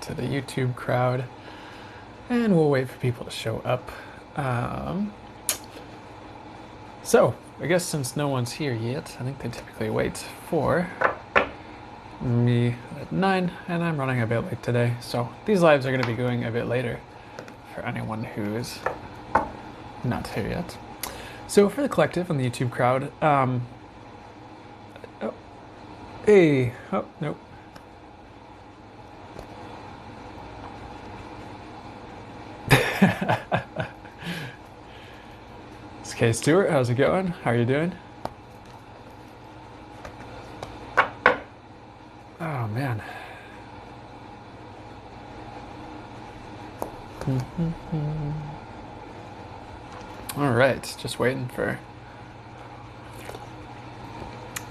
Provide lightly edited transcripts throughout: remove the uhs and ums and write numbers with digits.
to the YouTube crowd, and we'll wait for people to show up. So, I guess since no one's here yet, I think they typically wait for me at 9, and I'm running a bit late today, so these lives are going to be going a bit later for anyone who's not here yet. So for the collective and the YouTube crowd, oh, nope. It's Kay Stewart, how's it going? How are you doing? Oh man. All right, just waiting for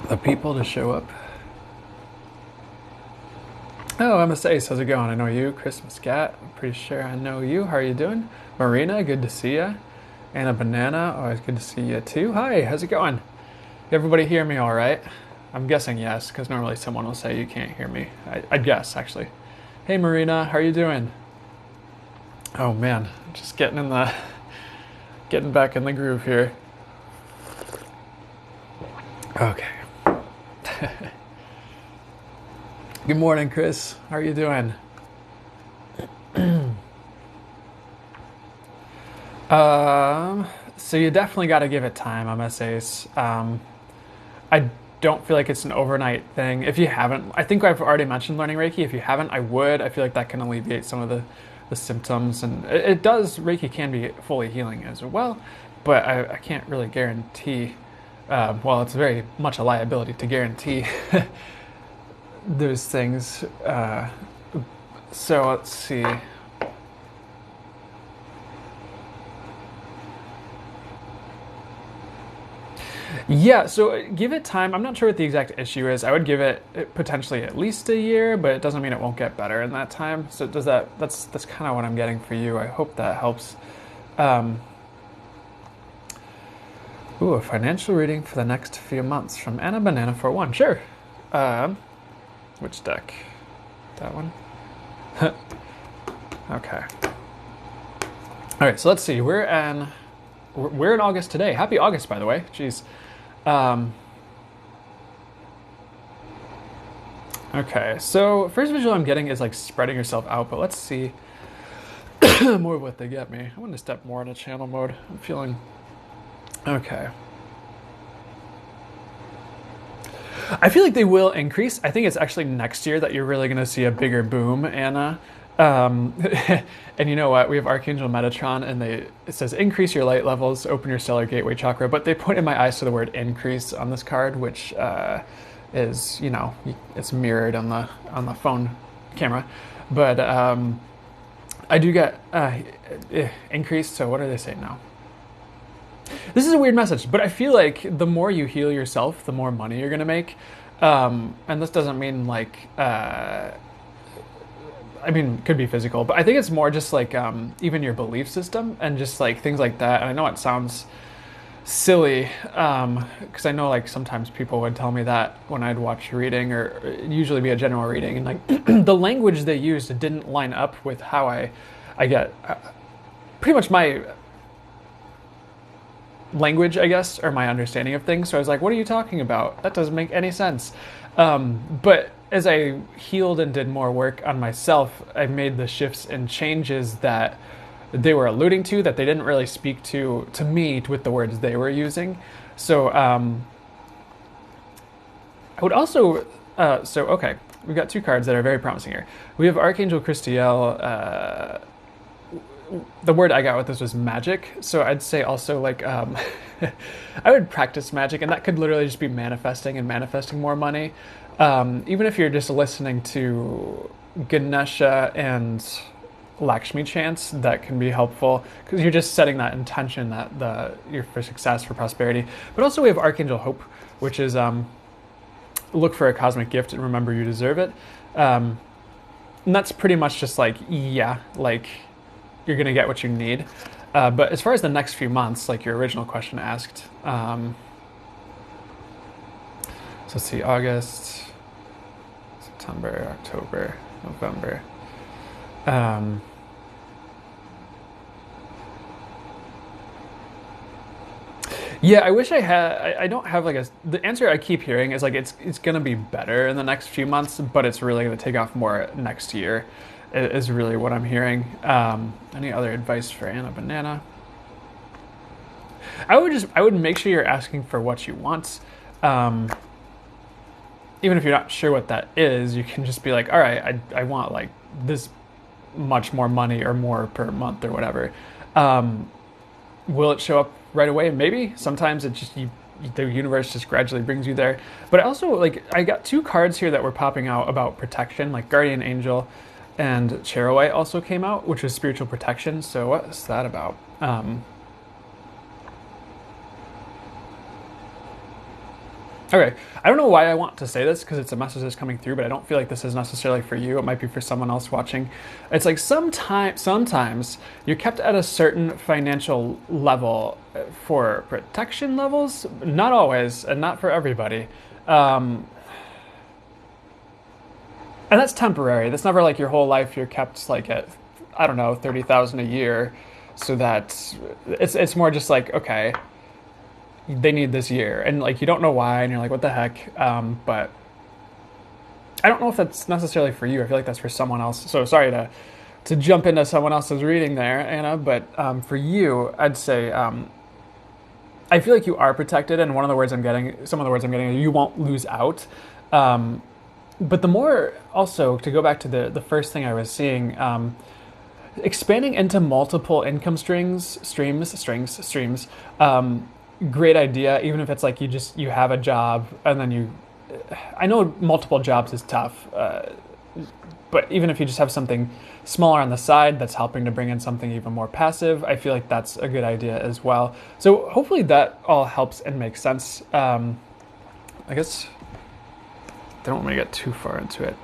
the people to show up. Oh, MS Ace, how's it going? I know you. Chris Muscat, I'm pretty sure I know you. How are you doing? Marina, good to see ya. Anna Banana, always good to see you too. Hi, how's it going? Everybody hear me all right? I'm guessing yes, because normally someone will say you can't hear me. I'd guess, actually. Hey, Marina, how are you doing? Oh man, just getting back in the groove here. Okay. Good morning, Chris. How are you doing? So you definitely got to give it time, MSAs. I don't feel like it's an overnight thing. If you haven't, I think I've already mentioned learning Reiki. If you haven't, I would. I feel like that can alleviate some of the symptoms, and it does. Reiki can be fully healing as well, but I can't really guarantee. Well, it's very much a liability to guarantee those things. So let's see. Yeah, so give it time. I'm not sure what the exact issue is. I would give it potentially at least a year, but it doesn't mean it won't get better in that time. So does that's kind of what I'm getting for you. I hope that helps. Ooh, a financial reading for the next few months from Anna Banana for one. Sure. Which deck? That one? Okay. All right, so let's see. We're in August today. Happy August, by the way. Jeez. Okay, so first visual I'm getting is like spreading yourself out, but let's see more of what they get me. I want to step more into channel mode. I'm feeling okay. I feel like they will increase. I think it's actually next year that you're really going to see a bigger boom, Anna. And you know what? We have Archangel Metatron, and it says increase your light levels, open your stellar gateway chakra. But they pointed my eyes to the word increase on this card, which is, you know, it's mirrored on the phone camera. But I do get increase. So what are they saying now? This is a weird message, but I feel like the more you heal yourself, the more money you're gonna make. And this doesn't mean like, I mean, could be physical, but I think it's more just like even your belief system and just like things like that. And I know it sounds silly because I know like sometimes people would tell me that when I'd watch a reading, or it'd usually be a general reading, and like the language they used didn't line up with how I get pretty much my language, I guess, or my understanding of things. So I was like, what are you talking about? That doesn't make any sense. But as I healed and did more work on myself, I made the shifts and changes that they were alluding to that they didn't really speak to me with the words they were using. So I would also, okay, we've got two cards that are very promising here. We have Archangel Christiel. The word I got with this was magic. So I'd say also like, I would practice magic, and that could literally just be manifesting and manifesting more money. Even if you're just listening to Ganesha and Lakshmi chants, that can be helpful because you're just setting that intention that you're for success, for prosperity. But also we have Archangel Hope, which is look for a cosmic gift and remember you deserve it. And that's pretty much just like, yeah, like you're going to get what you need. But as far as the next few months, like your original question asked, so let's see, August, September, October, November. Um, yeah, I wish I had. I don't have like a. The answer I keep hearing is like it's gonna be better in the next few months, but it's really gonna take off more next year. Is really what I'm hearing. Any other advice for Anna Banana? I would make sure you're asking for what you want. Um, Even if you're not sure what that is, you can just be like, all right, I want like this much more money or more per month or whatever. Um, will it show up right away? Maybe. Sometimes it just the universe just gradually brings you there. But I also like I got two cards here that were popping out about protection, like Guardian Angel and Charoite also came out, which is spiritual protection. So what's that about? Okay, I don't know why I want to say this because it's a message that's coming through, but I don't feel like this is necessarily for you. It might be for someone else watching. It's like sometimes you're kept at a certain financial level for protection levels, not always, and not for everybody. Um, and that's temporary. That's never like your whole life. You're kept like at, I don't know, 30,000 a year, so that it's more just like, okay, they need this year, and like you don't know why, and you're like, what the heck? But I don't know if that's necessarily for you. I feel like that's for someone else. So sorry to jump into someone else's reading there, Anna. But for you, I'd say I feel like you are protected, and some of the words I'm getting, you won't lose out. But the more also to go back to the first thing I was seeing. Expanding into multiple income streams. Great idea, even if it's like you have a job and then I know multiple jobs is tough, but even if you just have something smaller on the side that's helping to bring in something even more passive, I feel like that's a good idea as well. So hopefully that all helps and makes sense. I guess I don't want me to get too far into it.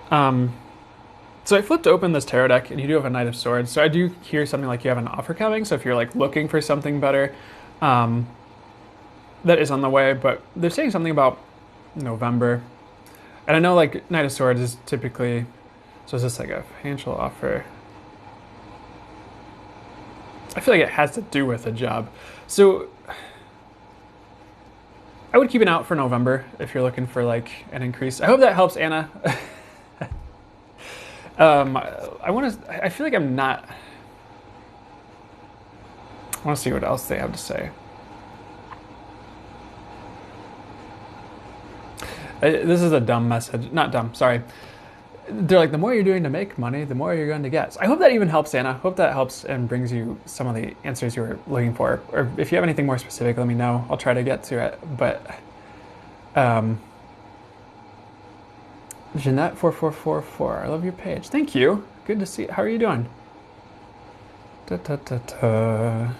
So I flipped open this tarot deck, and you do have a Knight of Swords. So I do hear something like you have an offer coming. So if you're like looking for something better, that is on the way. But they're saying something about November, and I know like Knight of Swords is typically. So is this like a financial offer? I feel like it has to do with a job. So I would keep an eye out for November if you're looking for like an increase. I hope that helps, Anna. I feel like I'm not. I want to see what else they have to say. This is a dumb message. Not dumb, sorry. They're like, the more you're doing to make money, the more you're going to get. So I hope that even helps, Anna. Hope that helps and brings you some of the answers you were looking for. Or if you have anything more specific, let me know. I'll try to get to it. But Jeanette4444, I love your page. Thank you. Good to see you. How are you doing? Da, da, da, da.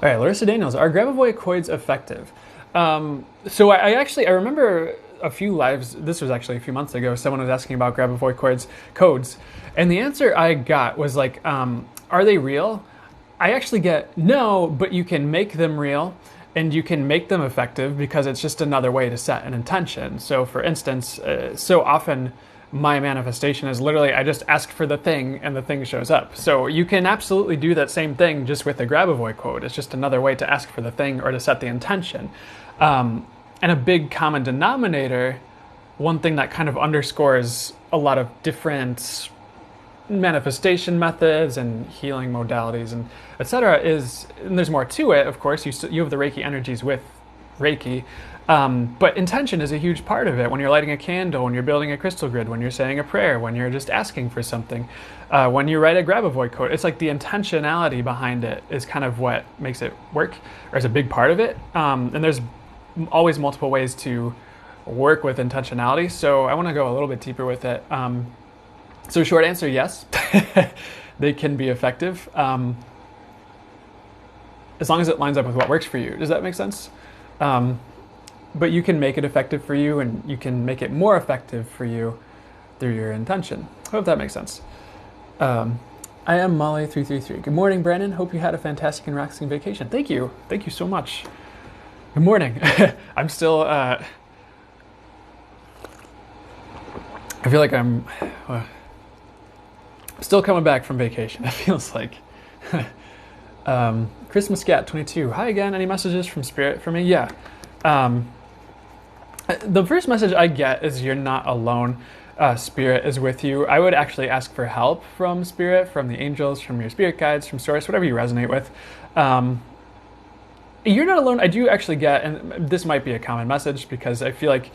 All right, Larissa Daniels, are Grabavoy coins effective? So I remember a few lives, this was actually a few months ago, someone was asking about Grabavoy codes, and the answer I got was like, are they real? I actually get no, but you can make them real, and you can make them effective because it's just another way to set an intention. So for instance, so often my manifestation is literally I just ask for the thing and the thing shows up. So you can absolutely do that same thing just with the Grabavoy code. It's just another way to ask for the thing or to set the intention. And a big common denominator, one thing that kind of underscores a lot of different manifestation methods and healing modalities and etc. is, and there's more to it, of course, you have the Reiki energies with Reiki, but intention is a huge part of it. When you're lighting a candle, when you're building a crystal grid, when you're saying a prayer, when you're just asking for something, when you write a Grabavoy code, it's like the intentionality behind it is kind of what makes it work, or is a big part of it. And there's always multiple ways to work with intentionality, so I want to go a little bit deeper with it. So short answer, yes, they can be effective, as long as it lines up with what works for you. Does that make sense? But you can make it effective for you, and you can make it more effective for you through your intention. I hope that makes sense. I am Molly333. Good morning, Brandon. Hope you had a fantastic and relaxing vacation. Thank you. Thank you so much. Good morning. I'm still. I feel like I'm still coming back from vacation. It feels like. Christmas Scat 22. Hi again. Any messages from Spirit for me? Yeah. Um, the first message I get is you're not alone. Spirit is with you. I would actually ask for help from Spirit, from the angels, from your spirit guides, from Source, whatever you resonate with. You're not alone. I do actually get, and this might be a common message because I feel like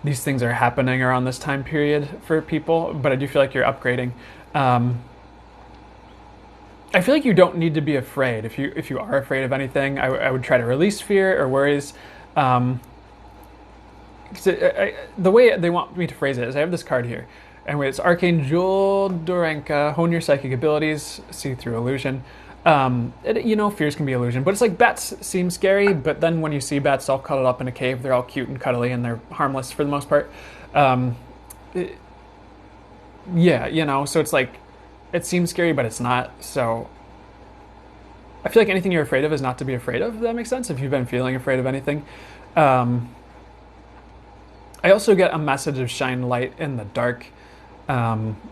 these things are happening around this time period for people, but I do feel like you're upgrading. I feel like you don't need to be afraid. If you are afraid of anything, I would try to release fear or worries. The way they want me to phrase it is I have this card here, and it's Archangel Dorenka, hone your psychic abilities, see through illusion. Fears can be illusion, but it's like bats seem scary, but then when you see bats all cuddled up in a cave, they're all cute and cuddly and they're harmless for the most part. So it's like, it seems scary, but it's not. So I feel like anything you're afraid of is not to be afraid of, if that makes sense, if you've been feeling afraid of anything. I also get a message of shine light in the dark.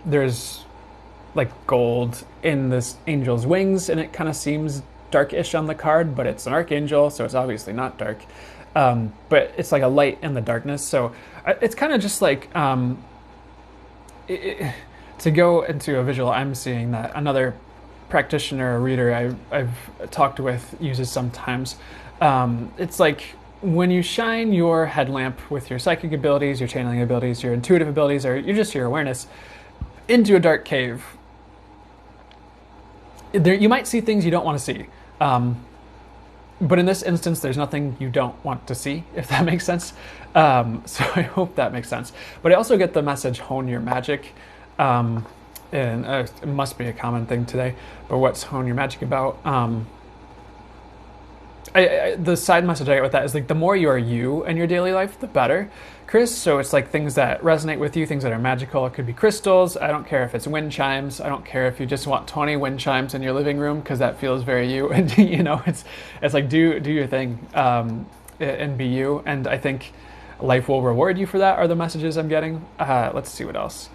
There's like gold in this angel's wings, and it kind of seems darkish on the card, but it's an archangel, so it's obviously not dark. But it's like a light in the darkness. So it's kind of just like to go into a visual. I'm seeing that another practitioner or reader I've talked with uses sometimes. It's like when you shine your headlamp with your psychic abilities, your channeling abilities, your intuitive abilities, or your awareness into a dark cave. You might see things you don't want to see. But in this instance, there's nothing you don't want to see, if that makes sense. So I hope that makes sense. But I also get the message, hone your magic. And it must be a common thing today. But what's hone your magic about? The side message I get with that is like the more you are you in your daily life, the better, Chris. So it's like things that resonate with you, things that are magical. It could be crystals. I don't care if it's wind chimes. I don't care if you just want 20 wind chimes in your living room because that feels very you. And it's like do your thing and be you. And I think life will reward you for that. Are the messages I'm getting. Let's see what else.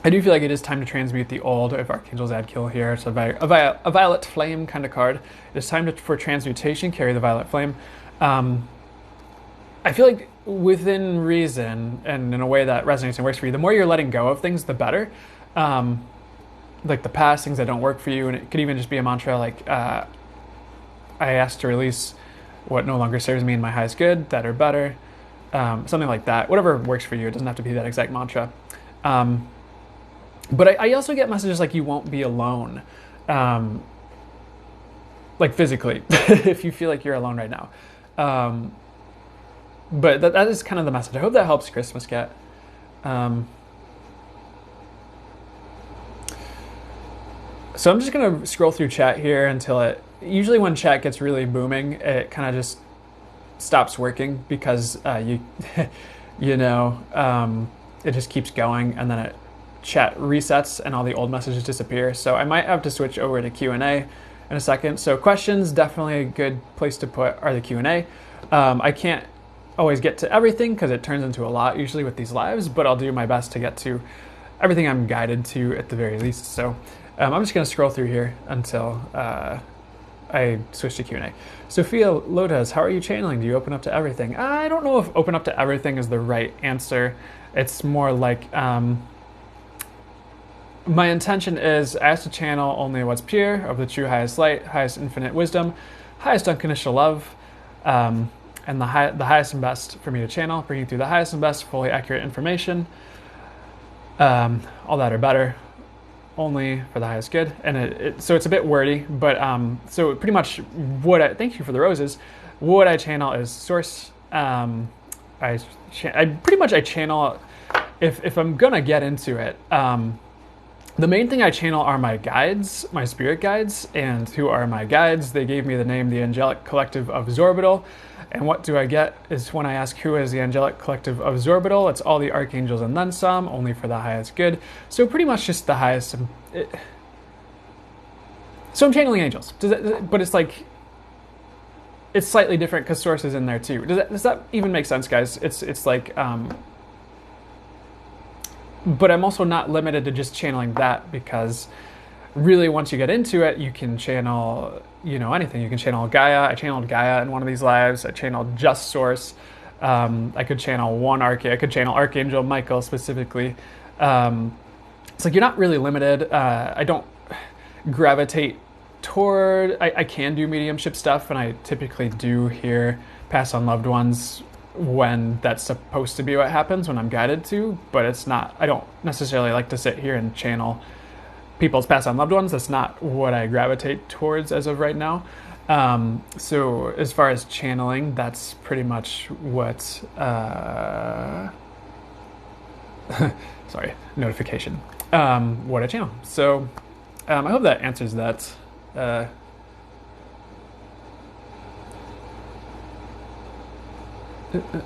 I do feel like it is time to transmute the old. If Archangel Zadkiel here, it's a violet flame kind of card. It's time for transmutation. Carry the violet flame. I feel like within reason and in a way that resonates and works for you, the more you're letting go of things, the better. Like the past, things that don't work for you, and it could even just be a mantra like, I ask to release what no longer serves me in my highest good, that are better. Something like that. Whatever works for you. It doesn't have to be that exact mantra. But I also get messages like you won't be alone, like physically, if you feel like you're alone right now. But that is kind of the message. I hope that helps, Christmas Cat. So I'm just going to scroll through chat here until usually when chat gets really booming, it kind of just stops working because it just keeps going, and then chat resets and all the old messages disappear. So I might have to switch over to Q&A in a second. So questions, definitely a good place to put are the Q&A. I can't always get to everything because it turns into a lot usually with these lives, but I'll do my best to get to everything I'm guided to at the very least. So I'm just going to scroll through here until I switch to Q&A. Sophia Lotas, how are you channeling? Do you open up to everything? I don't know if open up to everything is the right answer. It's more like my intention is I ask to channel only what's pure, of the true highest light, highest infinite wisdom, highest unconditional love, and the highest and best for me to channel, bringing through the highest and best, fully accurate information, all that or better, only for the highest good. And so it's a bit wordy, but so pretty much thank you for the roses. What I channel is Source. I channel, if I'm gonna get into it, the main thing I channel are my guides, my spirit guides. And who are my guides? They gave me the name, the Angelic Collective of Zorbital. And what do I get is when I ask who is the Angelic Collective of Zorbital, it's all the archangels and then some, only for the highest good. So pretty much just the highest. So I'm channeling angels, but it's like, it's slightly different because source is in there too. Does that even make sense, guys? It's like, but I'm also not limited to just channeling that, because really once you get into it, you can channel, anything. You can channel Gaia. I channeled Gaia in one of these lives. I channeled just source. I could channel I could channel Archangel Michael specifically. It's like you're not really limited. I don't gravitate toward. I can do mediumship stuff, and I typically do hear pass on loved ones when that's supposed to be what happens, when I'm guided to. But it's not. I don't necessarily like to sit here and channel people's pass on loved ones. That's not what I gravitate towards as of right now. So as far as channeling, that's pretty much what. Sorry, notification. What I channel. So I hope that answers that.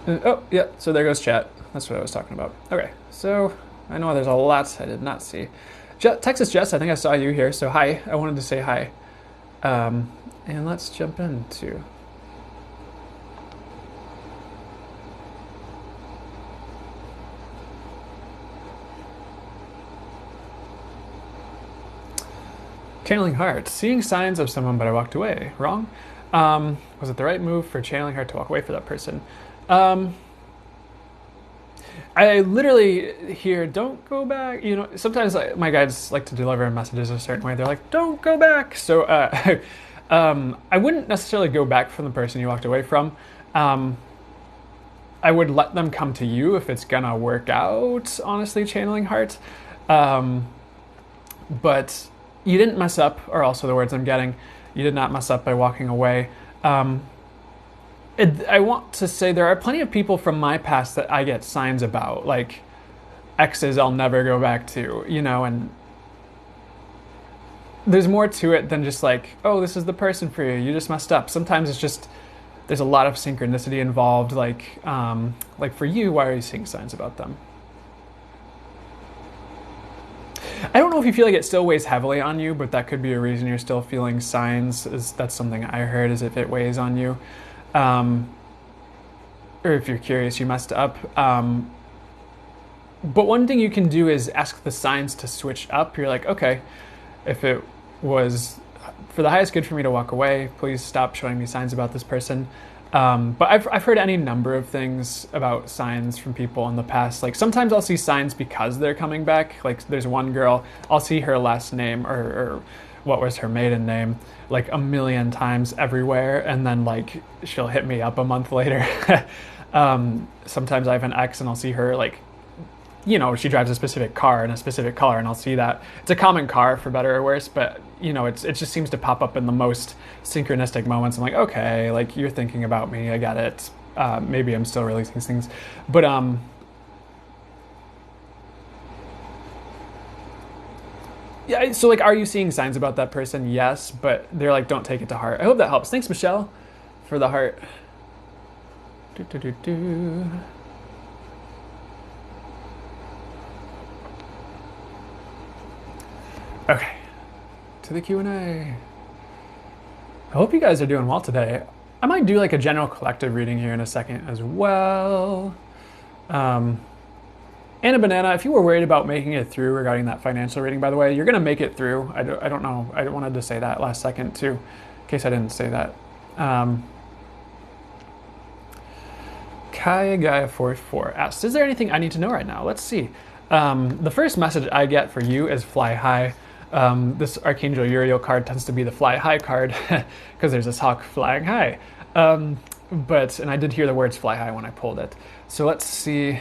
Oh, yeah, so there goes chat. That's what I was talking about. Okay, so I know there's a lot I did not see. Texas Jess, I think I saw you here, so hi. I wanted to say hi. And let's jump into... Channeling heart. Seeing signs of someone, but I walked away. Wrong? Was it the right move for channeling heart to walk away for that person? I literally hear, don't go back. Sometimes my guides like to deliver messages a certain way. They're like, don't go back. So I wouldn't necessarily go back from the person you walked away from. I would let them come to you if it's gonna work out, honestly, channeling heart. But you didn't mess up, are also the words I'm getting. You did not mess up by walking away. I want to say there are plenty of people from my past that I get signs about, like exes I'll never go back to, and there's more to it than just like, oh, this is the person for you, you just messed up. Sometimes it's just, there's a lot of synchronicity involved, like for you, why are you seeing signs about them? I don't know if you feel like it still weighs heavily on you, but that could be a reason you're still feeling signs. That's something I heard, is if it weighs on you. Or if you're curious, you messed up. But one thing you can do is ask the signs to switch up. You're like, okay, if it was for the highest good for me to walk away, please stop showing me signs about this person. But I've heard any number of things about signs from people in the past. Like sometimes I'll see signs because they're coming back. Like there's one girl, I'll see her last name or what was her maiden name like a million times everywhere, and then like she'll hit me up a month later. Sometimes I have an ex and I'll see her like, she drives a specific car in a specific color, and I'll see that. It's a common car for better or worse, but it just seems to pop up in the most synchronistic moments. I'm like, okay, like you're thinking about me, I get it. Maybe I'm still releasing these things, but yeah, so like, are you seeing signs about that person? Yes, but they're like, don't take it to heart. I hope that helps. Thanks, Michelle, for the heart. Okay, to the Q&A. I hope you guys are doing well today. I might do like a general collective reading here in a second as well. Anna Banana, if you were worried about making it through regarding that financial reading, by the way, you're going to make it through. I don't know. I wanted to say that last second too, in case I didn't say that. Kaya Gaia 44 asks, is there anything I need to know right now? Let's see. The first message I get for you is fly high. This Archangel Uriel card tends to be the fly high card because there's this hawk flying high. And I did hear the words fly high when I pulled it. So let's see.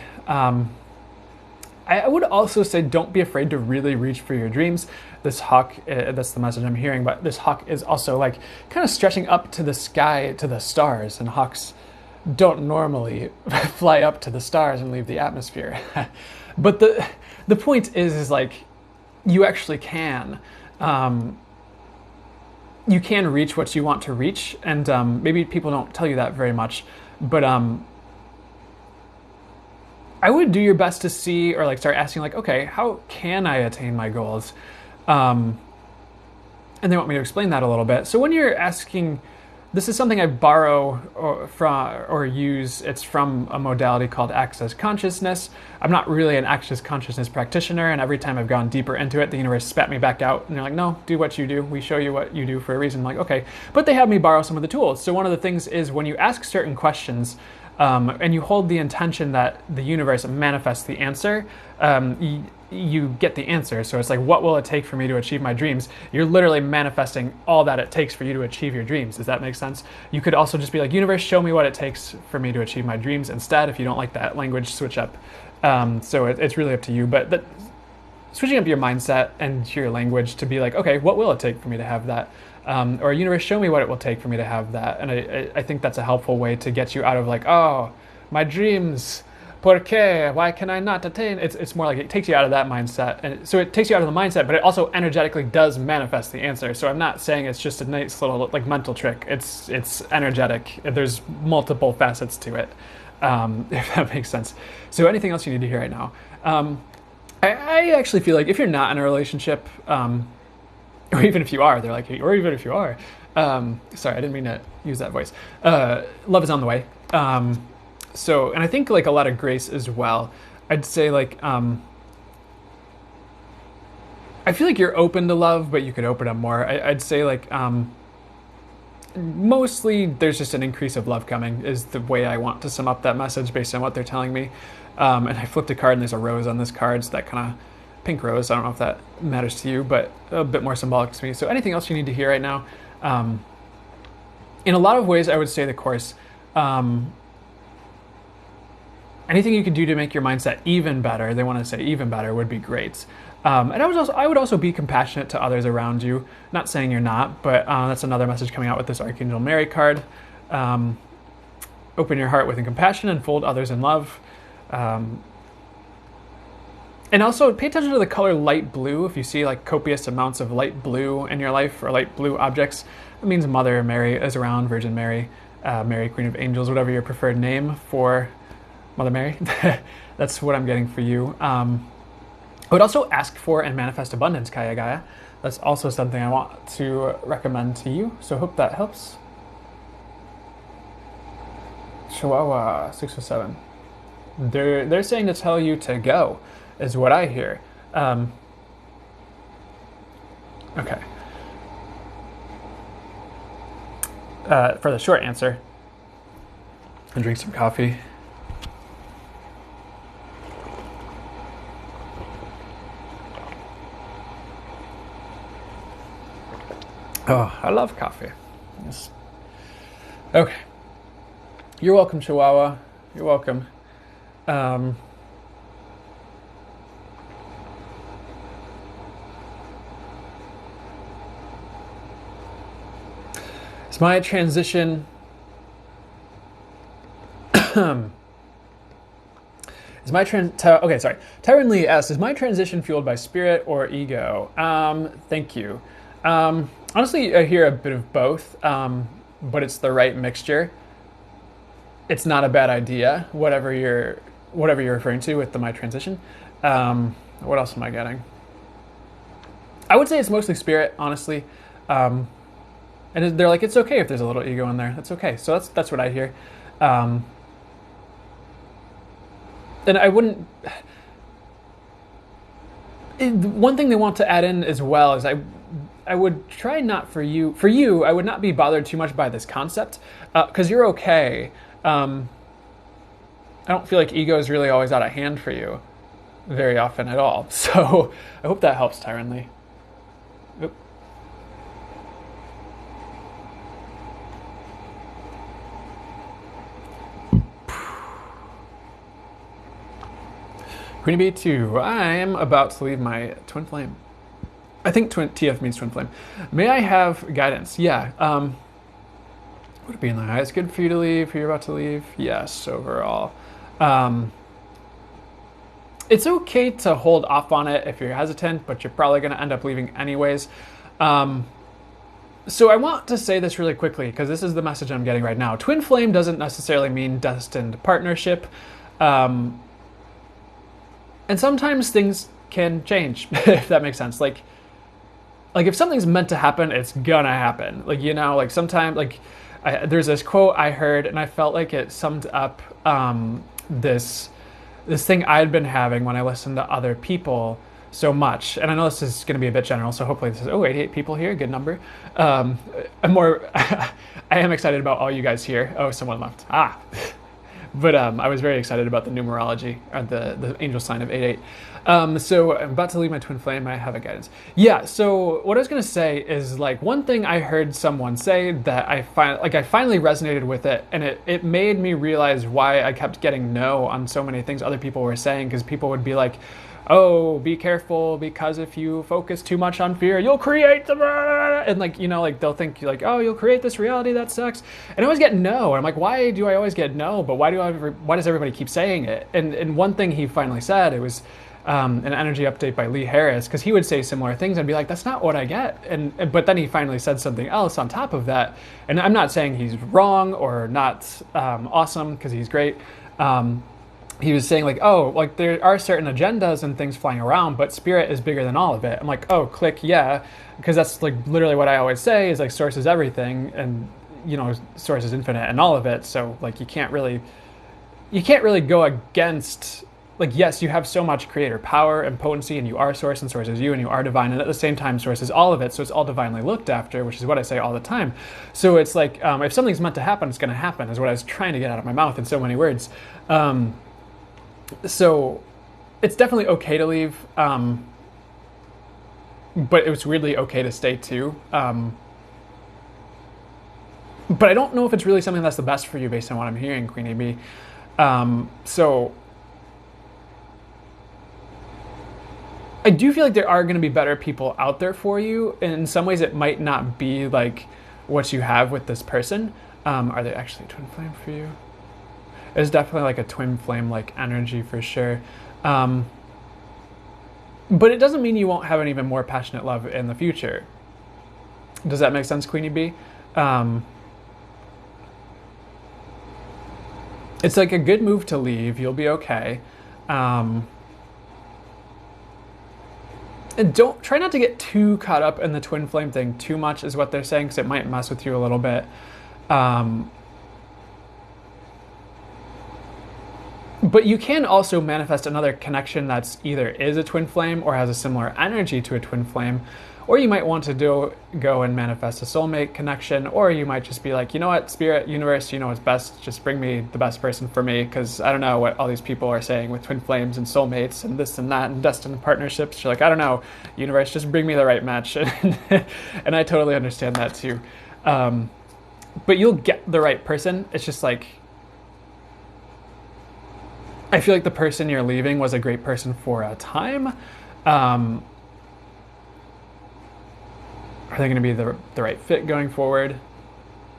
I would also say don't be afraid to really reach for your dreams. This hawk, that's the message I'm hearing, but this hawk is also like kind of stretching up to the sky, to the stars, and hawks don't normally fly up to the stars and leave the atmosphere. But the point is like, you actually can. You can reach what you want to reach, and maybe people don't tell you that very much, but I would do your best to see, or like start asking like, okay, how can I attain my goals? And they want me to explain that a little bit. So when you're asking this is something I borrow or use. It's from a modality called Access Consciousness. I'm not really an Access Consciousness practitioner, and every time I've gone deeper into it, the universe spat me back out, and they're like, no, do what you do. We show you what you do for a reason. I'm like, okay. But they have me borrow some of the tools. So one of the things is when you ask certain questions, and you hold the intention that the universe manifests the answer, you get the answer. So it's like, what will it take for me to achieve my dreams? You're literally manifesting all that it takes for you to achieve your dreams. Does that make sense? You could also just be like, universe, show me what it takes for me to achieve my dreams instead. If you don't like that language, switch up. So it's really up to you. But switching up your mindset and your language to be like, okay, what will it take for me to have that? Or universe, show me what it will take for me to have that. And I think that's a helpful way to get you out of like, oh, my dreams, ¿por qué? Why can I not attain? It's more like it takes you out of that mindset. And so it takes you out of the mindset, but it also energetically does manifest the answer. So I'm not saying it's just a nice little like mental trick. It's energetic. There's multiple facets to it, if that makes sense. So anything else you need to hear right now? I actually feel like if you're not in a relationship, or even if you are, they're like, or even if you are, sorry, I didn't mean to use that voice. Love is on the way. So, and I think like a lot of grace as well. I'd say like, I feel like you're open to love, but you could open up more. I'd say like, mostly there's just an increase of love coming is the way I want to sum up that message based on what they're telling me. And I flipped a card and there's a rose on this card. So that kind of pink rose. I don't know if that matters to you, but a bit more symbolic to me. So anything else you need to hear right now? In a lot of ways, I would say the Course, anything you could do to make your mindset even better, they want to say even better, would be great. And I would also be compassionate to others around you. Not saying you're not, but that's another message coming out with this Archangel Mary card. Open your heart with compassion and fold others in love. And also pay attention to the color light blue. If you see like copious amounts of light blue in your life or light blue objects, it means Mother Mary is around, Virgin Mary, Mary, Queen of Angels, whatever your preferred name for Mother Mary. That's what I'm getting for you. I would also ask for and manifest abundance, Kaya Gaia. That's also something I want to recommend to you. So hope that helps. Chihuahua 607. They're saying to tell you to go, is what I hear. Okay. For the short answer, and drink some coffee. Oh, I love coffee. Yes. Okay. You're welcome, Chihuahua. You're welcome. Is my transition... Okay, sorry. Tyron Lee asks, is my transition fueled by spirit or ego? Thank you. Honestly, I hear a bit of both, but it's the right mixture. It's not a bad idea, whatever you're referring to with my transition. What else am I getting? I would say it's mostly spirit, honestly. And they're like, it's okay if there's a little ego in there. That's okay. So that's what I hear. And I wouldn't... One thing they want to add in as well is I would try not for you, I would not be bothered too much by this concept, because you're okay. I don't feel like ego is really always out of hand for you very often at all. So I hope that helps, Tyron Lee. Oop. Queen Bee 2, I am about to leave my twin flame. I think TF means twin flame. May I have guidance? Yeah. Would it be in the highest good for you to leave? Who you're about to leave? Yes, overall. It's okay to hold off on it if you're hesitant, but you're probably going to end up leaving anyways. So I want to say this really quickly because this is the message I'm getting right now. Twin flame doesn't necessarily mean destined partnership. And sometimes things can change, if that makes sense. Like if something's meant to happen, it's gonna happen. Like, you know, like sometimes, like, there's this quote I heard, and I felt like it summed up this thing I'd been having when I listened to other people so much. And I know this is going to be a bit general, so hopefully this is 88 people here, good number. I'm more I am excited about all you guys here. Oh, someone left. But I was very excited about the numerology, or the angel sign of 88. So I'm about to leave my twin flame. I have a guidance. Yeah. So what I was gonna say is, like, one thing I heard someone say that I finally resonated with it, and it made me realize why I kept getting no on so many things other people were saying, because people would be like, oh, be careful, because if you focus too much on fear, you'll create the, and like, like they'll think like, oh, you'll create this reality that sucks. And I always get no. And I'm like, why do I always get no? But why does everybody keep saying it? And one thing he finally said, it was an energy update by Lee Harris, because he would say similar things and be like, that's not what I get. But then he finally said something else on top of that. And I'm not saying he's wrong or not awesome, because he's great. He was saying like, oh, like there are certain agendas and things flying around, but spirit is bigger than all of it. I'm like, oh, click, yeah, because that's like literally what I always say is like, source is everything, and source is infinite and all of it. So like you can't really go against, like, yes, you have so much creator power and potency, and you are source and source is you, and you are divine, and at the same time source is all of it, so it's all divinely looked after, which is what I say all the time. So it's like, if something's meant to happen, it's going to happen, is what I was trying to get out of my mouth in so many words. So it's definitely okay to leave, but it was weirdly okay to stay too. But I don't know if it's really something that's the best for you based on what I'm hearing, Queenie B. So I do feel like there are going to be better people out there for you. And in some ways it might not be like what you have with this person. Are they actually twin flame for you? It's definitely like a twin flame like energy for sure. But it doesn't mean you won't have an even more passionate love in the future. Does that make sense, Queenie B? It's like a good move to leave. You'll be okay. And try not to get too caught up in the twin flame thing too much, is what they're saying, because it might mess with you a little bit. But you can also manifest another connection that's either is a twin flame or has a similar energy to a twin flame. Or you might want to go and manifest a soulmate connection, or you might just be like, you know what, spirit, universe, you know what's best, just bring me the best person for me, because I don't know what all these people are saying with twin flames and soulmates and this and that and destined partnerships. You're like, I don't know, universe, just bring me the right match. And I totally understand that too. But you'll get the right person. It's just like, I feel like the person you're leaving was a great person for a time. Are they going to be the right fit going forward?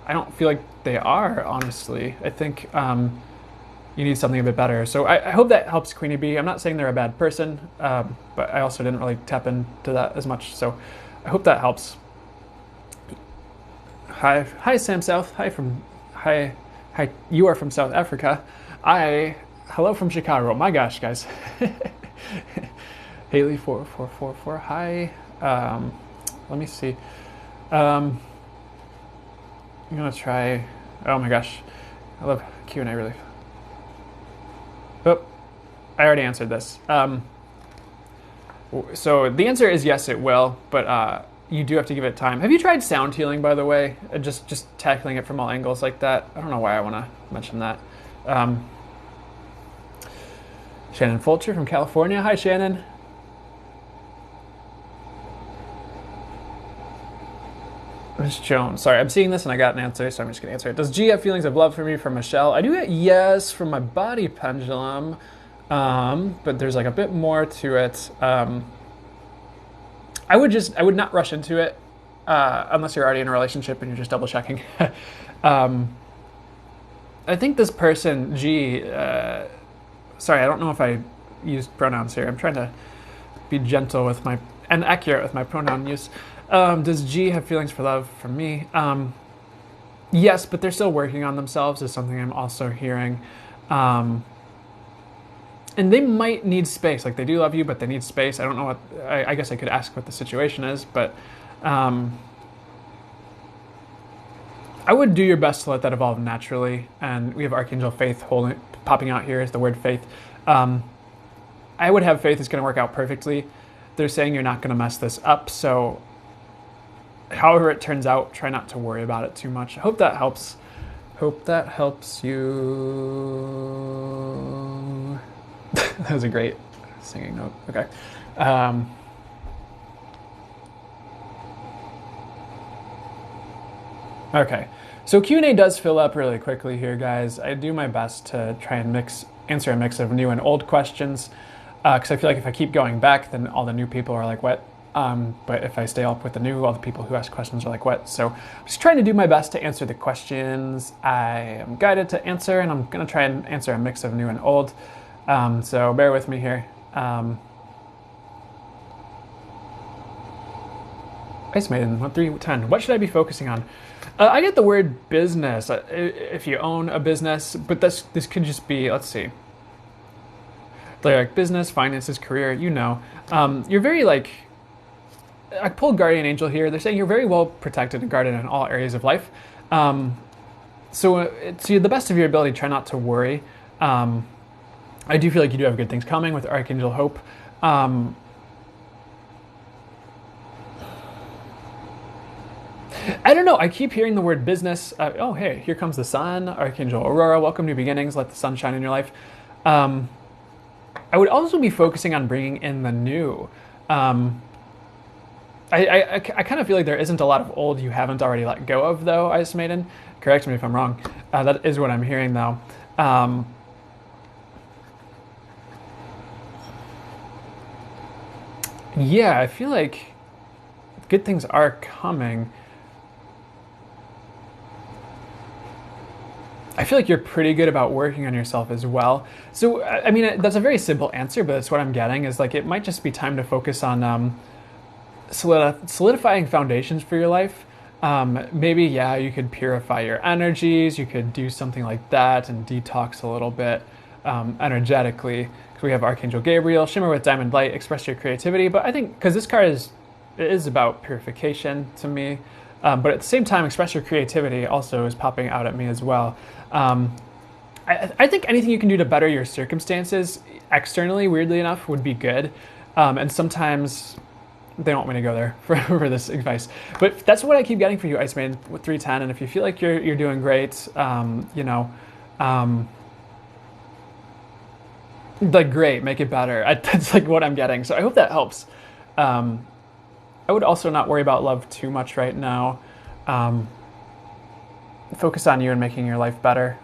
I don't feel like they are, honestly. I think you need something a bit better. So I hope that helps, Queenie B. I'm not saying they're a bad person, but I also didn't really tap into that as much. So I hope that helps. Hi, Sam South. Hi. You are from South Africa. Hello from Chicago. My gosh, guys. Haley 4444. Hi. Let me see. I'm gonna try. Oh my gosh, I love Q&A really. Oh, I already answered this. So the answer is yes, it will, but you do have to give it time. Have you tried sound healing, by the way? Just tackling it from all angles like that. I don't know why I want to mention that. Shannon Fulcher from California. Hi, Shannon. Miss Jones. Sorry, I'm seeing this and I got an answer, so I'm just going to answer it. Does G have feelings of love for me from Michelle? I do get yes from my body pendulum, but there's like a bit more to it. I would not rush into it unless you're already in a relationship and you're just double checking. I think this person, G, sorry, I don't know if I used pronouns here. I'm trying to be gentle with and accurate with my pronoun use. Does G have feelings for love from me? Yes, but they're still working on themselves is something I'm also hearing. And they might need space. Like, they do love you, but they need space. I don't know what, I guess I could ask what the situation is, but I would do your best to let that evolve naturally. And we have Archangel Faith popping out here as the word faith. I would have faith it's going to work out perfectly. They're saying you're not going to mess this up. So however it turns out, try not to worry about it too much. I hope that helps. Hope that helps you. That was a great singing note. Okay. Okay. So Q&A does fill up really quickly here, guys. I do my best to try and answer a mix of new and old questions, because I feel like if I keep going back, then all the new people are like, what? But if I stay up with the new, all the people who ask questions are like, what? So I'm just trying to do my best to answer the questions I am guided to answer, and I'm going to try and answer a mix of new and old. So bear with me here. Ice Maiden, 1310. What should I be focusing on? I get the word business, if you own a business, but this could just be, let's see. Like business, finances, career, you know. You're very like, I pulled Guardian Angel here. They're saying you're very well protected and guarded in all areas of life. So to the best of your ability, try not to worry. I do feel like you do have good things coming with Archangel Hope. I don't know. I keep hearing the word business. Oh, hey, here comes the sun. Archangel Aurora, welcome to beginnings. Let the sun shine in your life. I would also be focusing on bringing in the new. I kind of feel like there isn't a lot of old you haven't already let go of, though, Ice Maiden. Correct me if I'm wrong. That is what I'm hearing, though. Yeah, I feel like good things are coming. I feel like you're pretty good about working on yourself as well. So, I mean, that's a very simple answer, but that's what I'm getting is like it might just be time to focus on solidifying foundations for your life. Maybe, yeah, you could purify your energies. You could do something like that and detox a little bit energetically. Because we have Archangel Gabriel, Shimmer with Diamond Light, express your creativity. But I think, because this card is about purification to me. But at the same time, express your creativity also is popping out at me as well. I think anything you can do to better your circumstances externally, weirdly enough, would be good. And sometimes they don't want me to go there for this advice. But that's what I keep getting for you, Iceman, with 310. And if you feel like you're doing great, like great, make it better. That's like what I'm getting. So I hope that helps. I would also not worry about love too much right now. Focus on you and making your life better.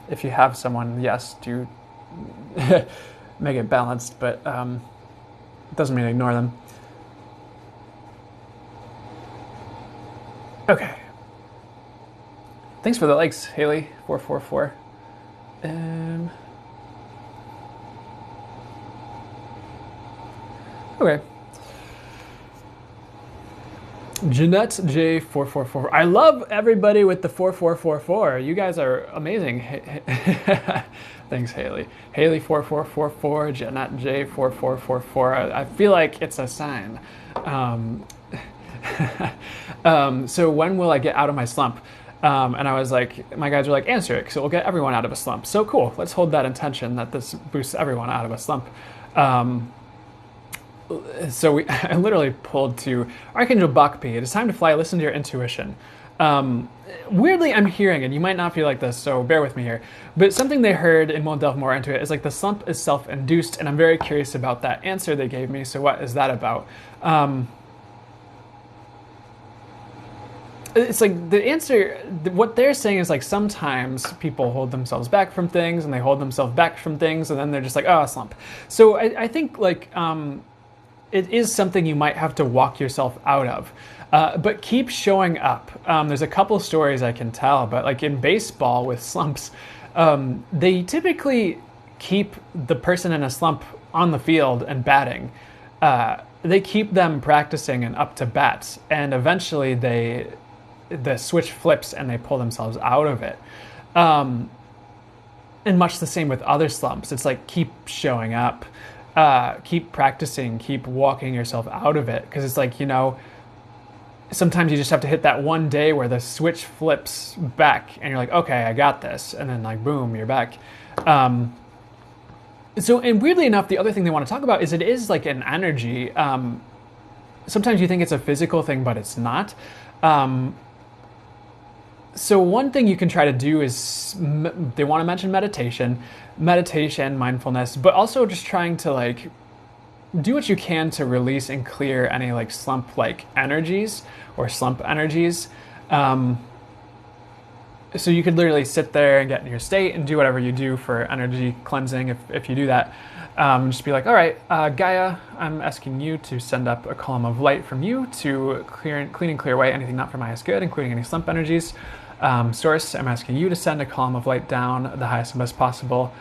If you have someone, yes, do make it balanced, but it doesn't mean ignore them. Okay. Thanks for the likes, Haley, 444. Okay. Jeanette J444. I love everybody with the 4444. You guys are amazing. Thanks, Haley. Haley 4444, Jeanette J4444. I feel like it's a sign. So when will I get out of my slump? And I was like, my guys were like, answer it, so we'll get everyone out of a slump. So cool. Let's hold that intention that this boosts everyone out of a slump. So I literally pulled to Archangel Bakpi. It is time to fly. Listen to your intuition. Weirdly, I'm hearing, and you might not feel like this, so bear with me here, but something they heard, and we'll delve more into it, is like the slump is self-induced, and I'm very curious about that answer they gave me. So what is that about? It's like the answer, what they're saying is like sometimes people hold themselves back from things, and they hold themselves back from things, and then they're just like, oh, a slump. So I think like... it is something you might have to walk yourself out of. But keep showing up. There's a couple stories I can tell, but like in baseball with slumps, they typically keep the person in a slump on the field and batting. They keep them practicing and up to bat, and eventually the switch flips and they pull themselves out of it. And much the same with other slumps. It's like keep showing up. Keep practicing, keep walking yourself out of it. Because it's like, sometimes you just have to hit that one day where the switch flips back and you're like, okay, I got this. And then like, boom, you're back. So, and weirdly enough, the other thing they want to talk about is it is like an energy. Sometimes you think it's a physical thing, but it's not. So one thing you can try to do is they want to mention meditation, mindfulness, but also just trying to like do what you can to release and clear any like slump like energies or slump energies. So you could literally sit there and get in your state and do whatever you do for energy cleansing if you do that. Just be like, all right, Gaia, I'm asking you to send up a column of light from you to clean and clear away anything not for my highest good, including any slump energies. Source, I'm asking you to send a column of light down the highest and best possible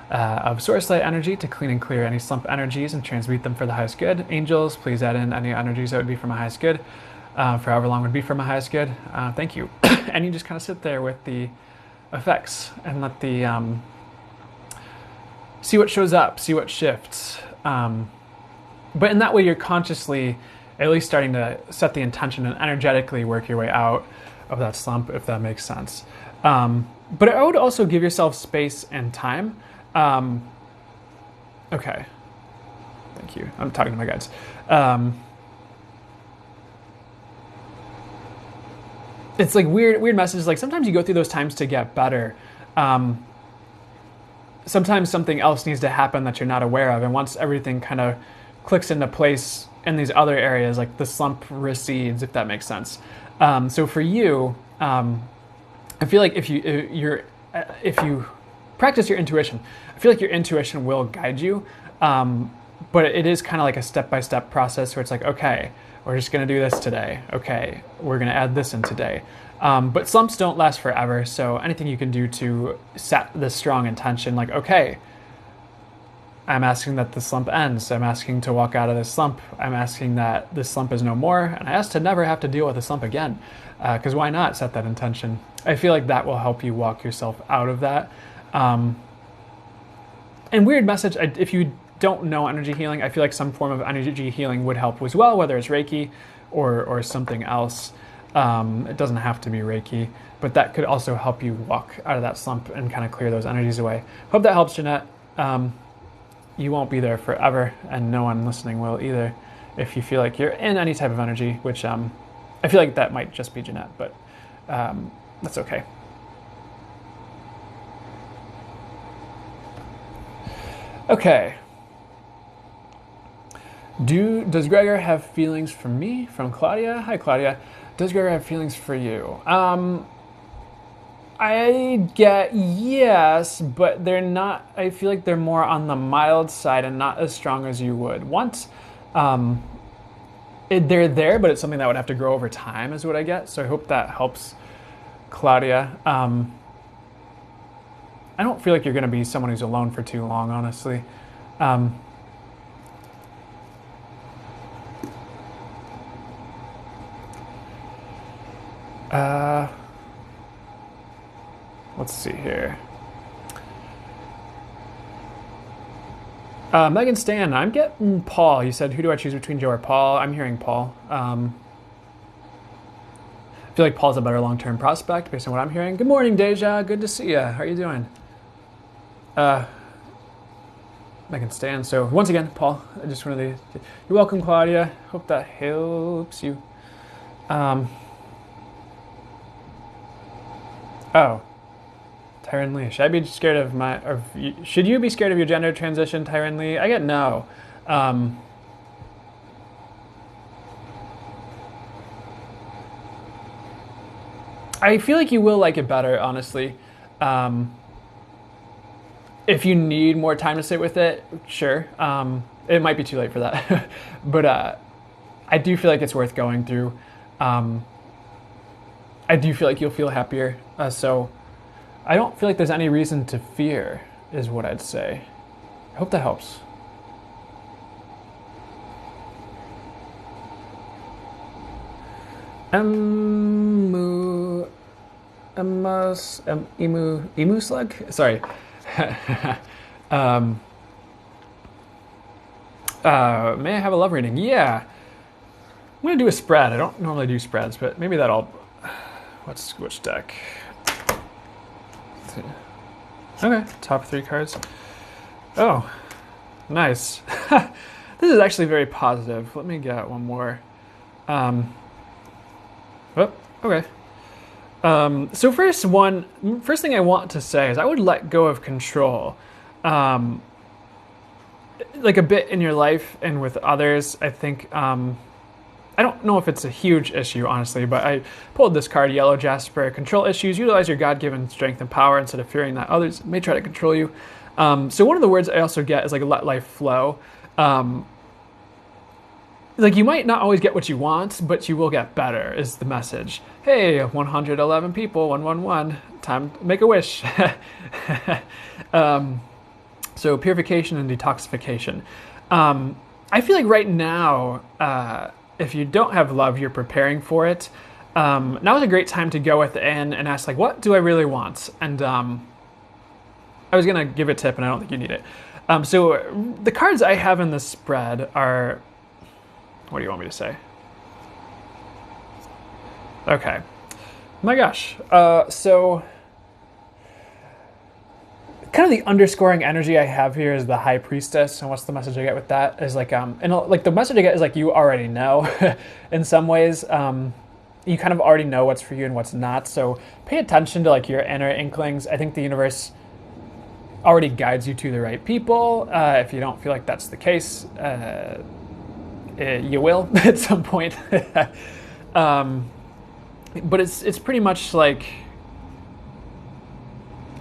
of source light energy to clean and clear any slump energies and transmute them for the highest good. Angels, please add in any energies that would be for my highest good, for however long would be for my highest good. Thank you. And you just kind of sit there with the effects and let the see what shows up, see what shifts. But in that way, you're consciously at least starting to set the intention and energetically work your way out of that slump, if that makes sense. But I would also give yourself space and time. Okay. Thank you. I'm talking to my guides. It's like weird messages. Like sometimes you go through those times to get better. Sometimes something else needs to happen that you're not aware of. And once everything kind of clicks into place in these other areas, like the slump recedes, if that makes sense. So for you, I feel like if you practice your intuition, I feel like your intuition will guide you. But it is kind of like a step-by-step process where it's like, okay, we're just going to do this today. Okay, we're going to add this in today. But slumps don't last forever. So anything you can do to set this strong intention, like, okay, I'm asking that the slump ends. I'm asking to walk out of this slump. I'm asking that this slump is no more. And I ask to never have to deal with a slump again. Because why not set that intention? I feel like that will help you walk yourself out of that. And weird message, if you don't know energy healing, I feel like some form of energy healing would help as well, whether it's Reiki or something else. It doesn't have to be Reiki, but that could also help you walk out of that slump and kind of clear those energies away. Hope that helps, Jeanette. You won't be there forever, and no one listening will either. If you feel like you're in any type of energy, which I feel like that might just be Jeanette, but that's okay. Okay. Does Gregor have feelings for me? From Claudia. Hi, Claudia. Does Gregor have feelings for you? I get yes, but they're not. I feel like they're more on the mild side and not as strong as you would want. They're there, but it's something that would have to grow over time, is what I get. So I hope that helps, Claudia. I don't feel like you're going to be someone who's alone for too long, honestly. Let's see here. Megan Stan, I'm getting Paul. You said, who do I choose between Joe or Paul? I'm hearing Paul. I feel like Paul's a better long-term prospect based on what I'm hearing. Good morning, Deja. Good to see you. How are you doing? Megan Stan. So once again, Paul, I just wanted to... You're welcome, Claudia. Hope that helps you. Oh. Tyron Lee. Should I be scared of should you be scared of your gender transition, Tyron Lee? I get no. I feel like you will like it better, honestly. If you need more time to sit with it, sure. It might be too late for that. But I do feel like it's worth going through. I do feel like you'll feel happier. So I don't feel like there's any reason to fear, is what I'd say. I hope that helps. Emu slug? Sorry. May I have a love reading? Yeah. I'm going to do a spread. I don't normally do spreads, but maybe that'll... Let's switch deck. Okay, top 3 cards. Oh, nice. This is actually very positive. Let me get one more. Oh, okay. So first thing I want to say is I would let go of control. Like a bit in your life and with others. I think, I don't know if it's a huge issue, honestly, but I pulled this card, Yellow Jasper. Control issues. Utilize your God-given strength and power instead of fearing that others may try to control you. So one of the words I also get is like let life flow. Like you might not always get what you want, but you will get better is the message. Hey, 111 people, 111, time to make a wish. So purification and detoxification. I feel like right now, if you don't have love, you're preparing for it. Now is a great time to go within and ask, like, what do I really want? And I was going to give a tip, and I don't think you need it. So the cards I have in the spread are... What do you want me to say? Okay. My gosh. So... kind of the underscoring energy I have here is the High Priestess, and what's the message I get with that is like and like the message I get is like you already know in some ways. You kind of already know what's for you and what's not, so pay attention to like your inner inklings. I think the universe already guides you to the right people. If you don't feel like that's the case, you will at some point. But it's pretty much like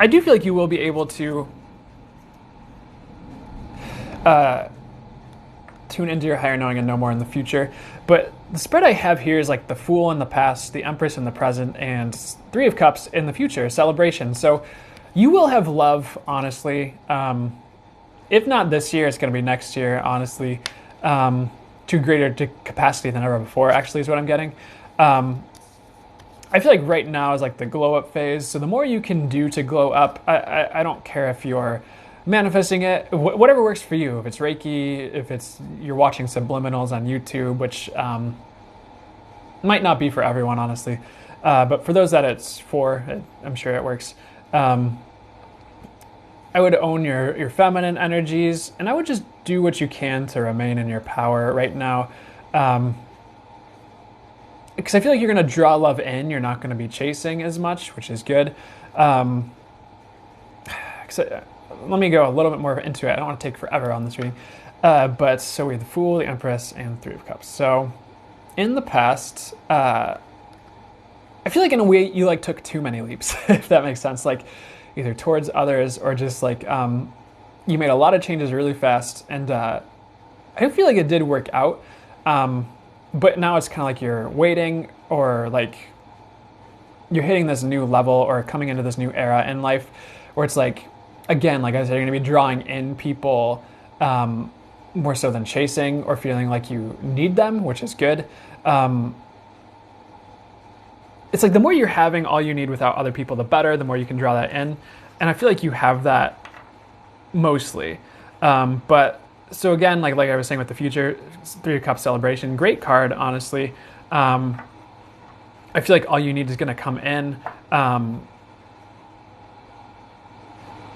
I do feel like you will be able to tune into your higher knowing and know more in the future. But the spread I have here is like the Fool in the past, the Empress in the present, and 3 of Cups in the future, celebration. So you will have love, honestly. If not this year, it's going to be next year, honestly. To greater capacity than ever before, actually, is what I'm getting. I feel like right now is like the glow up phase. So the more you can do to glow up, I don't care if you're manifesting it, whatever works for you. If it's Reiki, if it's you're watching subliminals on YouTube, which might not be for everyone, honestly. But for those that it's for, I'm sure it works. I would own your feminine energies, and I would just do what you can to remain in your power right now. Because I feel like you're going to draw love in. You're not going to be chasing as much, which is good. Let me go a little bit more into it. I don't want to take forever on this reading. But so we have the Fool, the Empress, and 3 of Cups. So in the past, I feel like in a way you like took too many leaps, if that makes sense. Like either towards others or just like you made a lot of changes really fast. And I feel like it did work out. But now it's kind of like you're waiting, or like you're hitting this new level or coming into this new era in life where it's like, again, like I said, you're going to be drawing in people more so than chasing or feeling like you need them, which is good. It's like the more you're having all you need without other people, the better, the more you can draw that in. And I feel like you have that mostly. But so again, like I was saying with the future, 3 of Cups celebration, great card, honestly. I feel like all you need is going to come in.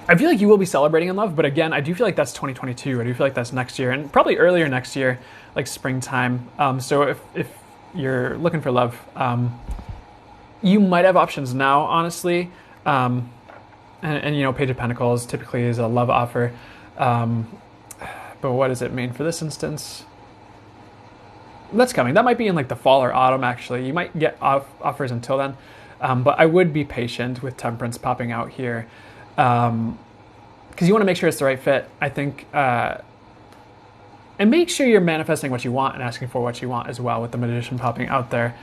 I feel like you will be celebrating in love, but again, I do feel like that's 2022. I do feel like that's next year, and probably earlier next year, like springtime. So if you're looking for love, you might have options now, honestly. And you know, Page of Pentacles typically is a love offer. But what does it mean for this instance? That's coming. That might be in like the fall or autumn, actually. You might get offers until then. But I would be patient with Temperance popping out here. Because you want to make sure it's the right fit, I think. And make sure you're manifesting what you want and asking for what you want as well with the Magician popping out there.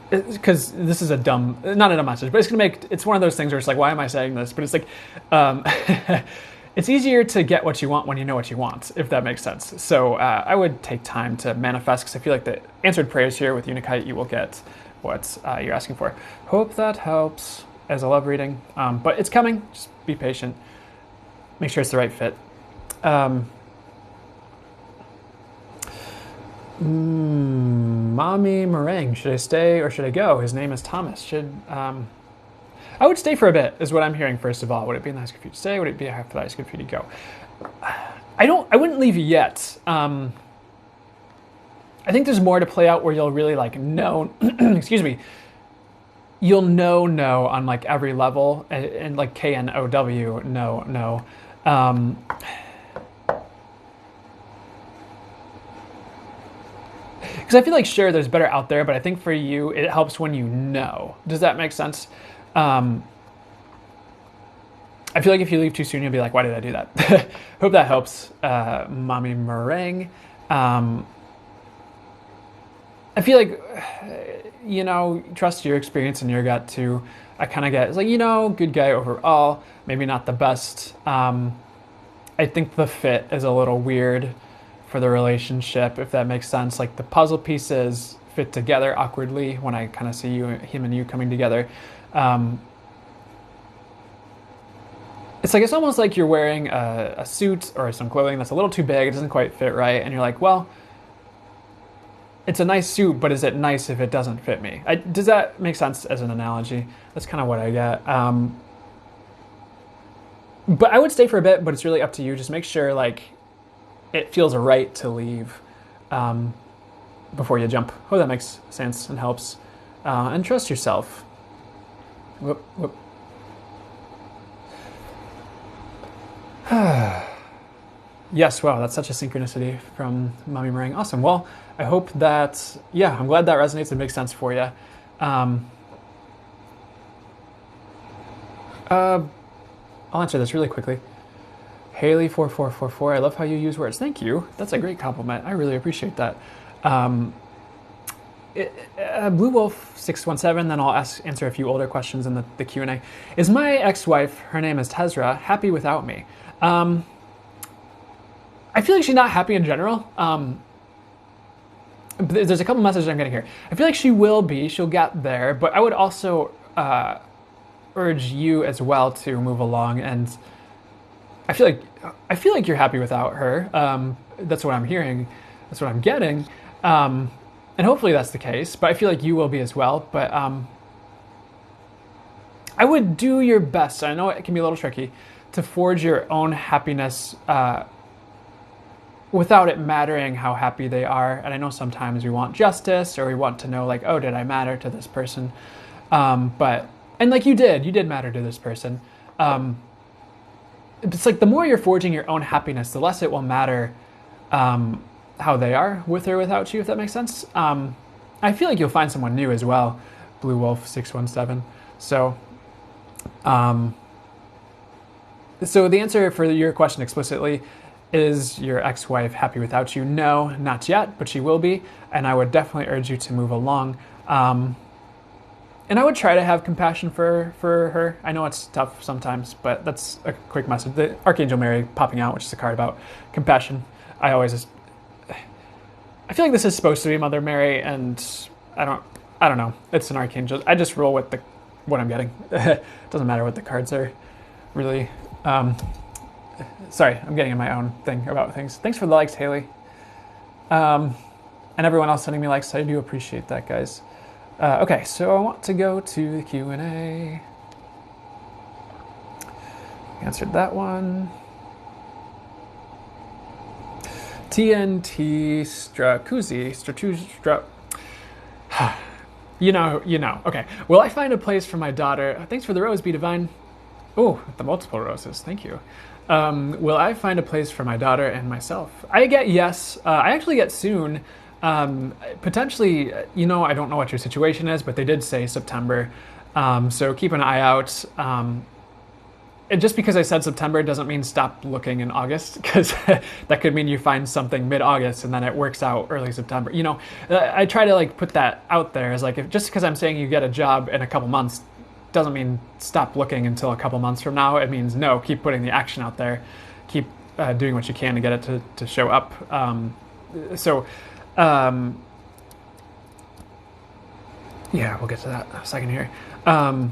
Because this is not a dumb message, but it's one of those things where it's like, why am I saying this? But it's like, it's easier to get what you want when you know what you want, if that makes sense. So I would take time to manifest, because I feel like the answered prayers here with Unakite, you will get what you're asking for. Hope that helps as a love reading. But it's coming. Just be patient. Make sure it's the right fit. Mommy meringue. Should I stay or should I go? His name is Thomas. I would stay for a bit, is what I'm hearing. First of all, would it be nice for you to stay? Would it be nice for you to go? I wouldn't leave yet. I think there's more to play out where you'll really like know. Excuse me. You'll know no on like every level and like KNOW no. Because I feel like sure there's better out there, but I think for you it helps when you know. Does that make sense? I feel like if you leave too soon, you'll be like, why did I do that? Hope that helps, Mommy Meringue. I feel like, trust your experience and your gut too. I kind of get, it's like, good guy overall, maybe not the best. I think the fit is a little weird for the relationship, if that makes sense. Like the puzzle pieces fit together awkwardly when I kind of see him and you coming together. It's almost like you're wearing a suit or some clothing that's a little too big. It doesn't quite fit right. And you're like, well, it's a nice suit, but is it nice if it doesn't fit me? Does that make sense as an analogy? That's kind of what I get. But I would stay for a bit, but it's really up to you. Just make sure like it feels right to leave before you jump. Hope that makes sense and helps. And trust yourself. Whoop. Yes, wow, that's such a synchronicity from Mommy Meringue. Awesome. Well, I hope that, I'm glad that resonates and makes sense for you. I'll answer this really quickly. Haley4444, I love how you use words. Thank you. That's a great compliment. I really appreciate that. Blue Wolf 617, then I'll answer a few older questions in the Q&A. Is my ex-wife, her name is Tezra, happy without me? I feel like she's not happy in general. There's a couple messages I'm getting here. I feel like she will be. She'll get there. But I would also urge you as well to move along. And I feel like you're happy without her. That's what I'm hearing. That's what I'm getting. And hopefully that's the case. But I feel like you will be as well. But I would do your best. I know it can be a little tricky to forge your own happiness without it mattering how happy they are. And I know sometimes we want justice or we want to know like, oh, did I matter to this person? And like you did matter to this person. It's like the more you're forging your own happiness, the less it will matter how they are with or without you, if that makes sense. I feel like you'll find someone new as well, Blue Wolf 617. So the answer for your question explicitly, is your ex-wife happy without you? No, not yet, but she will be. And I would definitely urge you to move along. And I would try to have compassion for her. I know it's tough sometimes, but that's a quick message. The Archangel Mary popping out, which is a card about compassion. I feel like this is supposed to be Mother Mary, and I don't know. It's an archangel. I just roll with what I'm getting. It doesn't matter what the cards are, really. Sorry, I'm getting in my own thing about things. Thanks for the likes, Haley. And everyone else sending me likes. I do appreciate that, guys. Okay, so I want to go to the Q&A. Answered that one. TNT Stratuzi. You know. Okay. Will I find a place for my daughter? Thanks for the rose, Be Divine. Oh, the multiple roses. Thank you. Will I find a place for my daughter and myself? I get yes. I actually get soon. Potentially, I don't know what your situation is, but they did say September. So keep an eye out. And just because I said September doesn't mean stop looking in August, because that could mean you find something mid-August and then it works out early September. I try to put that out there as just because I'm saying you get a job in a couple months doesn't mean stop looking until a couple months from now. It means no, keep putting the action out there, keep doing what you can to get it to show up. Yeah, we'll get to that in a second here. I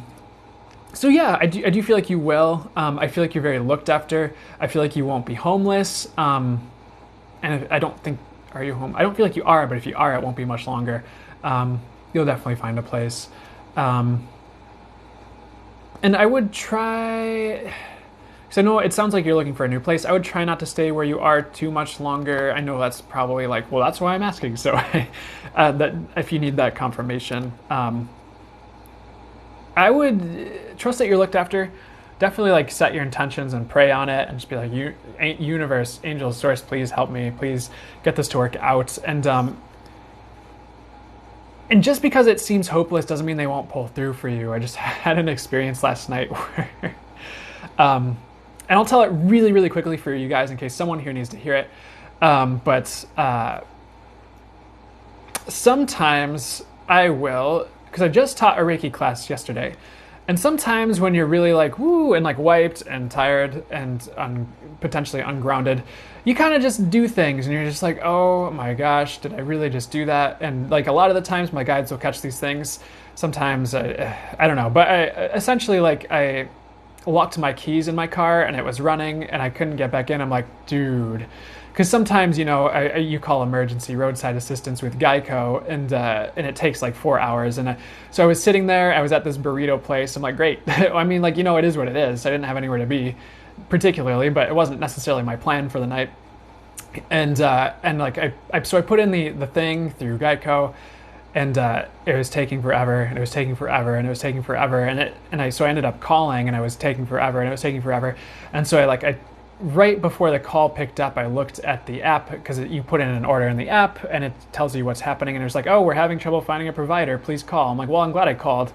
do feel like you will. I feel like you're very looked after. I feel like you won't be homeless. And I don't think Are you home? I don't feel like you are, but if you are, it won't be much longer. You'll definitely find a place. And I would try, because I know it sounds like you're looking for a new place. I would try not to stay where you are too much longer. I know that's probably like, well, that's why I'm asking. So that if you need that confirmation, I would trust that you're looked after. Definitely like set your intentions and pray on it, and just be like, "You, universe, angels, source, please help me. Please get this to work out." And just because it seems hopeless doesn't mean they won't pull through for you. I just had an experience last night where, and I'll tell it really, really quickly for you guys in case someone here needs to hear it. But sometimes I will, because I just taught a Reiki class yesterday. And sometimes when you're really like, woo, and like wiped and tired and potentially ungrounded, you kind of just do things and you're just like, oh my gosh, did I really just do that? And like a lot of the times my guides will catch these things. Sometimes I don't know, but I essentially like I locked my keys in my car and it was running and I couldn't get back in. I'm like, dude. Because sometimes, you know, you call emergency roadside assistance with Geico, and it takes like 4 hours. And so I was sitting there. I was at this burrito place. I'm like, great. I mean, like, you know, it is what it is. I didn't have anywhere to be, particularly, but it wasn't necessarily my plan for the night. And like so I put in the thing through Geico, and it was taking forever, and it was taking forever, and it was taking forever, so I ended up calling, and it was taking forever, and it was taking forever, and so I right before the call picked up, I looked at the app, because you put in an order in the app and it tells you what's happening, and it was like, oh, we're having trouble finding a provider, please call. I'm like, well, I'm glad I called.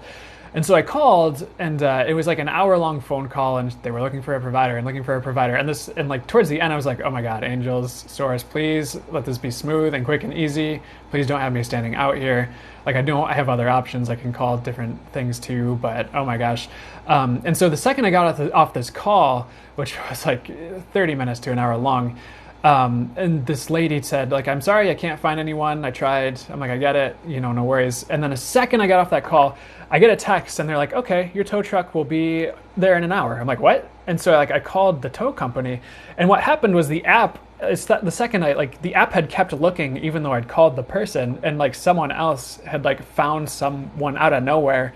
And so I called, and it was like an hour-long phone call, and they were looking for a provider and looking for a provider. And like towards the end, I was like, oh my God, angels, source, please let this be smooth and quick and easy. Please don't have me standing out here. Like I have other options. I can call different things too, but oh my gosh. And so the second I got off this call, which was like 30 minutes to an hour long, and this lady said, like, I'm sorry, I can't find anyone. I tried. I'm like, I get it, you know, no worries. And then the second I got off that call, I get a text and they're like, okay, your tow truck will be there in an hour. I'm like, what? And so I called the tow company, and what happened was the app, the second the app had kept looking even though I'd called the person, and like someone else had like found someone out of nowhere,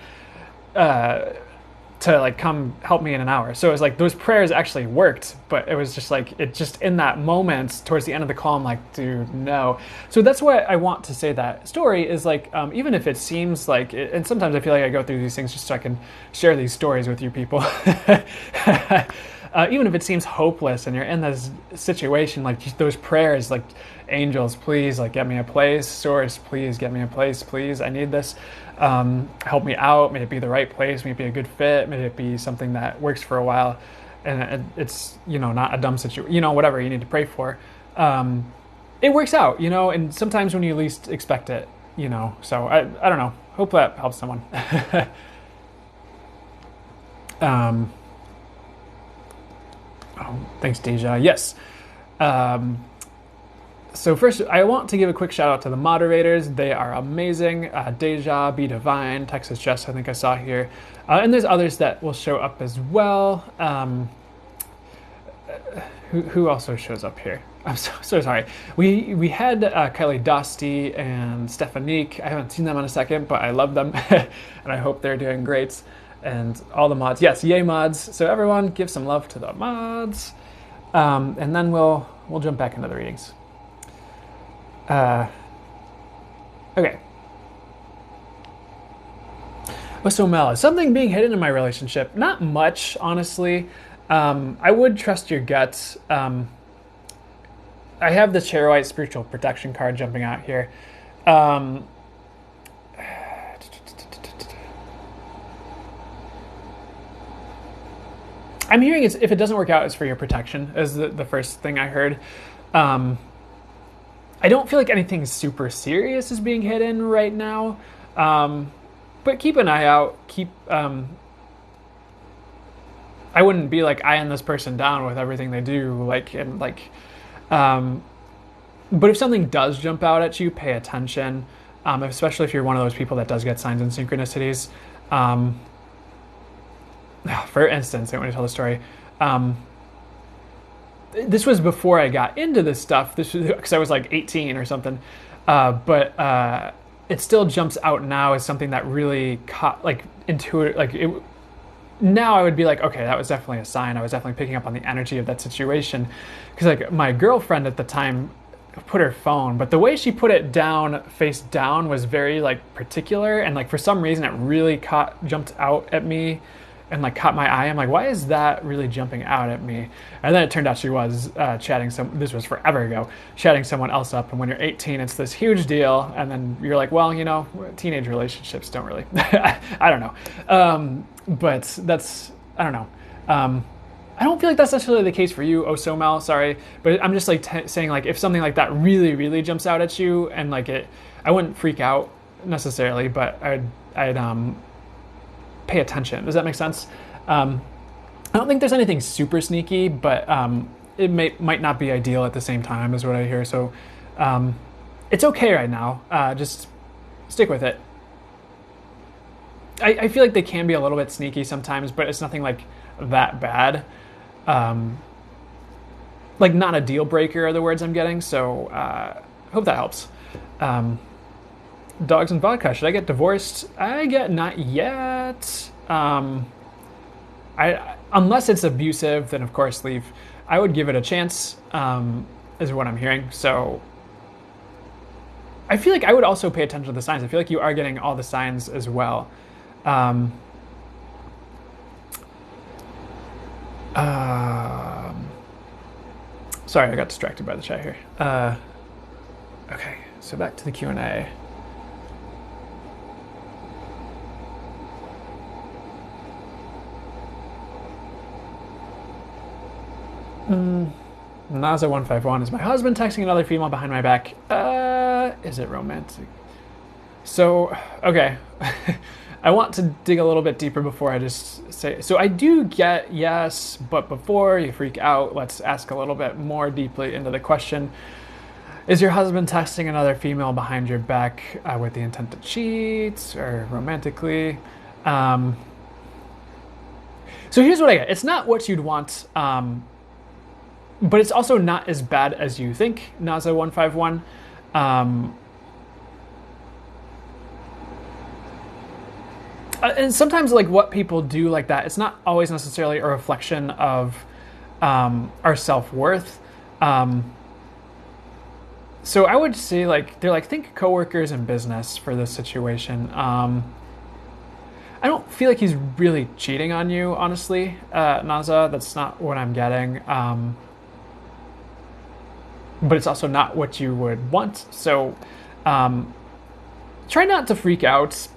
to like come help me in an hour. So it was like those prayers actually worked, but it was just like, it just in that moment towards the end of the call, I'm like, dude, no. So that's why I want to say that story is like, even if it seems like, and sometimes I feel like I go through these things just so I can share these stories with you people. Even if it seems hopeless and you're in this situation, like just those prayers, like, angels, please, like, get me a place. Source, please get me a place, please. I need this. Help me out. May it be the right place. May it be a good fit. May it be something that works for a while. And it's, you know, not a dumb situation, you know, whatever you need to pray for. It works out, you know, and sometimes when you least expect it, you know, so I don't know. Hope that helps someone. Thanks, Deja. Yes. So first, I want to give a quick shout out to the moderators. They are amazing. Deja, Be Divine, Texas Jess, I think I saw here. And there's others that will show up as well. Who also shows up here? I'm so sorry. We had Kylie Dosty and Stephanique. I haven't seen them in a second, but I love them. And I hope they're doing great. And all the mods. Yes, yay mods. So everyone give some love to the mods. And then we'll jump back into the readings. Okay. So Mel, is something being hidden in my relationship? Not much, honestly. I would trust your gut. I have the Charoite Spiritual Protection card jumping out here. I'm hearing if it doesn't work out, it's for your protection, is the first thing I heard. I don't feel like anything super serious is being hidden right now. But keep an eye out. I wouldn't be like eyeing this person down with everything they do. But if something does jump out at you, pay attention. Especially if you're one of those people that does get signs and synchronicities. For instance, I want to tell the story. this was before I got into this stuff. This was because I was like 18 or something. But it still jumps out now as something that really caught, like, intuitive. Like, it, now I would be like, okay, that was definitely a sign. I was definitely picking up on the energy of that situation. Because, like, my girlfriend at the time put her phone, but the way she put it down, face down, was very, like, particular. And, like, for some reason, it really jumped out at me and, like, caught my eye. I'm like, why is that really jumping out at me? And then it turned out she was this was forever ago, chatting someone else up. And when you're 18, it's this huge deal. And then you're like, well, you know, teenage relationships don't really, I don't know. But that's, I don't know. I don't feel like that's necessarily the case for you, Osomel, sorry. But I'm just like saying, like, if something like that really, really jumps out at you, and like I wouldn't freak out necessarily, but I'd pay attention. Does that make sense? I don't think there's anything super sneaky, but it might not be ideal at the same time, is what I hear. So it's okay right now. Just stick with it. I feel like they can be a little bit sneaky sometimes, but it's nothing like that bad. Like, not a deal breaker are the words I'm getting. So hope that helps. Dogs and vodka. Should I get divorced? I get not yet. Unless it's abusive, then of course leave. I would give it a chance, is what I'm hearing. So I feel like I would also pay attention to the signs. I feel like you are getting all the signs as well. Sorry, I got distracted by the chat here. Okay, so back to the Q&A. Naza151, is my husband texting another female behind my back? Is it romantic? So, okay. I want to dig a little bit deeper before I just say. So I do get yes, but before you freak out, let's ask a little bit more deeply into the question. Is your husband texting another female behind your back with the intent to cheat or romantically? So here's what I get. It's not what you'd want, but it's also not as bad as you think, Naza151. And sometimes, like, what people do like that, it's not always necessarily a reflection of our self-worth. So I would say, like, they're like, think coworkers and business for this situation. I don't feel like he's really cheating on you, honestly, Naza. That's not what I'm getting. But it's also not what you would want. So try not to freak out.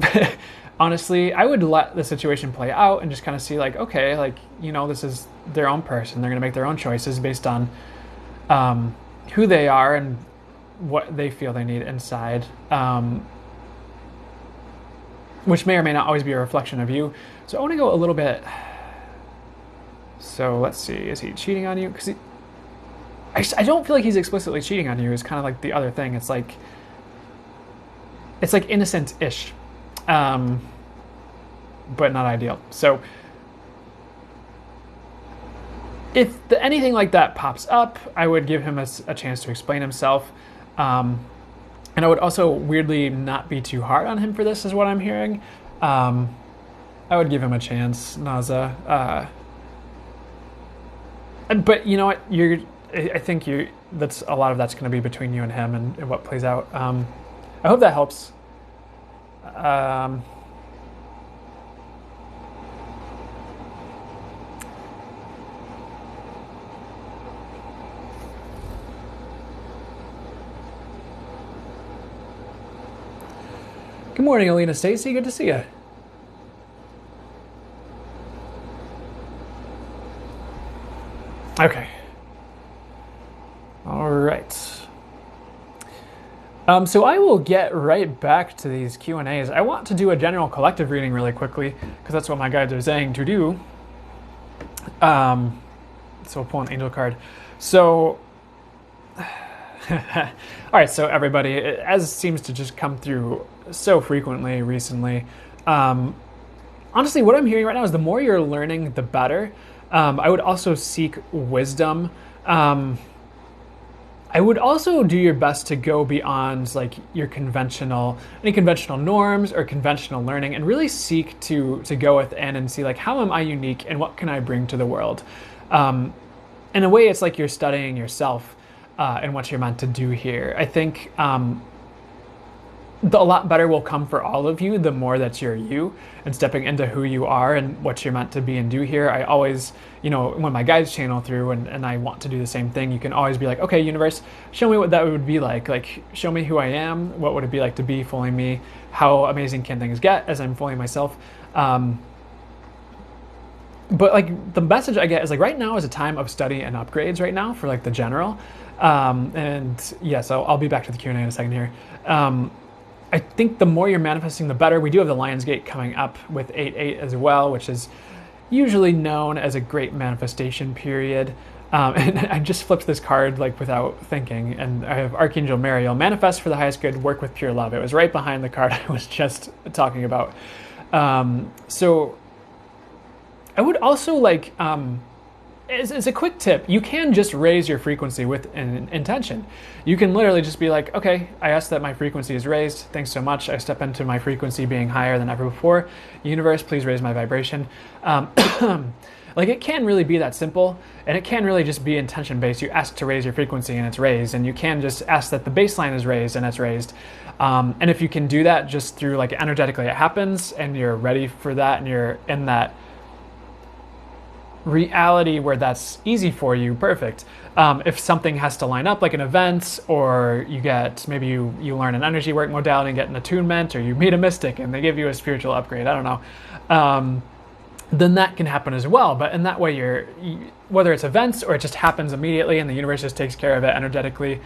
Honestly, I would let the situation play out and just kind of see, like, okay, like, you know, this is their own person. They're going to make their own choices based on who they are and what they feel they need inside, which may or may not always be a reflection of you. So I want to go a little bit. So let's see. Is he cheating on you? Because I don't feel like he's explicitly cheating on you. Is kind of like the other thing. It's like innocent-ish. But not ideal. So if anything like that pops up, I would give him a chance to explain himself. And I would also weirdly not be too hard on him for this, is what I'm hearing. I would give him a chance, Naza. But you know what? I think that's a lot of that's going to be between you and him and what plays out. I hope that helps. Good morning, Alina Stacy. Good to see you. Okay. All right. So I will get right back to these Q&As. I want to do a general collective reading really quickly because that's what my guides are saying to do. So we'll pull an angel card. So, all right. So everybody, as seems to just come through so frequently recently, honestly, what I'm hearing right now is the more you're learning, the better. I would also seek wisdom I would also do your best to go beyond like your any conventional norms or conventional learning, and really seek to go within and see like, how am I unique and what can I bring to the world? In a way, it's like you're studying yourself and what you're meant to do here. I think a lot better will come for all of you the more that you're you and stepping into who you are and what you're meant to be and do here. I always, when my guides channel through and I want to do the same thing, you can always be like, okay, universe, show me what that would be like. Like, show me who I am. What would it be like to be fully me? How amazing can things get as I'm fully myself? But like the message I get is like, right now is a time of study and upgrades right now for like the general. And yeah, so I'll be back to the Q&A in a second here. I think the more you're manifesting, the better. We do have the Lionsgate coming up with 8/8 as well, which is usually known as a great manifestation period. And I just flipped this card like without thinking, and I have Archangel Mariel, manifest for the highest good, work with pure love. It was right behind the card I was just talking about. So I would also like, as a quick tip, you can just raise your frequency with an intention. You can literally just be like, okay, I ask that my frequency is raised. Thanks so much. I step into my frequency being higher than ever before. Universe, please raise my vibration. Like, it can really be that simple, and it can really just be intention based. You ask to raise your frequency and it's raised, and you can just ask that the baseline is raised and it's raised. And if you can do that just through like energetically, it happens, and you're ready for that, and you're in that reality where that's easy for you, perfect. If something has to line up, like an event, or maybe you learn an energy work modality and get an attunement, or you meet a mystic and they give you a spiritual upgrade, I don't know, then that can happen as well. But in that way, whether it's events or it just happens immediately and the universe just takes care of it energetically,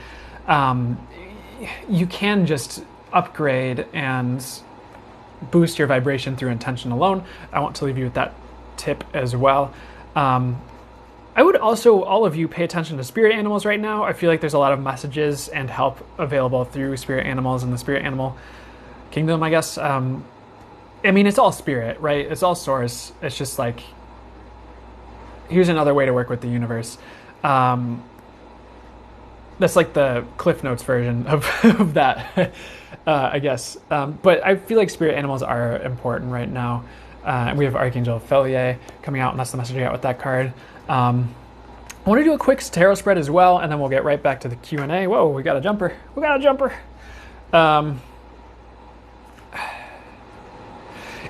you can just upgrade and boost your vibration through intention alone. I want to leave you with that tip as well. I would also, all of you, pay attention to spirit animals right now. I feel like there's a lot of messages and help available through spirit animals and the spirit animal kingdom, I guess. I mean, it's all spirit, right? It's all source. It's just like, here's another way to work with the universe. That's like the Cliff Notes version of that, I guess. But I feel like spirit animals are important right now. We have Archangel Felier coming out, and that's the message I got with that card. I want to do a quick tarot spread as well, and then we'll get right back to the Q&A. Whoa, we got a jumper.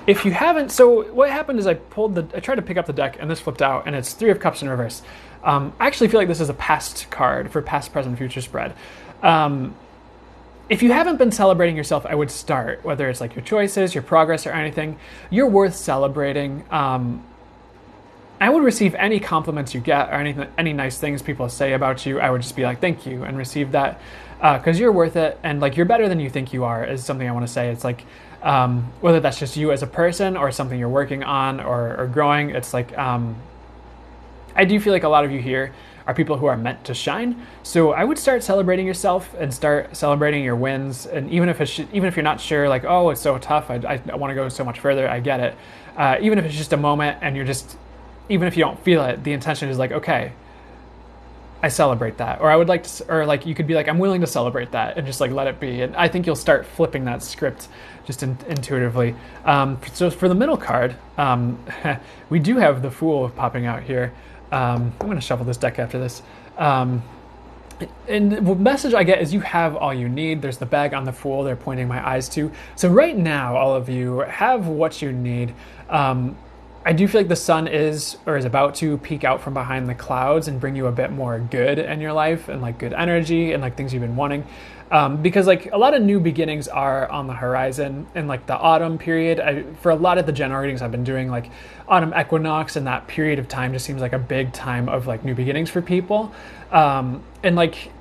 If you haven't, so what happened is I tried to pick up the deck, and this flipped out, and it's 3 of Cups in reverse. I actually feel like this is a past card for past, present, future spread. If you haven't been celebrating yourself, I would start, whether it's like your choices, your progress, or anything. You're worth celebrating. I would receive any compliments you get or any nice things people say about you. I would just be like, thank you, and receive that, because you're worth it, and like, you're better than you think you are is something I want to say. It's like, whether that's just you as a person or something you're working on or growing, it's like, I do feel like a lot of you here are people who are meant to shine. So I would start celebrating yourself and start celebrating your wins. And even if you're not sure, like, oh, it's so tough, I want to go so much further, I get it. Even if it's just a moment and even if you don't feel it, the intention is like, okay, I celebrate that. Or I would like to, or like, you could be like, I'm willing to celebrate that, and just like let it be. And I think you'll start flipping that script just intuitively. So for the middle card, we do have the Fool popping out here. I'm going to shuffle this deck after this. And the message I get is you have all you need. There's the bag on the Fool they're pointing my eyes to. So right now, all of you have what you need. I do feel like the sun is about to peek out from behind the clouds and bring you a bit more good in your life, and like good energy and like things you've been wanting. Because like a lot of new beginnings are on the horizon in like the autumn period. For a lot of the general readings I've been doing, like autumn equinox and that period of time just seems like a big time of like new beginnings for people. And like,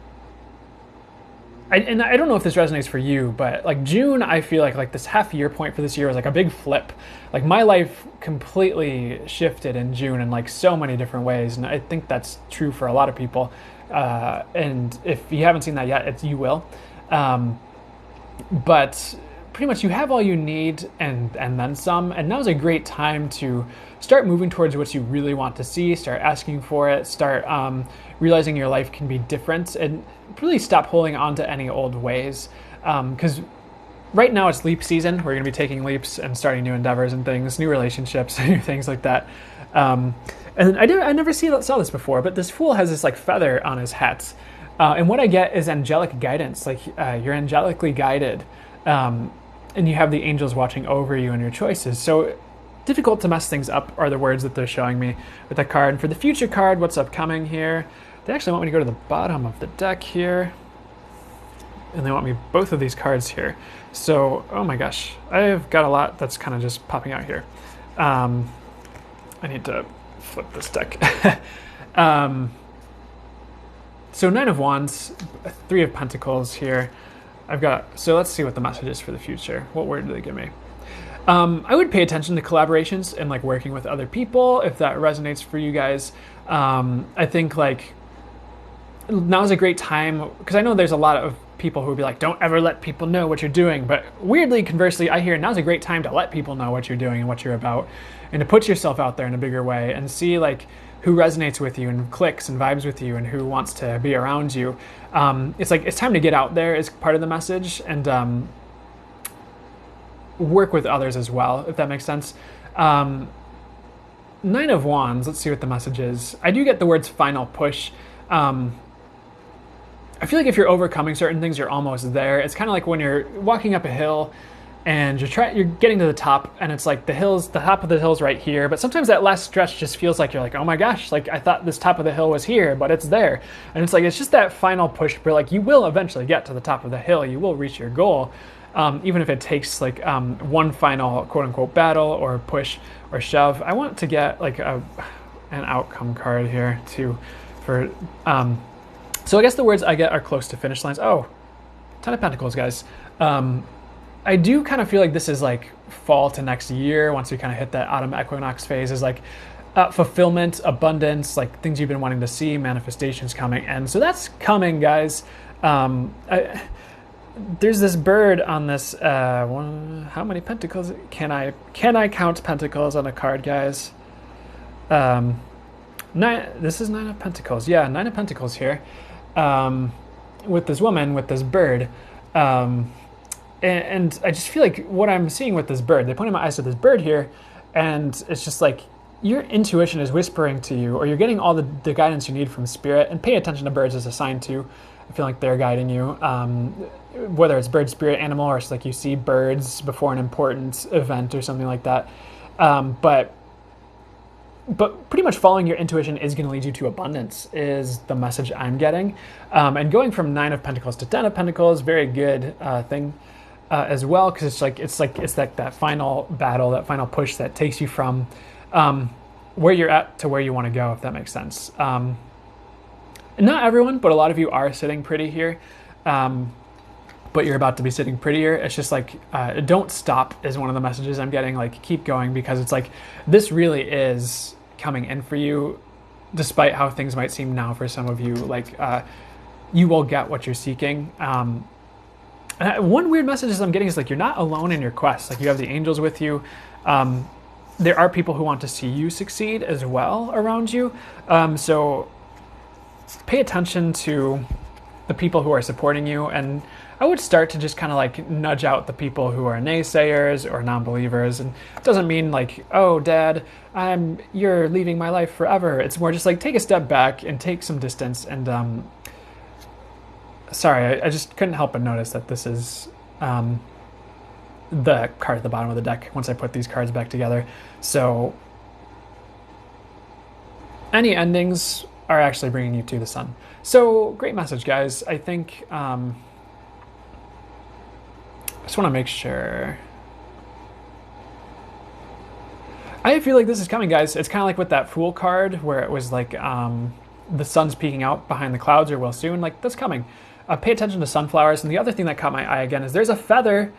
I don't know if this resonates for you, but like June, I feel like this half year point for this year was like a big flip. Like my life completely shifted in June in like so many different ways. And I think that's true for a lot of people. And if you haven't seen that yet, you will. But pretty much you have all you need and then some. And now's a great time to start moving towards what you really want to see, start asking for it, start realizing your life can be different, and really stop holding on to any old ways. Because right now it's leap season. We're going to be taking leaps and starting new endeavors and things, new relationships, new things like that. And I never saw this before, but this fool has this like feather on his hat. And what I get is angelic guidance. Like you're angelically guided. And you have the angels watching over you and your choices. So difficult to mess things up are the words that they're showing me with that card. And for the future card, what's upcoming here? They actually want me to go to the bottom of the deck here. And they want me both of these cards here. So, oh my gosh, I've got a lot that's kind of just popping out here. I need to flip this deck. So 9 of Wands, 3 of Pentacles here. So let's see what the message is for the future. What word do they give me? I would pay attention to collaborations and like working with other people if that resonates for you guys. I think like now is a great time because I know there's a lot of people who would be like, don't ever let people know what you're doing. But weirdly, conversely, I hear now's a great time to let people know what you're doing and what you're about and to put yourself out there in a bigger way and see like who resonates with you and clicks and vibes with you and who wants to be around you. It's like, it's time to get out there is part of the message and work with others as well, if that makes sense. 9 of Wands, let's see what the message is. I do get the words final push. I feel like if you're overcoming certain things, you're almost there. It's kind of like when you're walking up a hill and you're getting to the top and it's like the top of the hill's right here. But sometimes that last stretch just feels like you're like, oh my gosh, like I thought this top of the hill was here, but it's there. And it's like, it's just that final push where like you will eventually get to the top of the hill. You will reach your goal. Even if it takes like one final quote unquote battle or push or shove. I want to get like an outcome card here too for, so I guess the words I get are close to finish lines. Oh, 10 of Pentacles, guys. I do kind of feel like this is like fall to next year. Once we kind of hit that autumn equinox phase is like fulfillment, abundance, like things you've been wanting to see, manifestations coming. And so that's coming, guys. There's this bird on this, how many pentacles? Can I count pentacles on a card, guys? This is 9 of Pentacles. Yeah, 9 of Pentacles here. With this woman, with this bird. And I just feel like what I'm seeing with this bird, they pointed my eyes to this bird here, and it's just like your intuition is whispering to you, or you're getting all the guidance you need from spirit, and pay attention to birds as a sign too. I feel like they're guiding you, whether it's bird, spirit, animal, or it's like you see birds before an important event or something like that. But pretty much following your intuition is going to lead you to abundance is the message I'm getting. And going from 9 of Pentacles to 10 of Pentacles, very good thing as well, because it's like that final battle, that final push that takes you from where you're at to where you want to go, if that makes sense. Not everyone, but a lot of you are sitting pretty here. But you're about to be sitting prettier. It's just like, don't stop is one of the messages I'm getting. Like, keep going, because it's like, this really is coming in for you, despite how things might seem now for some of you. Like, you will get what you're seeking. One weird message I'm getting is like, you're not alone in your quest. Like, you have the angels with you. There are people who want to see you succeed as well around you. So pay attention to the people who are supporting you, and I would start to just kind of like nudge out the people who are naysayers or non-believers. And it doesn't mean like, oh, Dad, you're leaving my life forever. It's more just like, take a step back and take some distance. And sorry, I just couldn't help but notice that this is the card at the bottom of the deck once I put these cards back together. So any endings are actually bringing you to the sun. So great message, guys. I think I just want to make sure. I feel like this is coming, guys. It's kind of like with that Fool card where it was like the sun's peeking out behind the clouds, or will soon. Like, that's coming. Pay attention to sunflowers. And the other thing that caught my eye again is there's a feather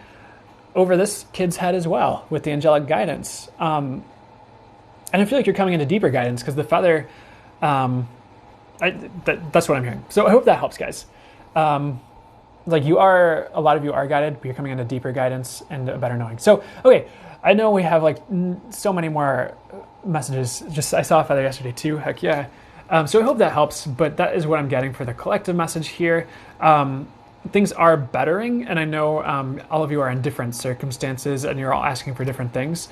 over this kid's head as well with the angelic guidance. And I feel like you're coming into deeper guidance because the feather, that's what I'm hearing. So I hope that helps, guys. Like, a lot of you are guided, but you're coming into deeper guidance and a better knowing. So, okay, I know we have like so many more messages. Just I saw a feather yesterday too. Heck yeah. So I hope that helps. But that is what I'm getting for the collective message here. Things are bettering, and I know all of you are in different circumstances, and you're all asking for different things.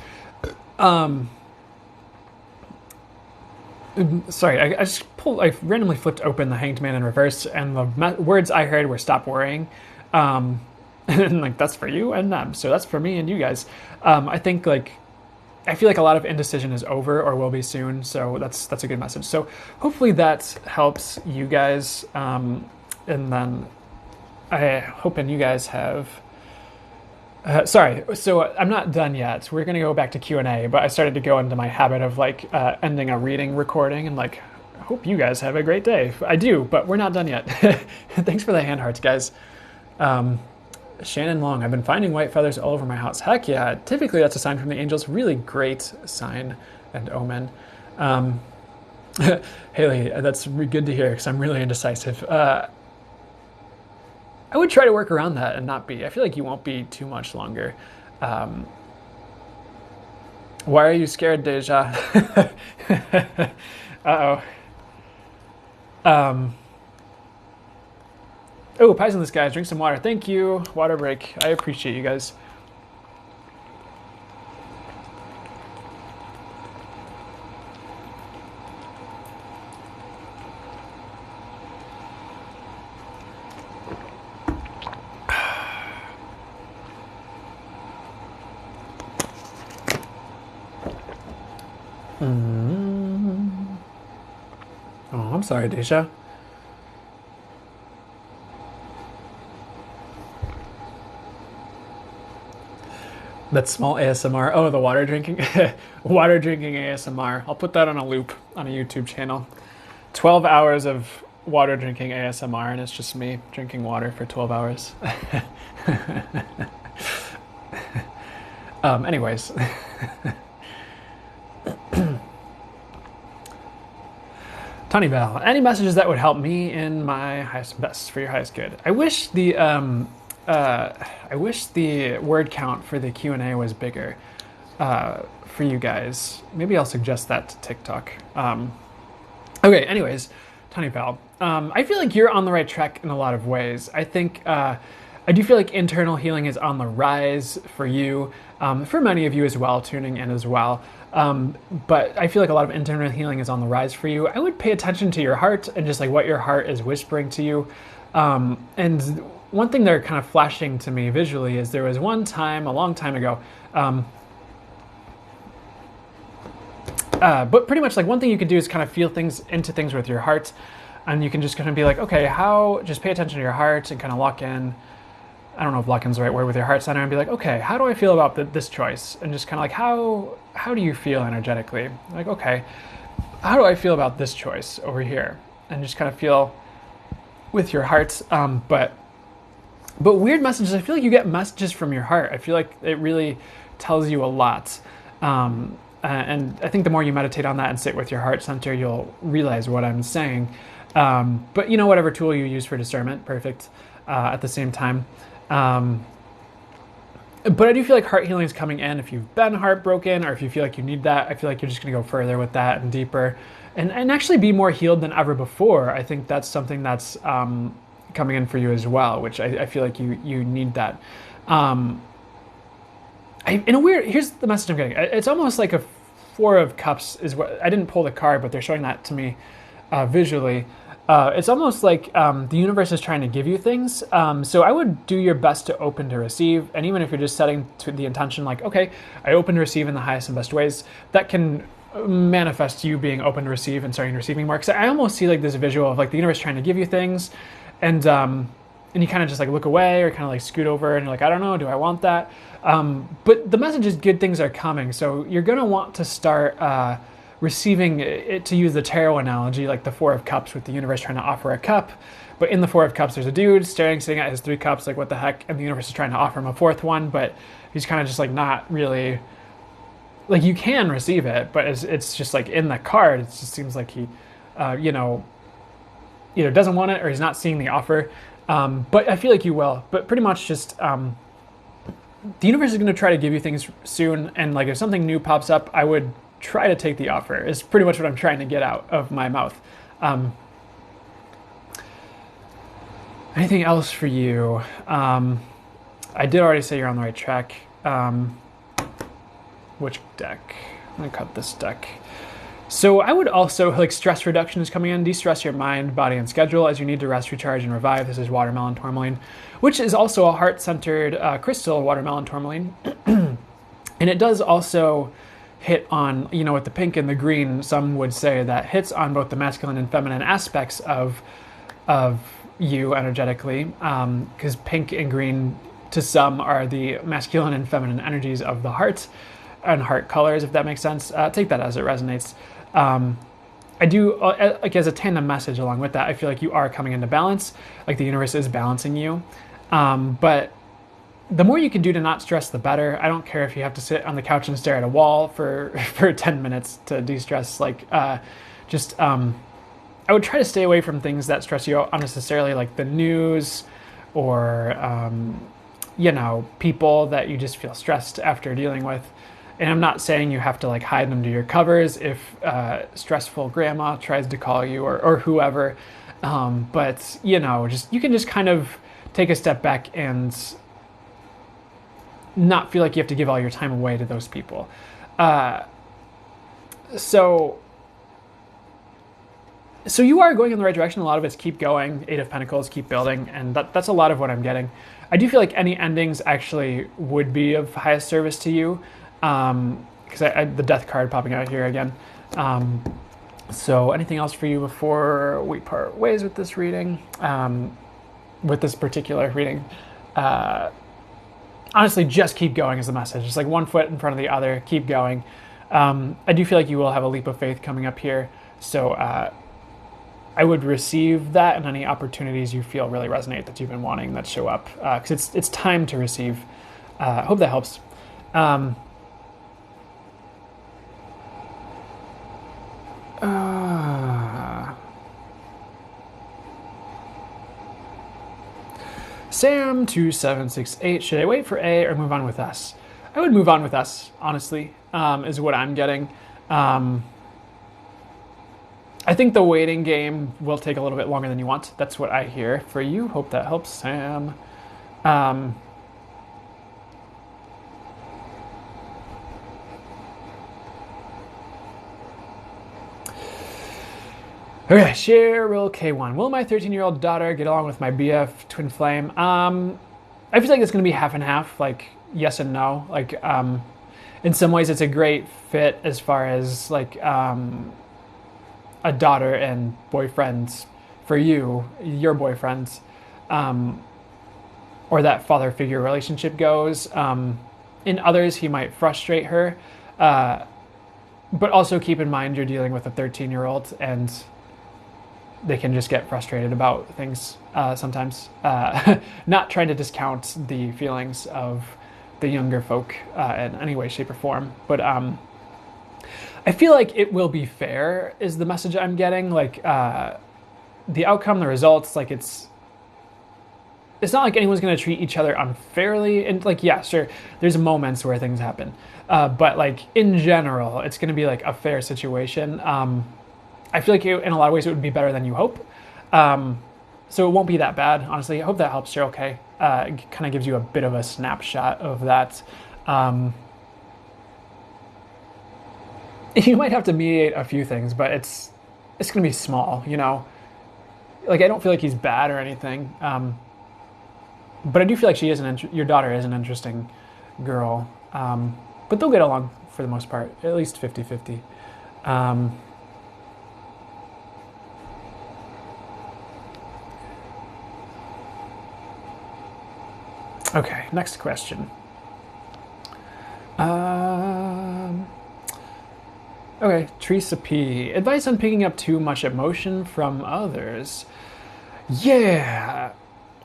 Sorry, I randomly flipped open the Hanged Man in reverse, and the words I heard were "stop worrying," and like that's for you and them, so that's for me and you guys. I think I feel like a lot of indecision is over or will be soon, so that's a good message. So hopefully that helps you guys, and then I hope you guys have. Sorry, so I'm not done yet. We're gonna go back to Q&A, but I started to go into my habit of ending a reading recording and hope you guys have a great day. I do, but we're not done yet. Thanks for the hand hearts, guys. Shannon Long, I've been finding white feathers all over my house. Heck yeah, typically that's a sign from the angels. Really great sign and omen. Haley, that's good to hear because I'm really indecisive. I would try to work around that and not be. I feel like you won't be too much longer. Why are you scared, Deja? Uh-oh. Oh, pies on this, guys. Drink some water. Thank you. Water break. I appreciate you guys. Oh, I'm sorry, Deja. That small ASMR. Oh, the water drinking. Water drinking ASMR. I'll put that on a loop on a YouTube channel. 12 hours of water drinking ASMR, and it's just me drinking water for 12 hours. Anyways. Tony Bell, any messages that would help me in my highest and best for your highest good? I wish the word count for the Q&A was bigger for you guys. Maybe I'll suggest that to TikTok. Okay, anyways, Tony Bell, I feel like you're on the right track in a lot of ways. I think I do feel like internal healing is on the rise for you, for many of you as well, tuning in as well. But I feel like a lot of internal healing is on the rise for you. I would pay attention to your heart and just what your heart is whispering to you. And one thing they're kind of flashing to me visually is there was one time, a long time ago, but pretty much one thing you could do is kind of feel into things with your heart. And you can just kind of be okay, just pay attention to your heart and kind of lock in. I don't know if lock in's the right word with your heart center, and be okay, how do I feel about this choice? And just kind of how do you feel energetically? Okay, how do I feel about this choice over here? And just kind of feel with your heart. But weird messages, I feel like you get messages from your heart. I feel like it really tells you a lot. And I think the more you meditate on that and sit with your heart center, you'll realize what I'm saying. But whatever tool you use for discernment, perfect at the same time. But I do feel like heart healing is coming in. If you've been heartbroken or if you feel like you need that, I feel like you're just going to go further with that and deeper and actually be more healed than ever before. I think that's something that's coming in for you as well, which I feel like you need that. Here's the message I'm getting. It's almost like a Four of Cups is what, I didn't pull the card, but they're showing that to me visually. It's almost like the universe is trying to give you things. So I would do your best to open to receive. And even if you're just setting to the intention, okay, I open to receive in the highest and best ways, that can manifest you being open to receive and starting receiving more. Because I almost see this visual of the universe trying to give you things, and you kind of just look away or kind of scoot over and you're I don't know, do I want that? But the message is good things are coming. So you're going to want to start receiving it, to use the tarot analogy, the Four of Cups with the universe trying to offer a cup. But in the Four of Cups, there's a dude sitting at his 3 cups, what the heck? And the universe is trying to offer him a 4th one, but he's kind of just not really, you can receive it, but it's just in the card, it just seems like he, either doesn't want it or he's not seeing the offer. But I feel like you will. But pretty much just, the universe is going to try to give you things soon. And if something new pops up, I would try to take the offer, is pretty much what I'm trying to get out of my mouth. Anything else for you? I did already say you're on the right track. Which deck? I'm gonna cut this deck. So I would also, like, stress reduction is coming in. De-stress your mind, body, and schedule as you need to rest, recharge, and revive. This is watermelon tourmaline, which is also a heart-centered crystal, watermelon tourmaline. And it does also hit on, with the pink and the green, some would say that hits on both the masculine and feminine aspects of you energetically, because pink and green to some are the masculine and feminine energies of the heart and heart colors, if that makes sense. Take that as it resonates. I do, like, as a tandem message along with that, I feel like you are coming into balance, like the universe is balancing you. But the more you can do to not stress, the better. I don't care if you have to sit on the couch and stare at a wall for 10 minutes to de-stress. I would try to stay away from things that stress you out unnecessarily, like the news or, people that you just feel stressed after dealing with. And I'm not saying you have to, like, hide them to your covers if stressful grandma tries to call you or whoever. But, you can just kind of take a step back and not feel like you have to give all your time away to those people. So you are going in the right direction. A lot of it's keep going, 8 of Pentacles, keep building, and that's a lot of what I'm getting. I do feel like any endings actually would be of highest service to you, because the Death card popping out here again. So anything else for you before we part ways with this reading, with this particular reading? Honestly, just keep going is the message. Just like one foot in front of the other, keep going. I do feel like you will have a leap of faith coming up here. So I would receive that and any opportunities you feel really resonate that you've been wanting that show up. Because it's time to receive. Hope that helps. Sam2768, should I wait for A or move on with S? I would move on with S, honestly, is what I'm getting. I think the waiting game will take a little bit longer than you want. That's what I hear for you. Hope that helps, Sam. Okay, Cheryl K1. Will my 13-year-old daughter get along with my BF twin flame? I feel like it's going to be half and half, like yes and no. Like, in some ways it's a great fit as far as like a daughter and boyfriends for you, your boyfriends, or that father figure relationship goes. In others, he might frustrate her, but also keep in mind you're dealing with a 13-year-old and they can just get frustrated about things sometimes. Not trying to discount the feelings of the younger folk in any way, shape, or form. But I feel like it will be fair is the message I'm getting. Like the outcome, the results, like it's not like anyone's going to treat each other unfairly. And like, yeah, sure, there's moments where things happen. But like in general, it's going to be like a fair situation. I feel like in a lot of ways it would be better than you hope. So it won't be that bad, honestly. I hope that helps Cheryl K. It kind of gives you a bit of a snapshot of that. You might have to mediate a few things, but it's going to be small, Like, I don't feel like he's bad or anything. But I do feel like your daughter is an interesting girl. But they'll get along for the most part, at least 50-50. Okay, next question. Okay, Teresa P. Advice on picking up too much emotion from others. Yeah.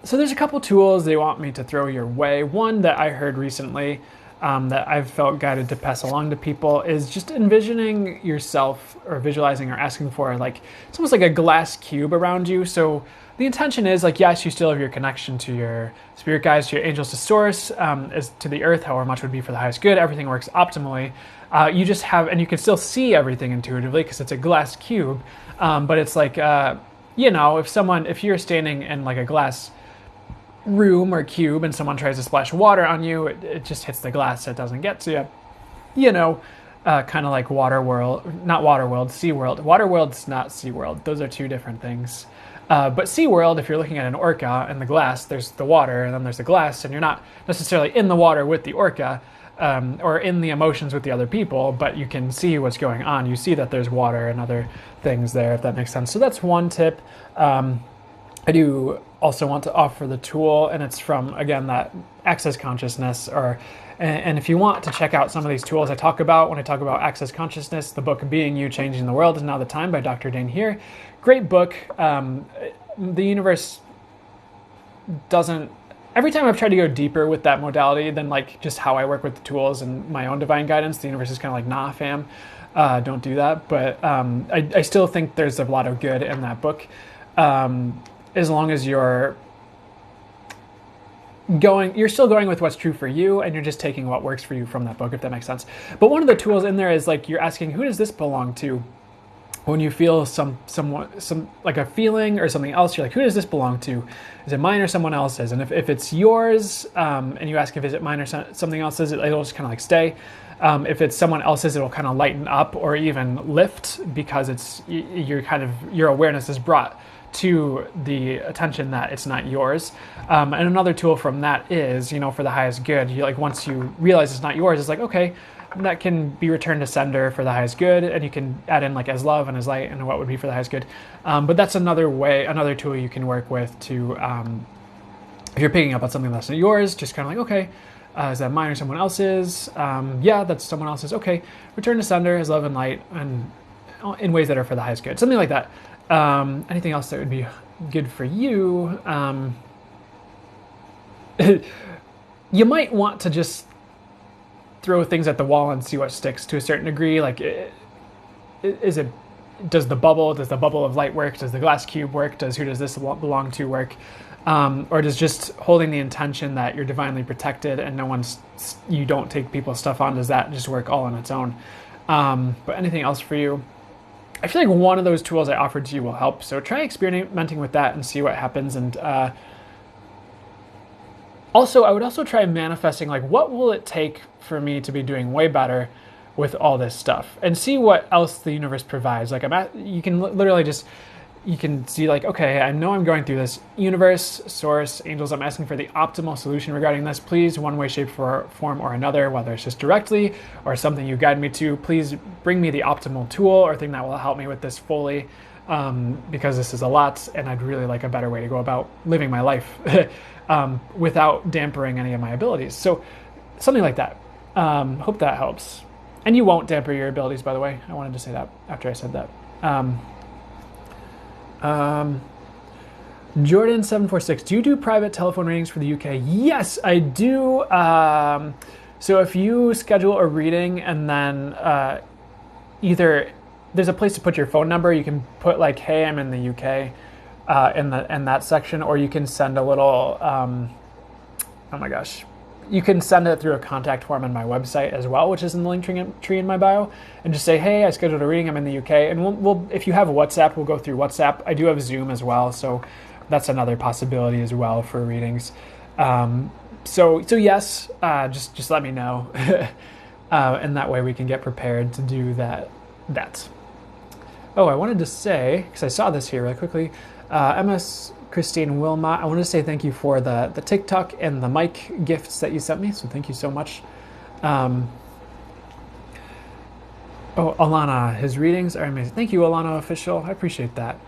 So there's a couple tools they want me to throw your way. One that I heard recently that I've felt guided to pass along to people is just envisioning yourself or visualizing or asking for, like, it's almost like a glass cube around you. So the intention is, like, yes, you still have your connection to your spirit guides, to your angels, to source, as to the earth, however much would be for the highest good. Everything works optimally. You just have, and you can still see everything intuitively because it's a glass cube. But it's like, if you're standing in like a glass room or cube and someone tries to splash water on you, it just hits the glass. It doesn't get to you. Kind of like Waterworld, not Waterworld, SeaWorld. Waterworld's not SeaWorld. Those are two different things. But SeaWorld, if you're looking at an orca in the glass, there's the water and then there's the glass, and you're not necessarily in the water with the orca or in the emotions with the other people, but you can see what's going on. You see that there's water and other things there, if that makes sense. So that's one tip. I do also want to offer the tool, and it's from, again, that Access Consciousness, and if you want to check out some of these tools I talk about when I talk about Access Consciousness, the book Being You, Changing the World Is Now the Time by Dr. Dain Heer. Great book. The universe doesn't, every time I've tried to go deeper with that modality than like just how I work with the tools and my own divine guidance, the universe is kind of like, nah, fam, don't do that. But I still think there's a lot of good in that book. As long as you're still going with what's true for you, and you're just taking what works for you from that book, if that makes sense. But one of the tools in there is like, you're asking, who does this belong to? When you feel some like a feeling or something else, you're like, who does this belong to? Is it mine or someone else's? And if it's yours, and you ask if is it mine or something else's, it'll just kind of like stay. If it's someone else's, it'll kind of lighten up or even lift, because your awareness is brought to the attention that it's not yours. And another tool from that is, for the highest good, once you realize it's not yours, it's like, okay, that can be returned to sender for the highest good, and you can add in like as love and as light and what would be for the highest good. But that's another tool you can work with to, if you're picking up on something that's not yours, just kind of like, okay, is that mine or someone else's? Yeah, that's someone else's. Okay, return to sender as love and light, and in ways that are for the highest good. Something like that. Anything else that would be good for you? You might want to just throw things at the wall and see what sticks to a certain degree. Like, does the bubble of light work? Does the glass cube work? Who does this belong to work? Or does just holding the intention that you're divinely protected and you don't take people's stuff on, does that just work all on its own? But anything else for you? I feel like one of those tools I offered to you will help. So try experimenting with that and see what happens. And also, I would also try manifesting, like, what will it take for me to be doing way better with all this stuff, and see what else the universe provides. Like, you can literally just, you can see like, okay, I know I'm going through this. Universe, source, angels, I'm asking for the optimal solution regarding this. Please, one way, shape, form or another, whether it's just directly or something you guide me to, please bring me the optimal tool or thing that will help me with this fully, because this is a lot, and I'd really like a better way to go about living my life without dampering any of my abilities. So something like that. Hope that helps. And you won't damper your abilities, by the way. I wanted to say that after I said that. Jordan746, do you do private telephone readings for the UK? Yes, I do. So if you schedule a reading and then either there's a place to put your phone number, you can put like, hey, I'm in the UK in that section, or you can send a little, oh my gosh, you can send it through a contact form on my website as well, which is in the link tree in my bio, and just say, hey, I scheduled a reading, I'm in the UK. And we'll if you have WhatsApp, we'll go through WhatsApp. I do have Zoom as well, so that's another possibility as well for readings. So yes, just let me know, and that way we can get prepared to do that. Oh, I wanted to say, because I saw this here really quickly, MS Christine Wilmot, I wanted to say thank you for the TikTok and the mic gifts that you sent me, so thank you so much. Alana, his readings are amazing. Thank you, Alana Official. I appreciate that.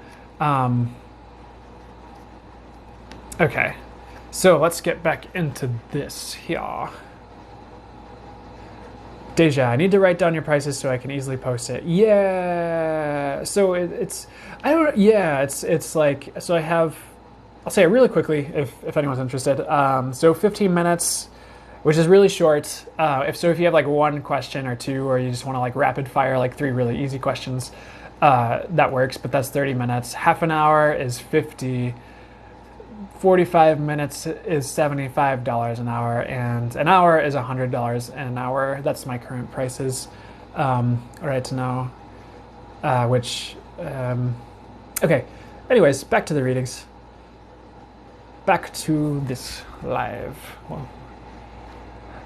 Okay, so let's get back into this here. Deja, I need to write down your prices so I can easily post it. Yeah, so it's like, so I have, I'll say it really quickly if anyone's interested. So 15 minutes, which is really short. If you have like one question or two, or you just want to like rapid fire like 3 really easy questions, that works, but that's 30 minutes. Half an hour is 50. 45 minutes is $75 an hour, and an hour is $100 an hour. That's my current prices. All right to know, which, okay. Anyways, back to the readings. Back to this live. Well,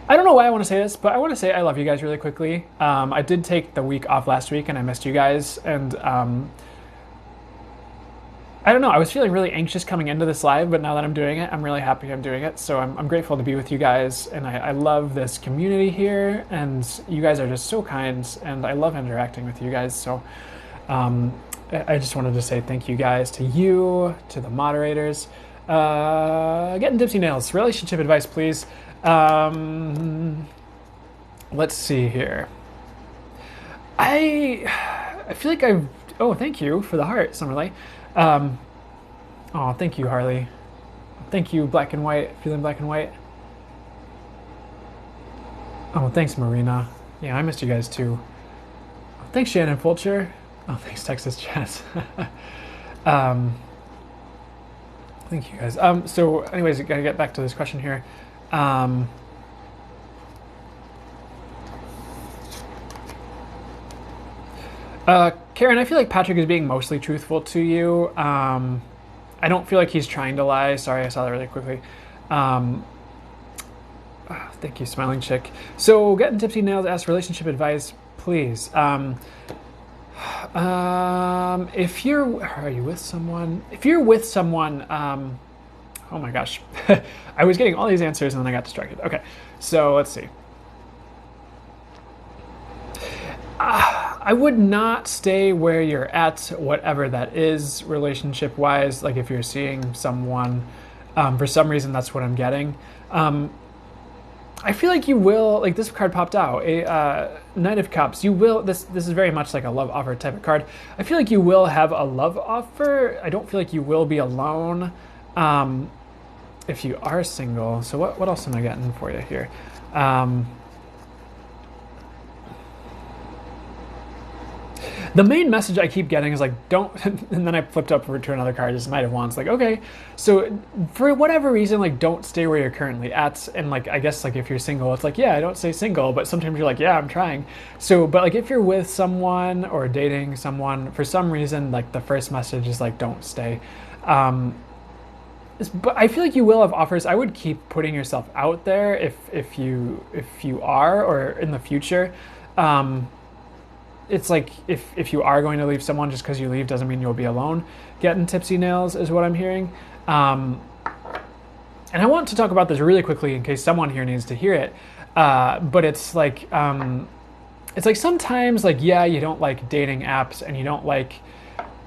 I don't know why I want to say this, but I want to say I love you guys really quickly. I did take the week off last week, and I missed you guys, and I don't know. I was feeling really anxious coming into this live, but now that I'm doing it, I'm really happy I'm doing it. So I'm grateful to be with you guys, and I love this community here, and you guys are just so kind, and I love interacting with you guys. So I just wanted to say thank you guys to you, to the moderators. Getting Dipsy Nails. Relationship advice, please. Let's see here. I feel like I've... Oh, thank you for the heart, Summerly. Oh, thank you, Harley. Thank you, Black and White. Feeling Black and White. Oh, thanks, Marina. Yeah, I missed you guys too. Thanks, Shannon Fulcher. Oh, thanks, Texas Jazz. Thank you, guys. So, anyways, gotta get back to this question here. Karen, I feel like Patrick is being mostly truthful to you. I don't feel like he's trying to lie. Sorry, I saw that really quickly. Thank you, Smiling Chick. So, Getting Tipsy Nails asks relationship advice, please. If you're... Are you with someone? If you're with someone... oh my gosh. I was getting all these answers and then I got distracted. Okay, so let's see. I would not stay where you're at, whatever that is, relationship-wise. Like if you're seeing someone, for some reason, that's what I'm getting. I feel like you will, like this card popped out, a Knight of Cups. You will, this is very much like a love offer type of card. I feel like you will have a love offer. I don't feel like you will be alone if you are single. So what else am I getting for you here? The main message I keep getting is like, don't, and then I flipped up to another card, just Knight of Wands, like, okay, so for whatever reason, like, don't stay where you're currently at, and like, I guess, like, if you're single, it's like, yeah, I don't stay single, but sometimes you're like, yeah, I'm trying, so, but like, if you're with someone, or dating someone, for some reason, like, the first message is like, don't stay, but I feel like you will have offers. I would keep putting yourself out there if you are, or in the future, it's like if you are going to leave someone, just because you leave doesn't mean you'll be alone. Getting Tipsy Nails is what I'm hearing. And I want to talk about this really quickly in case someone here needs to hear it. But it's like sometimes, like, yeah, you don't like dating apps and you don't like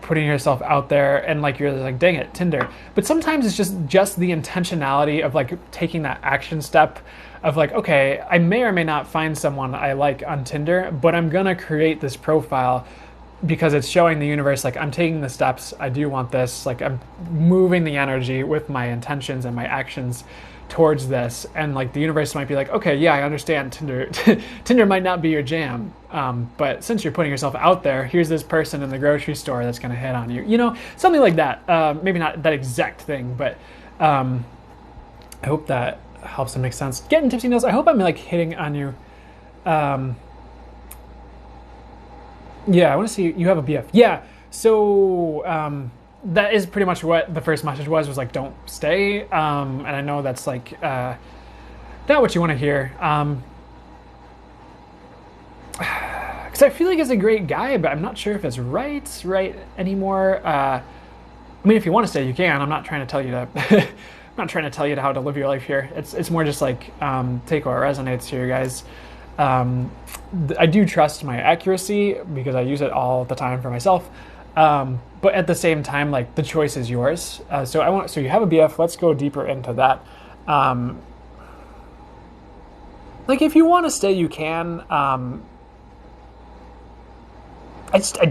putting yourself out there, and like you're like, dang it, Tinder. But sometimes it's just the intentionality of like taking that action step of like, okay, I may or may not find someone I like on Tinder, but I'm gonna create this profile because it's showing the universe like I'm taking the steps, I do want this, like I'm moving the energy with my intentions and my actions towards this, and like the universe might be like, okay, yeah, I understand Tinder Tinder might not be your jam, but since you're putting yourself out there, here's this person in the grocery store that's gonna hit on you, you know, something like that. Maybe not that exact thing, but I hope that helps to make sense. Getting Tipsy Nails, I hope I'm like hitting on you. Yeah, I want to see you have a BF. Yeah, so that is pretty much what the first message was like, don't stay. And I know that's like not what you want to hear. Because I feel like he's a great guy, but I'm not sure if it's right anymore. I mean, if you want to stay, you can. I'm not trying to tell you to. I'm not trying to tell you how to live your life here. It's more just like take what resonates here, guys. I do trust my accuracy because I use it all the time for myself. But at the same time, like the choice is yours. So you have a BF. Let's go deeper into that. Like if you want to stay, you can. I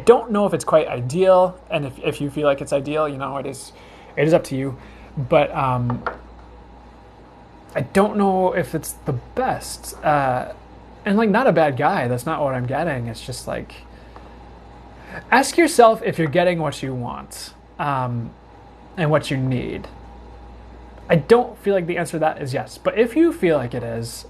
don't know if it's quite ideal, and if you feel like it's ideal, you know, it is up to you. But I don't know if it's the best. And like, not a bad guy. That's not what I'm getting. It's just like, ask yourself if you're getting what you want and what you need. I don't feel like the answer to that is yes. But if you feel like it is,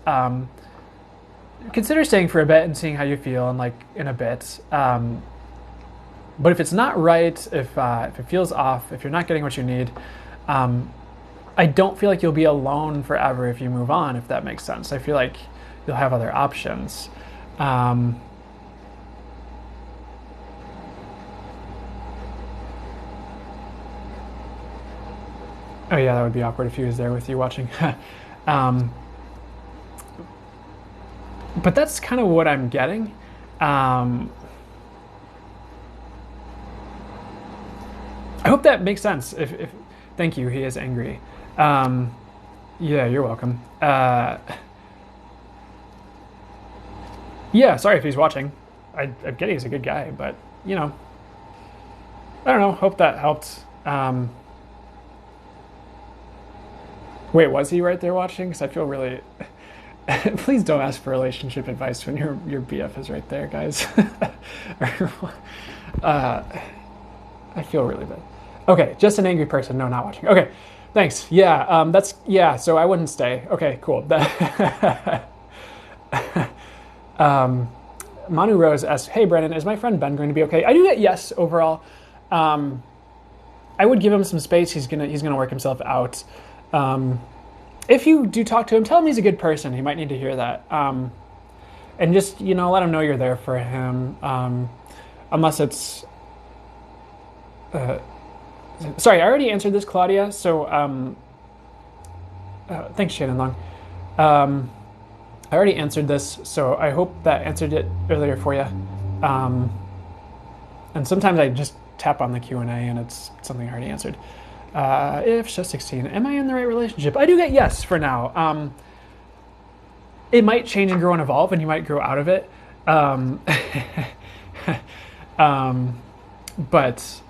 consider staying for a bit and seeing how you feel and like in a bit. But if it's not right, if it feels off, if you're not getting what you need, I don't feel like you'll be alone forever if you move on, if that makes sense. I feel like you'll have other options. Oh yeah, that would be awkward if he was there with you watching. um, but that's kind of what I'm getting. Um, I hope that makes sense. If thank you, he is angry. Um, yeah, you're welcome. Yeah, sorry if he's watching. I get he's a good guy, but you know, I don't know. Hope that helped. Wait, was he right there watching? Because I feel really. Please don't ask for relationship advice when your BF is right there, guys. uh, I feel really bad. Okay, just an angry person. No, not watching. Okay, thanks. Yeah, that's yeah. So I wouldn't stay. Okay, cool. Manu Rose asks, "Hey Brennan, is my friend Ben going to be okay?" I do get yes overall. I would give him some space. He's gonna work himself out. If you do talk to him, tell him he's a good person. He might need to hear that. And just let him know you're there for him. Unless it's sorry, I already answered this, Claudia. So thanks, Shannon Long. I already answered this, so I hope that answered it earlier for you. And sometimes I just tap on the Q&A and it's something I already answered. If she's 16, am I in the right relationship? I do get yes for now. It might change and grow and evolve, and you might grow out of it. But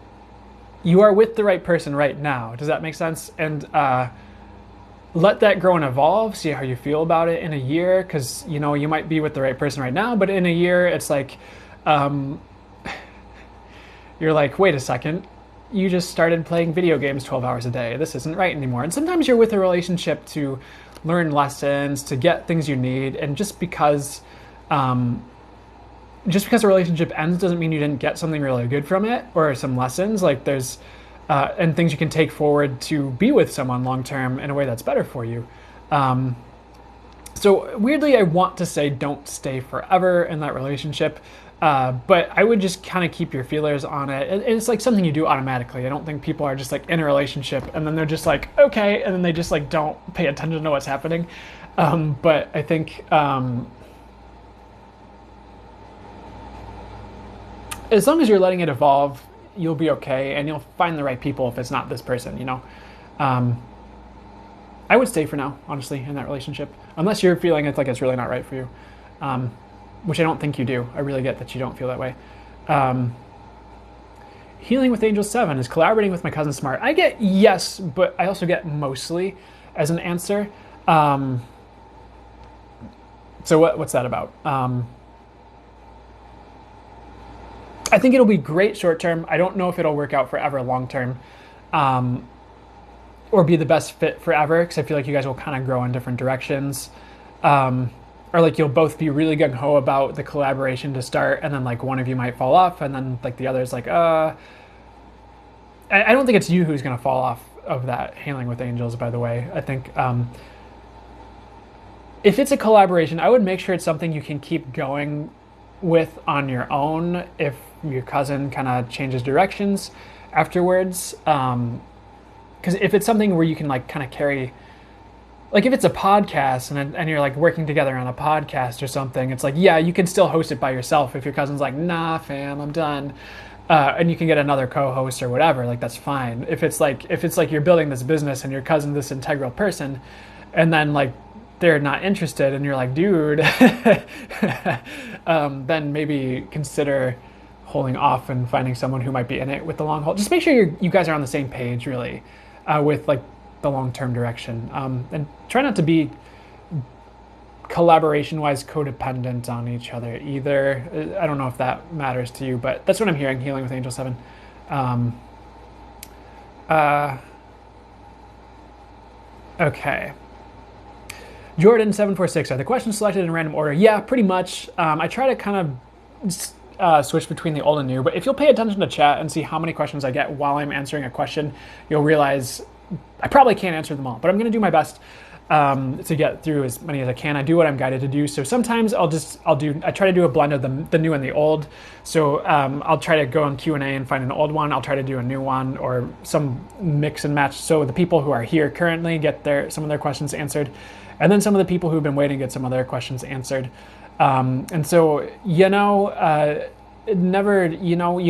you are with the right person right now. Does that make sense? And let that grow and evolve. See how you feel about it in a year, because you might be with the right person right now, but in a year it's like you're like, wait a second, you just started playing video games 12 hours a day. This isn't right anymore. And sometimes you're with a relationship to learn lessons, to get things you need, and just because a relationship ends doesn't mean you didn't get something really good from it or some lessons. Like there's and things you can take forward to be with someone long term in a way that's better for you. So weirdly, I want to say don't stay forever in that relationship, but I would just kind of keep your feelers on it. It's like something you do automatically. I don't think people are just like in a relationship and then they're just like, okay, and then they just like don't pay attention to what's happening. But I think as long as you're letting it evolve, you'll be okay, and you'll find the right people if it's not this person, I would stay for now, honestly, in that relationship, unless you're feeling it's really not right for you, which I don't think you do. I really get that you don't feel that way. Healing with Angel 7 is collaborating with my cousin smart. I get yes, but I also get mostly as an answer. So what's that about? I think it'll be great short term. I don't know if it'll work out forever long term, or be the best fit forever, because I feel like you guys will kind of grow in different directions, or like you'll both be really gung ho about the collaboration to start, and then like one of you might fall off, and then like the other's like, I don't think it's you who's gonna fall off of that Healing with Angels. By the way, I think if it's a collaboration, I would make sure it's something you can keep going with on your own if your cousin kind of changes directions afterwards, because if it's something where you can like kind of carry, like if it's a podcast and you're like working together on a podcast or something, it's like, yeah, you can still host it by yourself. If your cousin's like, nah fam, I'm done, and you can get another co-host or whatever, like that's fine. If it's like you're building this business and your cousin's this integral person, and then like they're not interested and you're like, dude, then maybe consider holding off and finding someone who might be in it with the long haul. Just make sure you guys are on the same page, really, with like the long-term direction, and try not to be collaboration-wise codependent on each other either. I don't know if that matters to you, but that's what I'm hearing. Healing with Angel 7. Okay. Jordan746, are the questions selected in random order? Yeah, pretty much. I try to kind of switch between the old and new, but if you'll pay attention to chat and see how many questions I get while I'm answering a question, you'll realize I probably can't answer them all, but I'm going to do my best to get through as many as I can. I do what I'm guided to do. So sometimes I try to do a blend of the new and the old. So I'll try to go on Q&A and find an old one. I'll try to do a new one or some mix and match. So the people who are here currently get some of their questions answered. And then some of the people who've been waiting get some of their questions answered. And so, you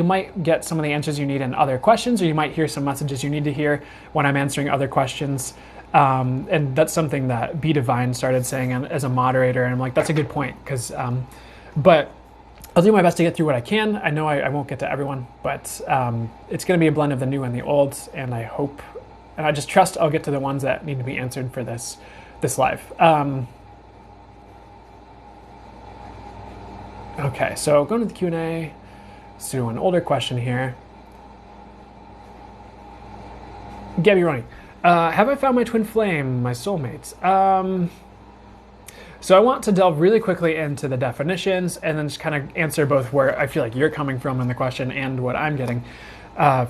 might get some of the answers you need in other questions, or you might hear some messages you need to hear when I'm answering other questions. And that's something that B Divine started saying as a moderator, and I'm like, that's a good point, but I'll do my best to get through what I can. I know I won't get to everyone, but it's going to be a blend of the new and the old, and I hope, and I just trust I'll get to the ones that need to be answered for this live. Okay, so going to the Q&A, let's do an older question here. Gabby Ronnie. Have I found my twin flame, my soulmate? So I want to delve really quickly into the definitions and then just kind of answer both where I feel like you're coming from in the question and what I'm getting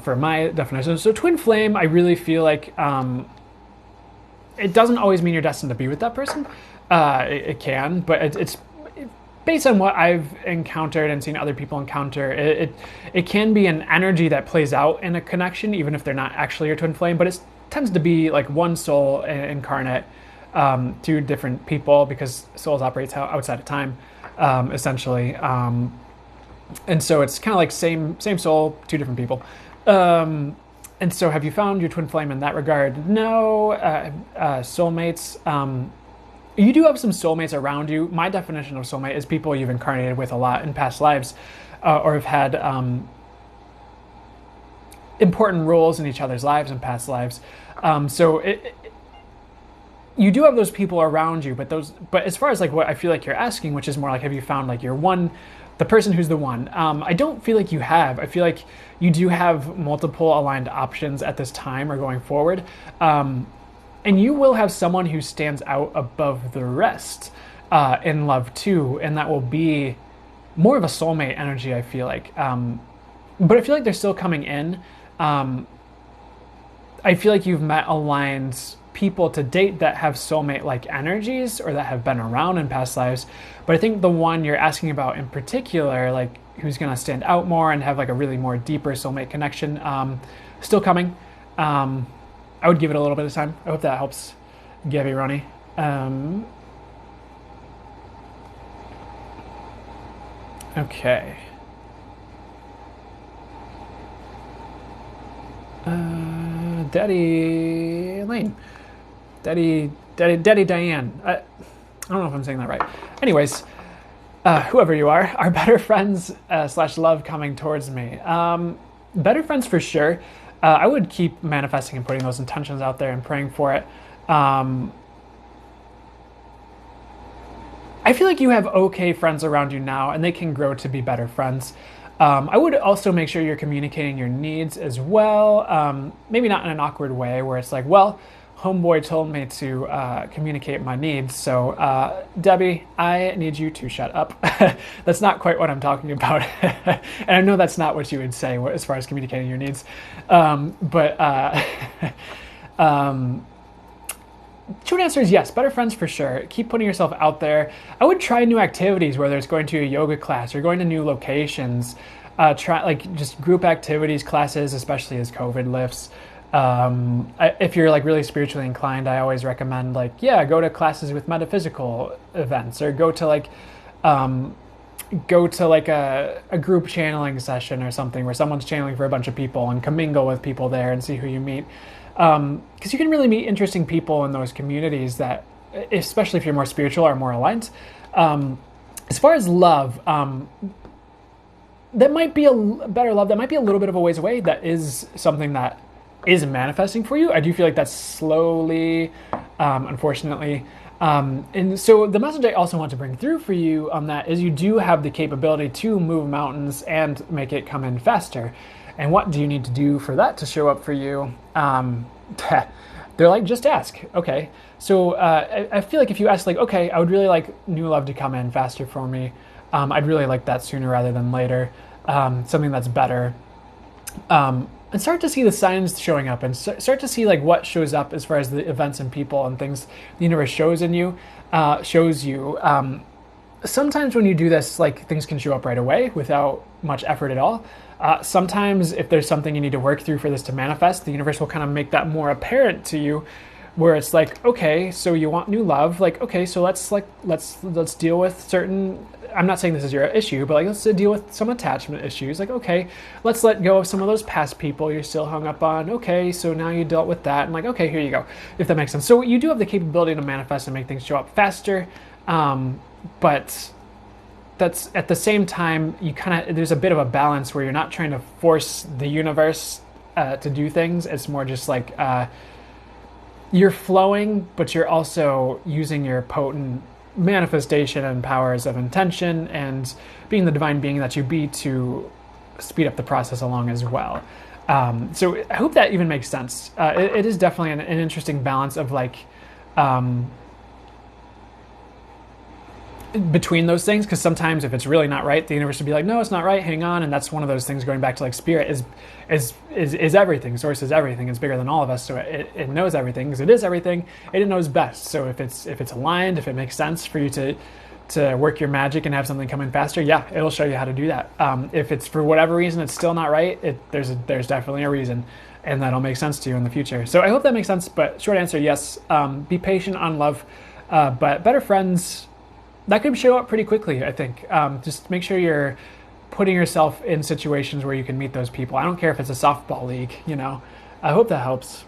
for my definition. So twin flame, I really feel like it doesn't always mean you're destined to be with that person. It can, but it's based on what I've encountered and seen other people encounter. It can be an energy that plays out in a connection, even if they're not actually your twin flame, but it tends to be like one soul incarnate, two different people, because souls operate outside of time, essentially. And so it's kind of like same soul, two different people. And so have you found your twin flame in that regard? No. Soulmates, you do have some soulmates around you. My definition of soulmate is people you've incarnated with a lot in past lives, or have had important roles in each other's lives in past lives. You do have those people around you, but as far as like what I feel like you're asking, which is more like, have you found like the person who's the one? I don't feel like you have. I feel like you do have multiple aligned options at this time or going forward. And you will have someone who stands out above the rest in love too, and that will be more of a soulmate energy, I feel like. But I feel like they're still coming in. I feel like you've met aligned people to date that have soulmate-like energies or that have been around in past lives. But I think the one you're asking about in particular, like who's going to stand out more and have like a really more deeper soulmate connection, still coming. I would give it a little bit of time. I hope that helps, Gabby Ronnie. Okay. Daddy Lane. Daddy Diane. I don't know if I'm saying that right. Anyways, whoever you are better friends / love coming towards me. Better friends for sure. I would keep manifesting and putting those intentions out there and praying for it. I feel like you have okay friends around you now, and they can grow to be better friends. I would also make sure you're communicating your needs as well. Maybe not in an awkward way where it's like, well, homeboy told me to communicate my needs, so Debbie, I need you to shut up. That's not quite what I'm talking about. And I know that's not what you would say as far as communicating your needs. Short answer is yes, better friends for sure. Keep putting yourself out there. I would try new activities, whether it's going to a yoga class or going to new locations. Try like just group activities, classes, especially as COVID lifts. If you're like really spiritually inclined, I always recommend go to classes with metaphysical events, or go to a group channeling session or something where someone's channeling for a bunch of people, and commingle with people there and see who you meet. Because you can really meet interesting people in those communities that, especially if you're more spiritual, are more aligned. As far as love, that might be a better love. That might be a little bit of a ways away. That is something that is manifesting for you. I do feel like that's slowly, unfortunately. And so the message I also want to bring through for you on that is you do have the capability to move mountains and make it come in faster. And what do you need to do for that to show up for you? they're like, just ask. Okay. So I feel like if you ask, like, okay, I would really like new love to come in faster for me. I'd really like that sooner rather than later. Something that's better. And start to see the signs showing up, and start to see like what shows up as far as the events and people and things the universe shows you. Sometimes when you do this, like, things can show up right away without much effort at all. Sometimes if there's something you need to work through for this to manifest, the universe will kind of make that more apparent to you, where it's like, okay, so you want new love, like, okay, so let's deal with certain, I'm not saying this is your issue, but like, let's deal with some attachment issues. Like, okay, let's let go of some of those past people you're still hung up on. Okay, so now you dealt with that, and like, okay, here you go, if that makes sense. So you do have the capability to manifest and make things show up faster, but that's at the same time, you kind of, there's a bit of a balance where you're not trying to force the universe to do things. It's more just like you're flowing, but you're also using your potent manifestation and powers of intention and being the divine being that you be to speed up the process along as well. So I hope that even makes sense. It is definitely an interesting balance of like between those things, because sometimes if it's really not right, the universe would be like, no, it's not right, hang on. And that's one of those things, going back to like spirit is everything. Source is everything. It's bigger than all of us, so it knows everything because it is everything, and it knows best. So if it's aligned, if it makes sense for you to work your magic and have something come in faster, yeah, it'll show you how to do that. If it's for whatever reason it's still not right, there's definitely a reason, and that'll make sense to you in the future. So I hope that makes sense. But short answer, yes. Be patient on love, but better friends, that could show up pretty quickly, I think. Just make sure you're putting yourself in situations where you can meet those people. I don't care if it's a softball league, you know. I hope that helps.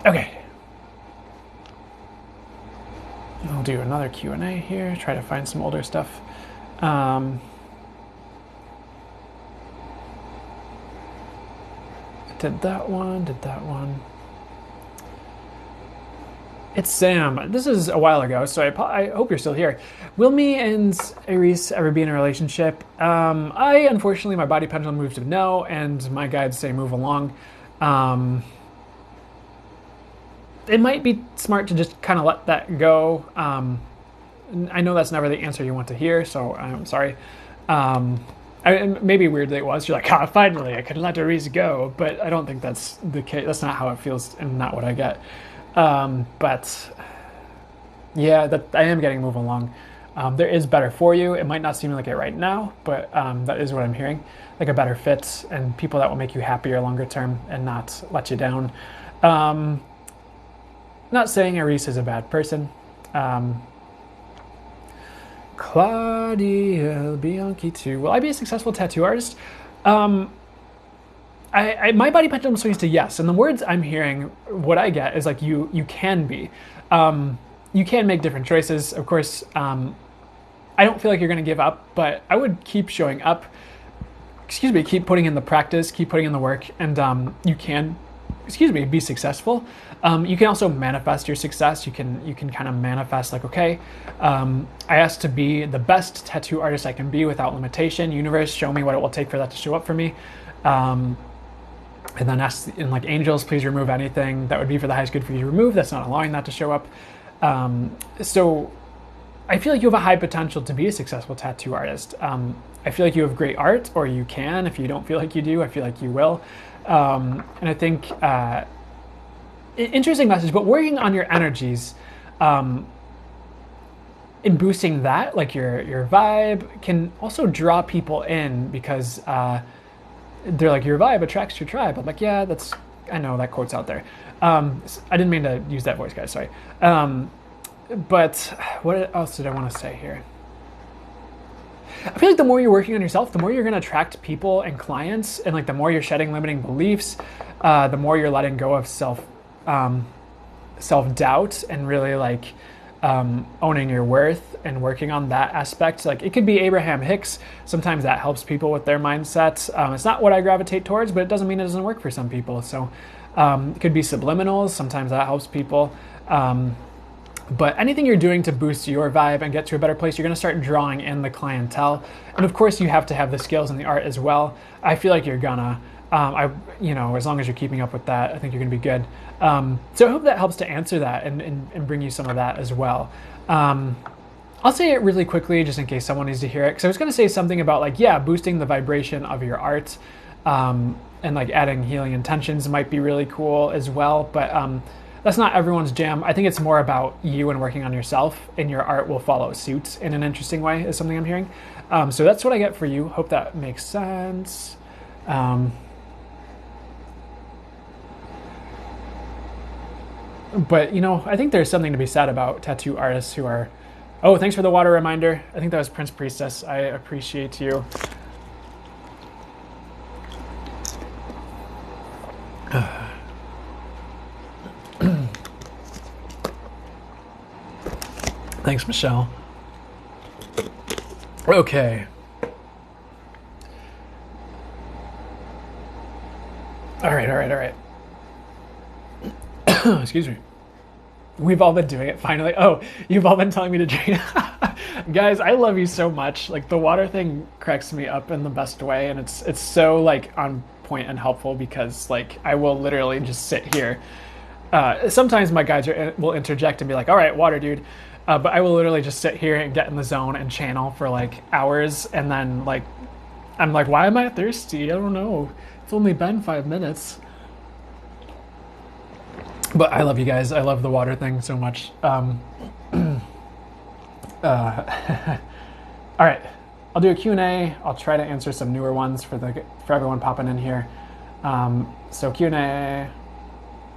Okay. I'll do another Q&A here, try to find some older stuff. Did that one. It's Sam. This is a while ago, so I hope you're still here. Will me and Aries ever be in a relationship? Unfortunately, my body pendulum moves to no, and my guides say move along. It might be smart to just kind of let that go. I know that's never the answer you want to hear, so I'm sorry. Maybe weirdly it was. You're like, finally, I can let Aries go, but I don't think that's the case. That's not how it feels, and not what I get. But yeah, that I am getting move along. There is better for you. It might not seem like it right now, but that is what I'm hearing. Like a better fit and people that will make you happier longer term and not let you down. Not saying Aries is a bad person. Claudia Bianchi too. Will I be a successful tattoo artist? My body pendulum swings to yes, and the words I'm hearing, what I get is like you can be. You can make different choices. Of course, I don't feel like you're going to give up, but I would keep showing up. Keep putting in the practice, keep putting in the work, and you can, be successful. You can also manifest your success. You can kind of manifest like, okay, I asked to be the best tattoo artist I can be without limitation. Universe, show me what it will take for that to show up for me. And then ask, and like, angels, please remove anything that would be for the highest good for you to remove that's not allowing that to show up. So I feel like you have a high potential to be a successful tattoo artist. I feel like you have great art, or you can. If you don't feel like you do, I feel like you will. And I think interesting message, but working on your energies, in boosting that, like your vibe, can also draw people in, because they're like, your vibe attracts your tribe. I'm like, yeah, I know that quote's out there. I didn't mean to use that voice, guys, sorry. But what else did I want to say here? I feel like the more you're working on yourself, the more you're going to attract people and clients, and like the more you're shedding limiting beliefs, the more you're letting go of self-doubt and really like owning your worth and working on that aspect. Like, it could be Abraham Hicks. Sometimes that helps people with their mindset. It's not what I gravitate towards, but it doesn't mean it doesn't work for some people. So it could be subliminals. Sometimes that helps people. But anything you're doing to boost your vibe and get to a better place, you're going to start drawing in the clientele. And of course, you have to have the skills and the art as well. I feel like you're gonna. As long as you're keeping up with that, I think you're going to be good. So I hope that helps to answer that and bring you some of that as well. I'll say it really quickly just in case someone needs to hear it. Because I was going to say something about like, yeah, boosting the vibration of your art, and like adding healing intentions might be really cool as well. But that's not everyone's jam. I think it's more about you and working on yourself, and your art will follow suit in an interesting way, is something I'm hearing. So that's what I get for you. Hope that makes sense. But I think there's something to be said about tattoo artists who are. Oh, thanks for the water reminder. I think that was Prince Priestess. I appreciate you. Thanks, Michelle. Okay. All right. Excuse me. We've all been doing it finally. Oh, you've all been telling me to drink. Guys, I love you so much. Like the water thing cracks me up in the best way, and it's so like on point and helpful because like I will literally just sit here. Sometimes my guides will interject and be like, "All right, water, dude." But I will literally just sit here and get in the zone and channel for like hours, and then like I'm like, "Why am I thirsty? I don't know. It's only been 5 minutes." But I love you guys. I love the water thing so much. All right, I'll do a Q&A. I'll try to answer some newer ones for everyone popping in here. So Q&A.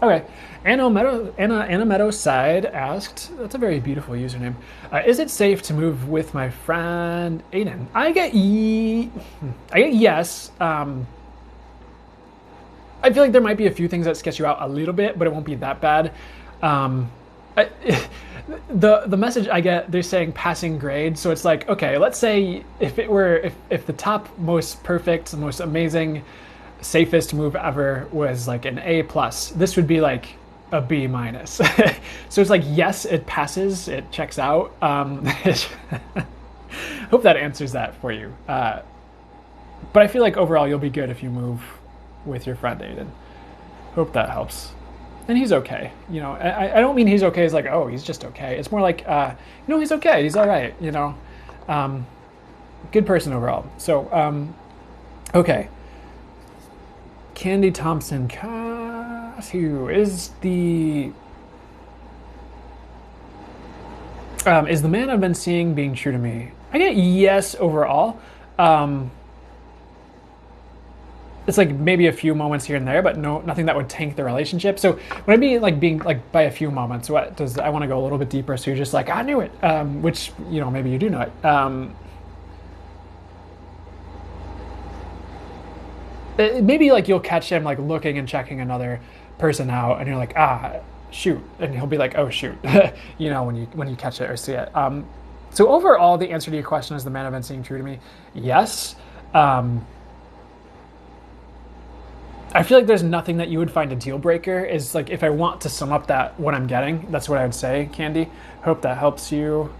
Okay, Anna Meadow Side asked, that's a very beautiful username. Is it safe to move with my friend Aiden? I get yes. I feel like there might be a few things that sketch you out a little bit, but it won't be that bad. The message I get, they're saying passing grade, so it's like, okay, let's say if the top most perfect, most amazing, safest move ever was like an A+, this would be like a B-. So it's like, yes, it passes, it checks out. Hope that answers that for you. But I feel like overall you'll be good if you move with your friend Aiden. Hope that helps. And he's okay. I don't mean he's okay as like, oh, he's just okay. It's more like, he's okay. He's all right. Good person overall. So, okay. Candy Thompson, who is the man I've been seeing being true to me? I get yes overall. It's like maybe a few moments here and there, but nothing that would tank the relationship. So when I mean like being like by a few moments, I want to go a little bit deeper. So you're just like, I knew it, which maybe you do know it. Maybe like you'll catch him like looking and checking another person out, and you're like, shoot, and he'll be like, oh shoot, when you catch it or see it. So overall, the answer to your question is the man I've been seeing true to me. Yes. I feel like there's nothing that you would find a deal breaker. Is like, if I want to sum up what I'm getting, that's what I would say, Candy. Hope that helps you.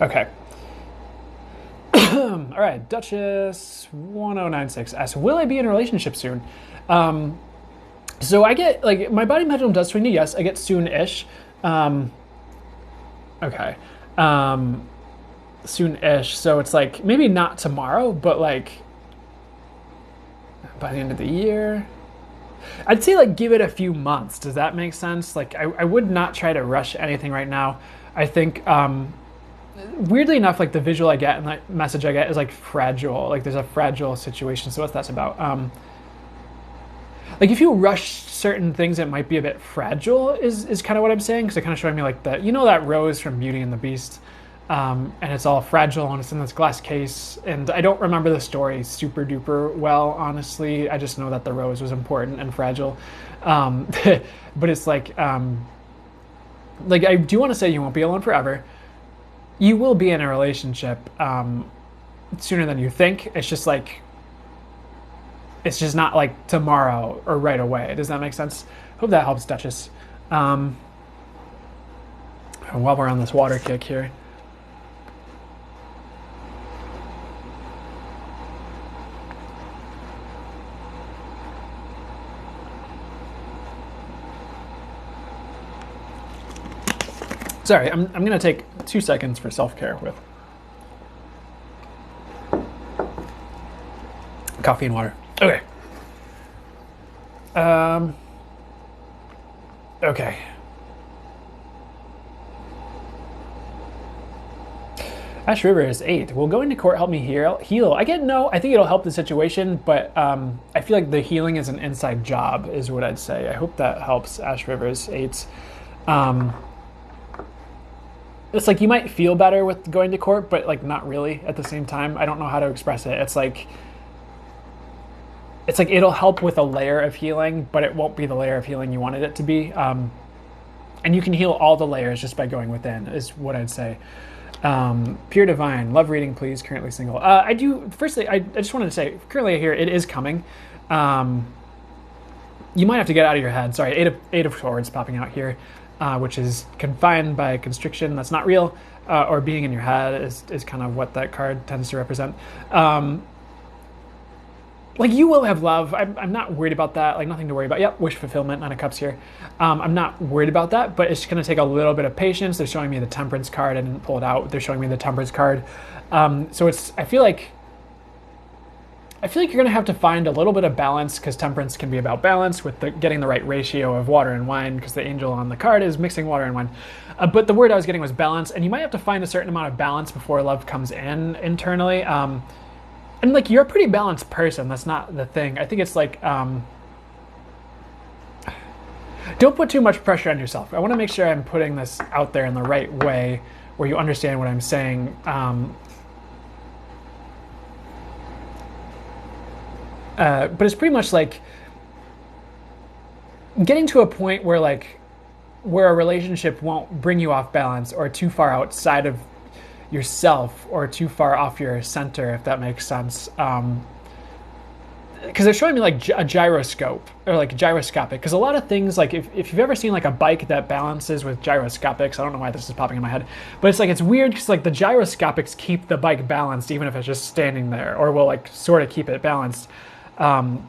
Okay. All right, Duchess 1096 asks, will I be in a relationship soon? So I get, like, my body pendulum does swing to yes. I get soon-ish. Okay. Soon-ish. So it's like, maybe not tomorrow, but like by the end of the year. I'd say like give it a few months. Does that make sense? Like I would not try to rush anything right now. I think weirdly enough, like the visual I get and the message I get is like fragile. Like there's a fragile situation. So what's that about? Like if you rush certain things, it might be a bit fragile is kind of what I'm saying. Because it kind of showing me like that rose from Beauty and the Beast. And it's all fragile and it's in this glass case. And I don't remember the story super duper well, honestly. I just know that the rose was important and fragile. But it's like I do want to say you won't be alone forever. You will be in a relationship sooner than you think. It's just not like tomorrow or right away. Does that make sense? Hope that helps, Duchess. While we're on this water kick here. Sorry, I'm going to take 2 seconds for self-care with coffee and water. Okay. Okay. Ash River is 8. Will going to court help me heal? I get no. I think it'll help the situation, but I feel like the healing is an inside job, is what I'd say. I hope that helps. Ash River is 8. It's like you might feel better with going to court, but like not really at the same time. I don't know how to express it. It's like it'll help with a layer of healing, but it won't be the layer of healing you wanted it to be. And you can heal all the layers just by going within, is what I'd say. Pure Divine, love reading, please. Currently single. I do. Firstly, I just wanted to say, currently here it is coming. You might have to get out of your head. Sorry, eight of swords popping out here, which is confined by constriction. That's not real, or being in your head is kind of what that card tends to represent. Like, you will have love. I'm not worried about that. Like, nothing to worry about. Yep, wish fulfillment, 9 of Cups here. I'm not worried about that, but it's going to take a little bit of patience. They're showing me the Temperance card. I didn't pull it out. They're showing me the Temperance card. So I feel like you're going to have to find a little bit of balance, because Temperance can be about balance with getting the right ratio of water and wine, because the angel on the card is mixing water and wine. But the word I was getting was balance, and you might have to find a certain amount of balance before love comes in internally. And like, you're a pretty balanced person. That's not the thing. I think it's like, don't put too much pressure on yourself. I want to make sure I'm putting this out there in the right way, where you understand what I'm saying. But it's pretty much like getting to a point where a relationship won't bring you off balance or too far outside of yourself or too far off your center, if that makes sense. Because they're showing me like a gyroscope, or like gyroscopic, because a lot of things, like if you've ever seen like a bike that balances with gyroscopics, I don't know why this is popping in my head, but it's weird, because like the gyroscopics keep the bike balanced even if it's just standing there, or will like sort of keep it balanced. And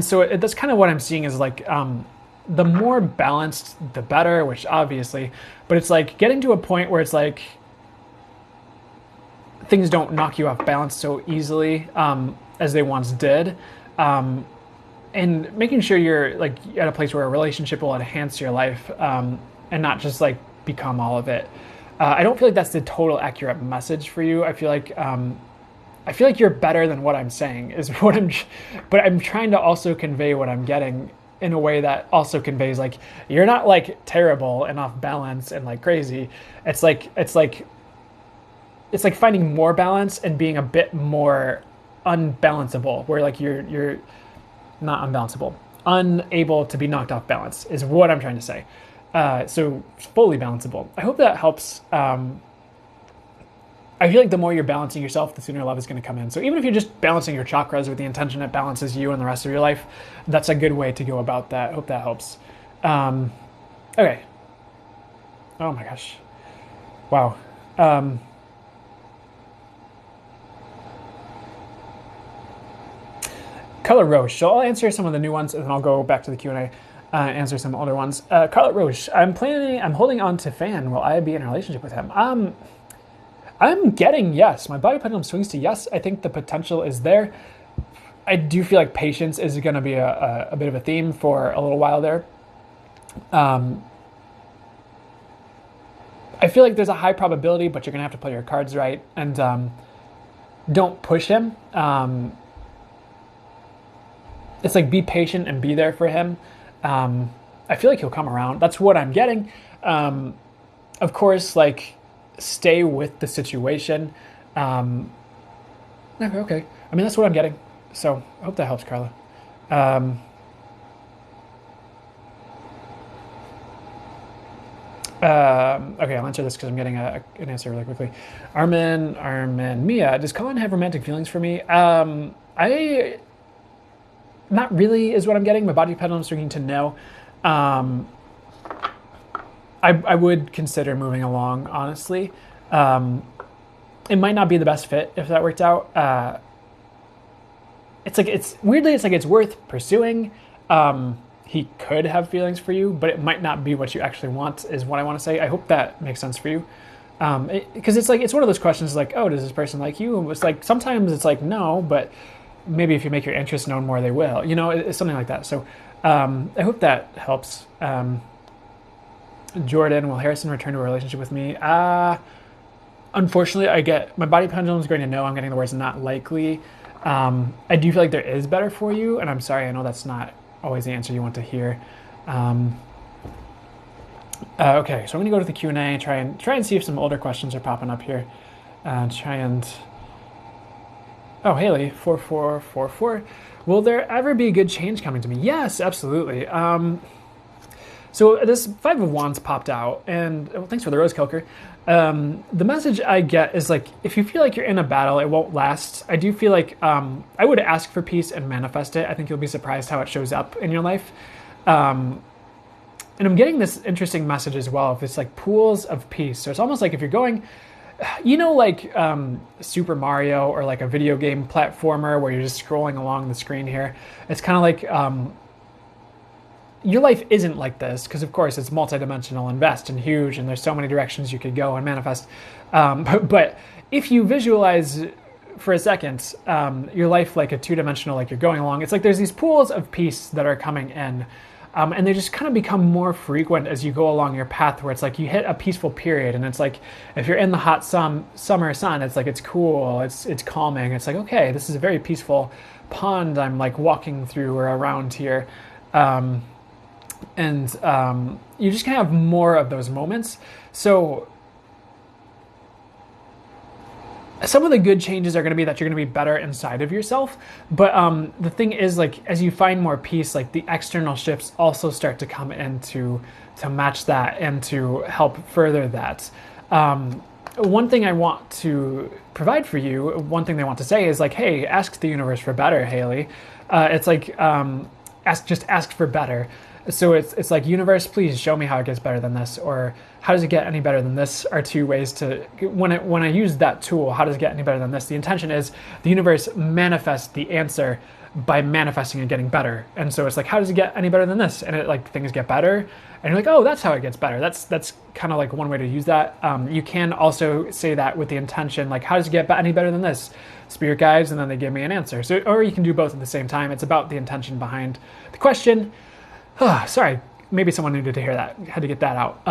so that's kind of what I'm seeing, is like the more balanced the better, which obviously, but it's like getting to a point where it's like things don't knock you off balance so easily as they once did, and making sure you're like at a place where a relationship will enhance your life, and not just like become all of it. I don't feel like that's the total accurate message for you. I feel like you're better than what I'm saying, is what but I'm trying to also convey what I'm getting in a way that also conveys like you're not like terrible and off balance and like crazy. It's like finding more balance and being a bit more unbalanceable, where like you're not unbalanceable, unable to be knocked off balance, is what I'm trying to say. So fully balanceable. I hope that helps. I feel like the more you're balancing yourself, the sooner love is going to come in. So even if you're just balancing your chakras with the intention it balances you and the rest of your life, that's a good way to go about that. I hope that helps. Okay. Oh my gosh. Wow. Carla Roche. So I'll answer some of the new ones, and then I'll go back to the Q&A, answer some older ones. Carla Roche. I'm holding on to Fan. Will I be in a relationship with him? I'm getting yes. My body pendulum swings to yes. I think the potential is there. I do feel like patience is going to be a bit of a theme for a little while there. I feel like there's a high probability, but you're going to have to play your cards right. And don't push him. It's like, be patient and be there for him. I feel like he'll come around. That's what I'm getting. Of course, like, stay with the situation. Okay. I mean, that's what I'm getting. So I hope that helps, Carla. Okay, I'll answer this because I'm getting an answer really quickly. Armin, Mia, does Colin have romantic feelings for me? Not really is what I'm getting. My body pendulum's swinging to no. I would consider moving along, honestly. It might not be the best fit if that worked out. It's worth pursuing. he could have feelings for you, but it might not be what you actually want, is what I want to say. I hope that makes sense for you. Because it's like, it's one of those questions like, oh, does this person like you? And it's like, sometimes it's like, no, but maybe if you make your interests known more, they will, it's something like that. So I hope that helps. Jordan, will Harrison return to a relationship with me? Unfortunately, my body pendulum is going to know I'm getting the words not likely. I do feel like there is better for you, and I'm sorry, I know that's not always the answer you want to hear. Okay, so I'm going to go to the Q&A, try and see if some older questions are popping up here. Oh, Haley, 4444. Will there ever be a good change coming to me? Yes, absolutely. So this Five of Wands popped out, and thanks for the rose, Kelker. The message I get is like, if you feel like you're in a battle, it won't last. I do feel like I would ask for peace and manifest it. I think you'll be surprised how it shows up in your life. And I'm getting this interesting message as well, of it's like pools of peace. So it's almost like if you're going, like Super Mario or like a video game platformer where you're just scrolling along the screen here. It's kind of like your life isn't like this, because of course it's multidimensional and vast and huge, and there's so many directions you could go and manifest. But if you visualize for a second your life like a two-dimensional, like you're going along, it's like there's these pools of peace that are coming in. And they just kind of become more frequent as you go along your path, where it's like you hit a peaceful period, and it's like if you're in the hot summer sun, it's like it's cool, it's calming. It's like, okay, this is a very peaceful pond I'm like walking through or around here. You just kind of have more of those moments. So some of the good changes are going to be that you're going to be better inside of yourself. But the thing is, like, as you find more peace, like the external shifts also start to come in to match that and to help further that. One thing I want to provide for you, one thing they want to say is like, hey, ask the universe for better, Haley. It's like, ask for better. So it's like, universe, please show me how it gets better than this, or how does it get any better than this, are two ways to, when I use that tool, how does it get any better than this? The intention is the universe manifests the answer by manifesting and getting better. And so it's like, how does it get any better than this? And it like, things get better. And you're like, oh, that's how it gets better. That's kind of like one way to use that. You can also say that with the intention, like, how does it get any better than this? Spirit guides, and then they give me an answer. So, or you can do both at the same time. It's about the intention behind the question. Sorry, maybe someone needed to hear that. Had to get that out.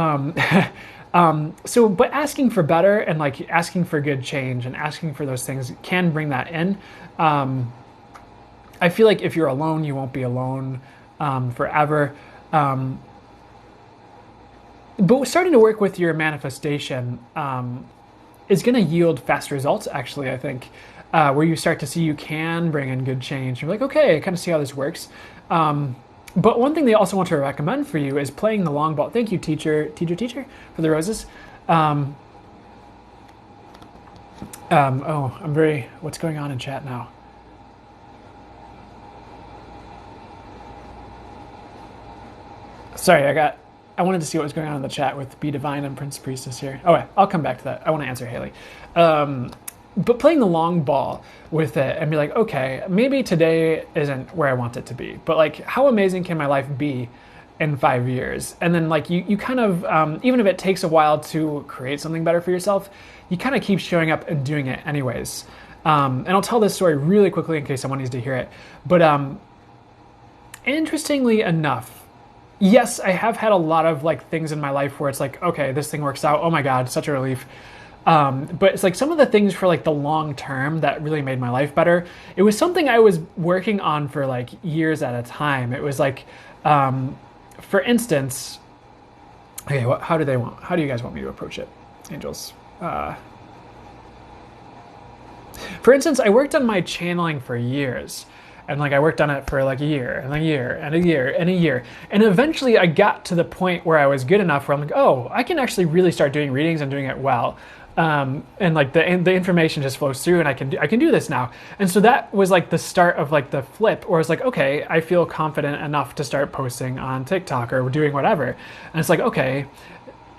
But asking for better and like asking for good change and asking for those things can bring that in. I feel like if you're alone, you won't be alone forever. But starting to work with your manifestation is going to yield fast results, actually, I think, where you start to see you can bring in good change. You're like, okay, I kind of see how this works. But one thing they also want to recommend for you is playing the long ball. Thank you, teacher, for the roses. What's going on in chat now? Sorry, I wanted to see what was going on in the chat with Be Divine and Prince Priestess here. Oh, wait, I'll come back to that. I want to answer Haley. But playing the long ball with it and be like, okay, maybe today isn't where I want it to be, but like, how amazing can my life be in 5 years? And then like you kind of, even if it takes a while to create something better for yourself, you kind of keep showing up and doing it anyways. And I'll tell this story really quickly in case someone needs to hear it. But interestingly enough, yes, I have had a lot of like things in my life where it's like, okay, this thing works out. Oh my God, such a relief. But it's like some of the things for like the long term that really made my life better. It was something I was working on for like years at a time. It was like, for instance, okay, how do you guys want me to approach it, angels? For instance, I worked on my channeling for years. And like I worked on it for like a year and a year and a year and a year. And eventually I got to the point where I was good enough where I'm like, oh, I can actually really start doing readings and doing it well. And like the information just flows through, and I can do this now. And so that was like the start of like the flip, where it's like, okay, I feel confident enough to start posting on TikTok or doing whatever. And it's like, okay.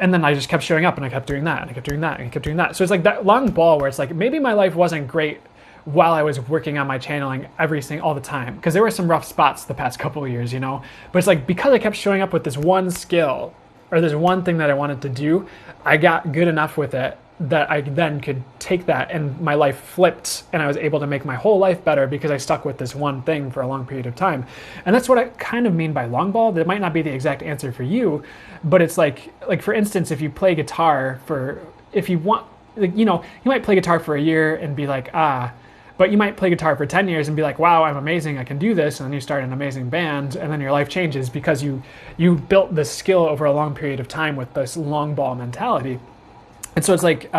And then I just kept showing up, and I kept doing that, and I kept doing that, and I kept doing that. So it's like that long ball where it's like, maybe my life wasn't great while I was working on my channeling all the time. Because there were some rough spots the past couple of years, But it's like, because I kept showing up with this one skill or this one thing that I wanted to do, I got good enough with it that I then could take that and my life flipped and I was able to make my whole life better because I stuck with this one thing for a long period of time. And that's what I kind of mean by long ball. That might not be the exact answer for you, but it's like for instance, if you play guitar if you want, you might play guitar for a year and be like, but you might play guitar for 10 years and be like, wow, I'm amazing, I can do this. And then you start an amazing band and then your life changes because you built this skill over a long period of time with this long ball mentality. And so it's like,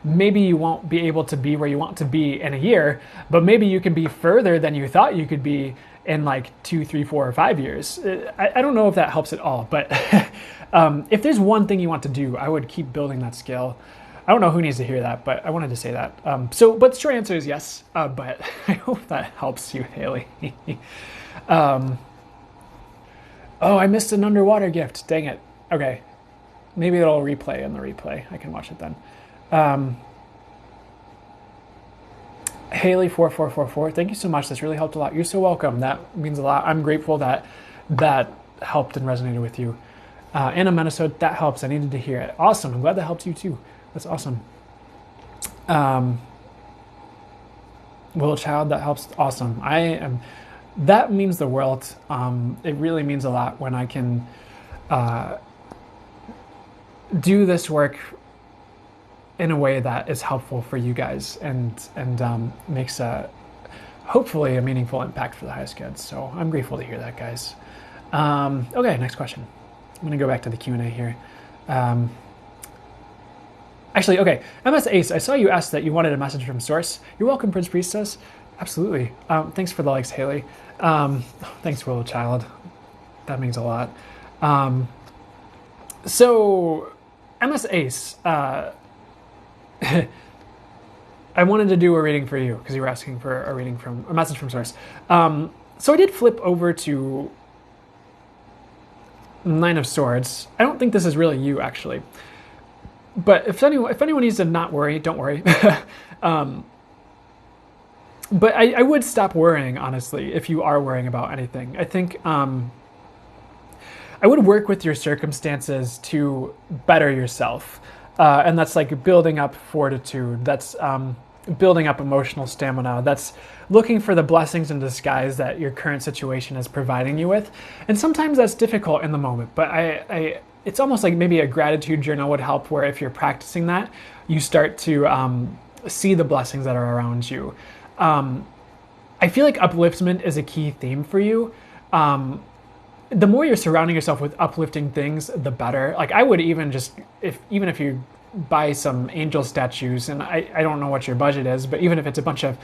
maybe you won't be able to be where you want to be in a year, but maybe you can be further than you thought you could be in like 2, 3, 4, or 5 years. I don't know if that helps at all, but if there's one thing you want to do, I would keep building that skill. I don't know who needs to hear that, but I wanted to say that. But the short answer is yes, but I hope that helps you, Haley. Oh, I missed an underwater gift. Dang it. Okay. Maybe it'll replay in the replay. I can watch it then. Haley4444, thank you so much. This really helped a lot. You're so welcome. That means a lot. I'm grateful that helped and resonated with you. Anna Minnesota, that helps. I needed to hear it. Awesome. I'm glad that helped you too. That's awesome. Will Child, that helps. Awesome. That means the world. It really means a lot when I can do this work in a way that is helpful for you guys and makes hopefully a meaningful impact for the highest good. So I'm grateful to hear that, guys. Okay, next question. I'm going to go back to the Q&A here. Actually, okay, MS Ace, I saw you asked that you wanted a message from Source. You're welcome, Prince Priestess. Absolutely. Thanks for the likes, Haley. Thanks, Willow Child. That means a lot. So, MS Ace, I wanted to do a reading for you because you were asking for a message from Source. So I did flip over to Nine of Swords. I don't think this is really you, actually. But if anyone needs to not worry, don't worry. But I would stop worrying, honestly, if you are worrying about anything. I think I would work with your circumstances to better yourself. And that's like building up fortitude. That's building up emotional stamina. That's looking for the blessings in disguise that your current situation is providing you with. And sometimes that's difficult in the moment, but it's almost like maybe a gratitude journal would help, where if you're practicing that, you start to see the blessings that are around you. I feel like upliftment is a key theme for you. The more you're surrounding yourself with uplifting things, the better. Like I would even if you buy some angel statues, and I don't know what your budget is, but even if it's a bunch of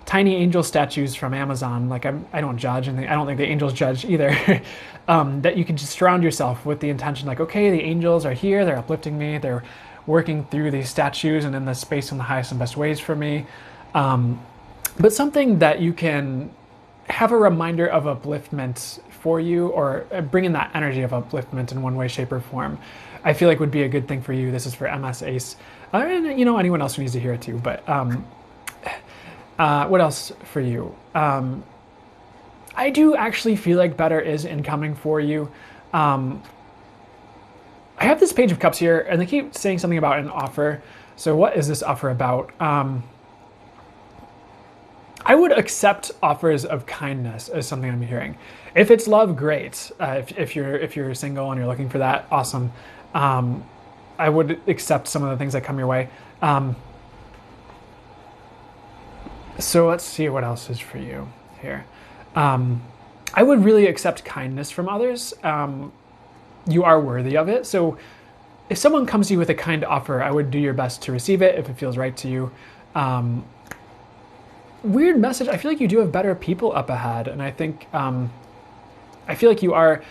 tiny angel statues from Amazon, like I don't judge, and I don't think the angels judge either, that you can just surround yourself with the intention, like, okay, the angels are here, they're uplifting me, they're working through these statues and in the space in the highest and best ways for me. But something that you can have a reminder of upliftment for you, or bring in that energy of upliftment in one way, shape, or form, I feel like would be a good thing for you. This is for MS Ace. And, anyone else who needs to hear it too. But what else for you? I do actually feel like better is incoming for you. I have this Page of Cups here, and they keep saying something about an offer. So what is this offer about? I would accept offers of kindness as something I'm hearing. If it's love, great. If you're single and you're looking for that, awesome. I would accept some of the things that come your way. So let's see what else is for you here. I would really accept kindness from others. You are worthy of it. So if someone comes to you with a kind offer, I would do your best to receive it if it feels right to you. Weird message. I feel like you do have better people up ahead. And I think, I feel like you are,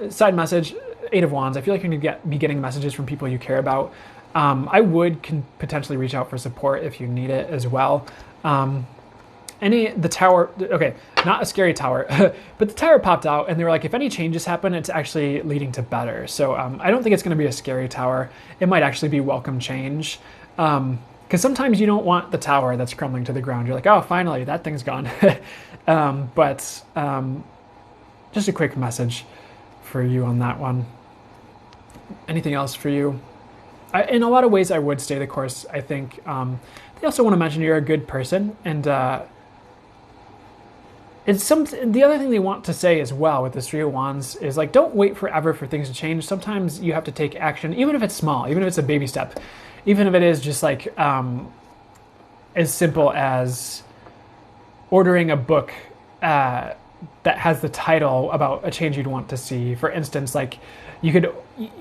side message, Eight of Wands. I feel like you're going to be getting messages from people you care about. I would potentially reach out for support if you need it as well. The tower, okay, not a scary tower, but the tower popped out and they were like, if any changes happen, it's actually leading to better. So I don't think it's going to be a scary tower. It might actually be welcome change. Because sometimes you don't want the tower that's crumbling to the ground. You're like, oh, finally, that thing's gone. But just a quick message for you on that one. Anything else for you? In a lot of ways, I would stay the course. I think they also want to mention you're a good person, and the other thing they want to say as well with the Three of Wands is like, don't wait forever for things to change. Sometimes you have to take action, even if it's small, even if it's a baby step, even if it is just like as simple as ordering a book that has the title about a change you'd want to see. For instance, like you don't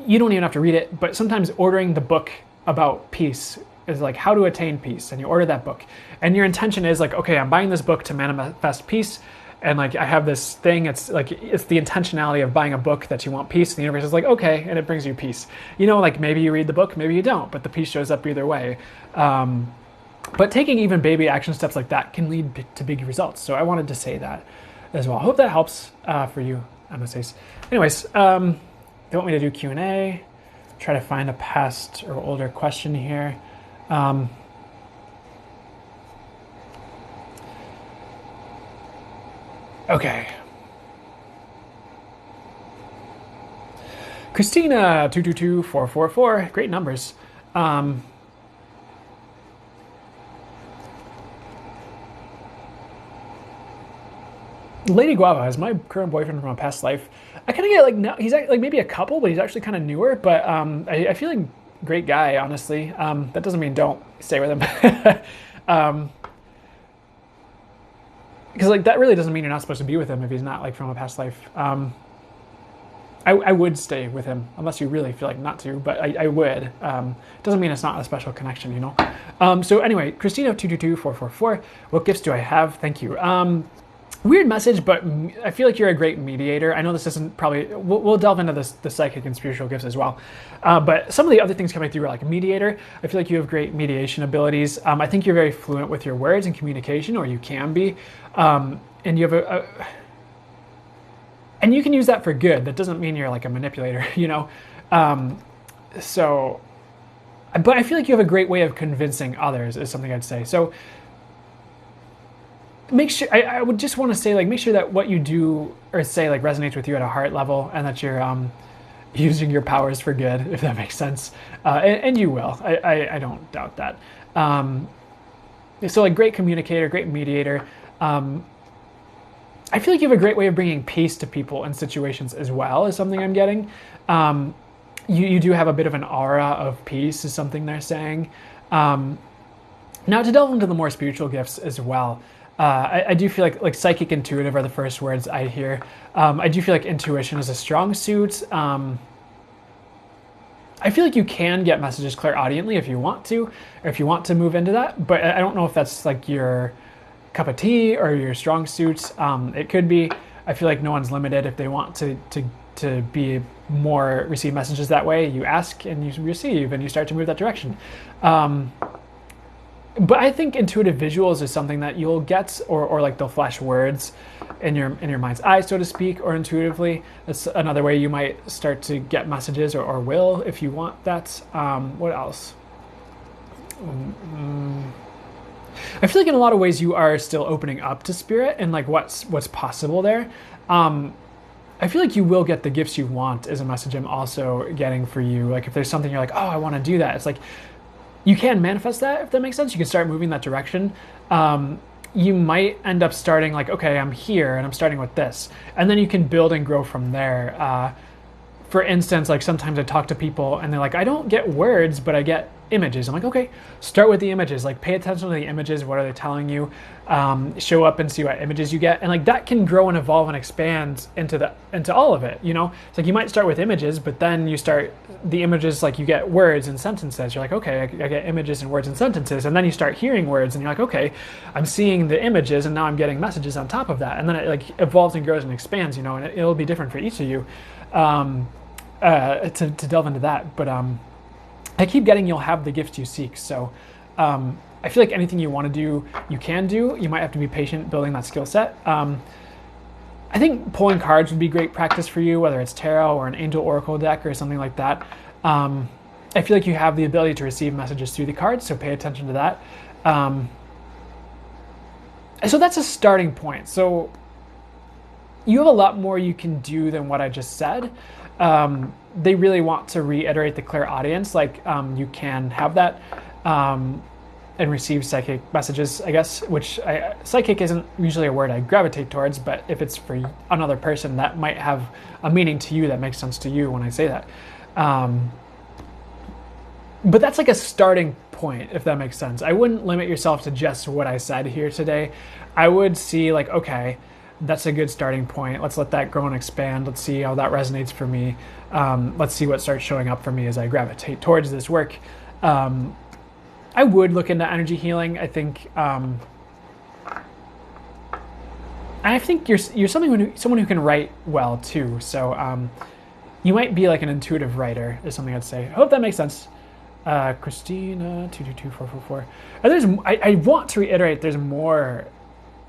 even have to read it, but sometimes ordering the book about peace is like how to attain peace, and you order that book, and your intention is like, okay, I'm buying this book to manifest peace, and like I have this thing. It's the intentionality of buying a book that you want peace, and the universe is like, okay, and it brings you peace. Like maybe you read the book, maybe you don't, but the peace shows up either way. But taking even baby action steps like that can lead to big results. So I wanted to say that as well. I hope that helps for you, MSAs. Anyways, they want me to do Q&A. Try to find a past or older question here. Okay. Christina 222444, great numbers. Lady Guava is my current boyfriend from a past life. I kind of get like, now he's like maybe a couple, but he's actually kind of newer. But I feel like great guy, honestly. That doesn't mean don't stay with him. Because like that really doesn't mean you're not supposed to be with him if he's not like from a past life. I would stay with him unless you really feel like not to, but I would. Doesn't mean it's not a special connection, So anyway, Christina 222444. What gifts do I have? Thank you. Weird message, but I feel like you're a great mediator. I know this isn't probably, we'll delve into the psychic and spiritual gifts as well. But some of the other things coming through are like a mediator. I feel like you have great mediation abilities. I think you're very fluent with your words and communication, or you can be. And you have and you can use that for good. That doesn't mean you're like a manipulator, So, but I feel like you have a great way of convincing others is something I'd say. So, make sure, I would just want to say, like, make sure that what you do or say, like, resonates with you at a heart level, and that you're using your powers for good, if that makes sense. And you will. I don't doubt that. So, like, great communicator, great mediator. I feel like you have a great way of bringing peace to people and situations as well, is something I'm getting. You do have a bit of an aura of peace, is something they're saying. Now, to delve into the more spiritual gifts as well, I do feel like psychic intuitive are the first words I hear. I do feel like intuition is a strong suit. I feel like you can get messages clairaudiently if you want to, or if you want to move into that, but I don't know if that's like your cup of tea or your strong suit. It could be. I feel like no one's limited. If they want to be more, receive messages that way, you ask and you receive and you start to move that direction. But I think intuitive visuals is something that you'll get, or like they'll flash words in your mind's eye, so to speak, or intuitively. That's another way you might start to get messages, or will if you want that. What else? I feel like in a lot of ways you are still opening up to spirit and like what's possible there. I feel like you will get the gifts you want is a message I'm also getting for you. Like if there's something you're like, oh, I want to do that. It's like, you can manifest that, if that makes sense. You can start moving that direction. You might end up starting like, okay, I'm here and I'm starting with this. And then you can build and grow from there. For instance, like sometimes I talk to people and they're like, I don't get words, but I get images. I'm like, okay, start with the images. Like pay attention to the images. What are they telling you? Show up and see what images you get. And like that can grow and evolve and expand into all of it. It's like you might start with images, but then you start the images, like you get words and sentences. You're like, okay, I get images and words and sentences. And then you start hearing words and you're like, okay, I'm seeing the images and now I'm getting messages on top of that. And then it like evolves and grows and expands, and it'll be different for each of you. To delve into that, but I keep getting you'll have the gifts you seek. So I feel like anything you want to do, you can do. You might have to be patient building that skill set. I think pulling cards would be great practice for you, whether it's tarot or an angel oracle deck or something like that. I feel like you have the ability to receive messages through the cards, so pay attention to that. So that's a starting point. So you have a lot more you can do than what I just said. They really want to reiterate the clairaudience, like you can have that and receive psychic messages, I guess, which psychic isn't usually a word I gravitate towards, but if it's for another person, that might have a meaning to you that makes sense to you when I say that. But that's like a starting point, if that makes sense. I wouldn't limit yourself to just what I said here today. I would see like, okay, that's a good starting point. Let's let that grow and expand. Let's see how that resonates for me. Let's see what starts showing up for me as I gravitate towards this work. I would look into energy healing. I think you're someone who can write well too. So you might be like an intuitive writer is something I'd say. I hope that makes sense. Christina 222444. I want to reiterate there's more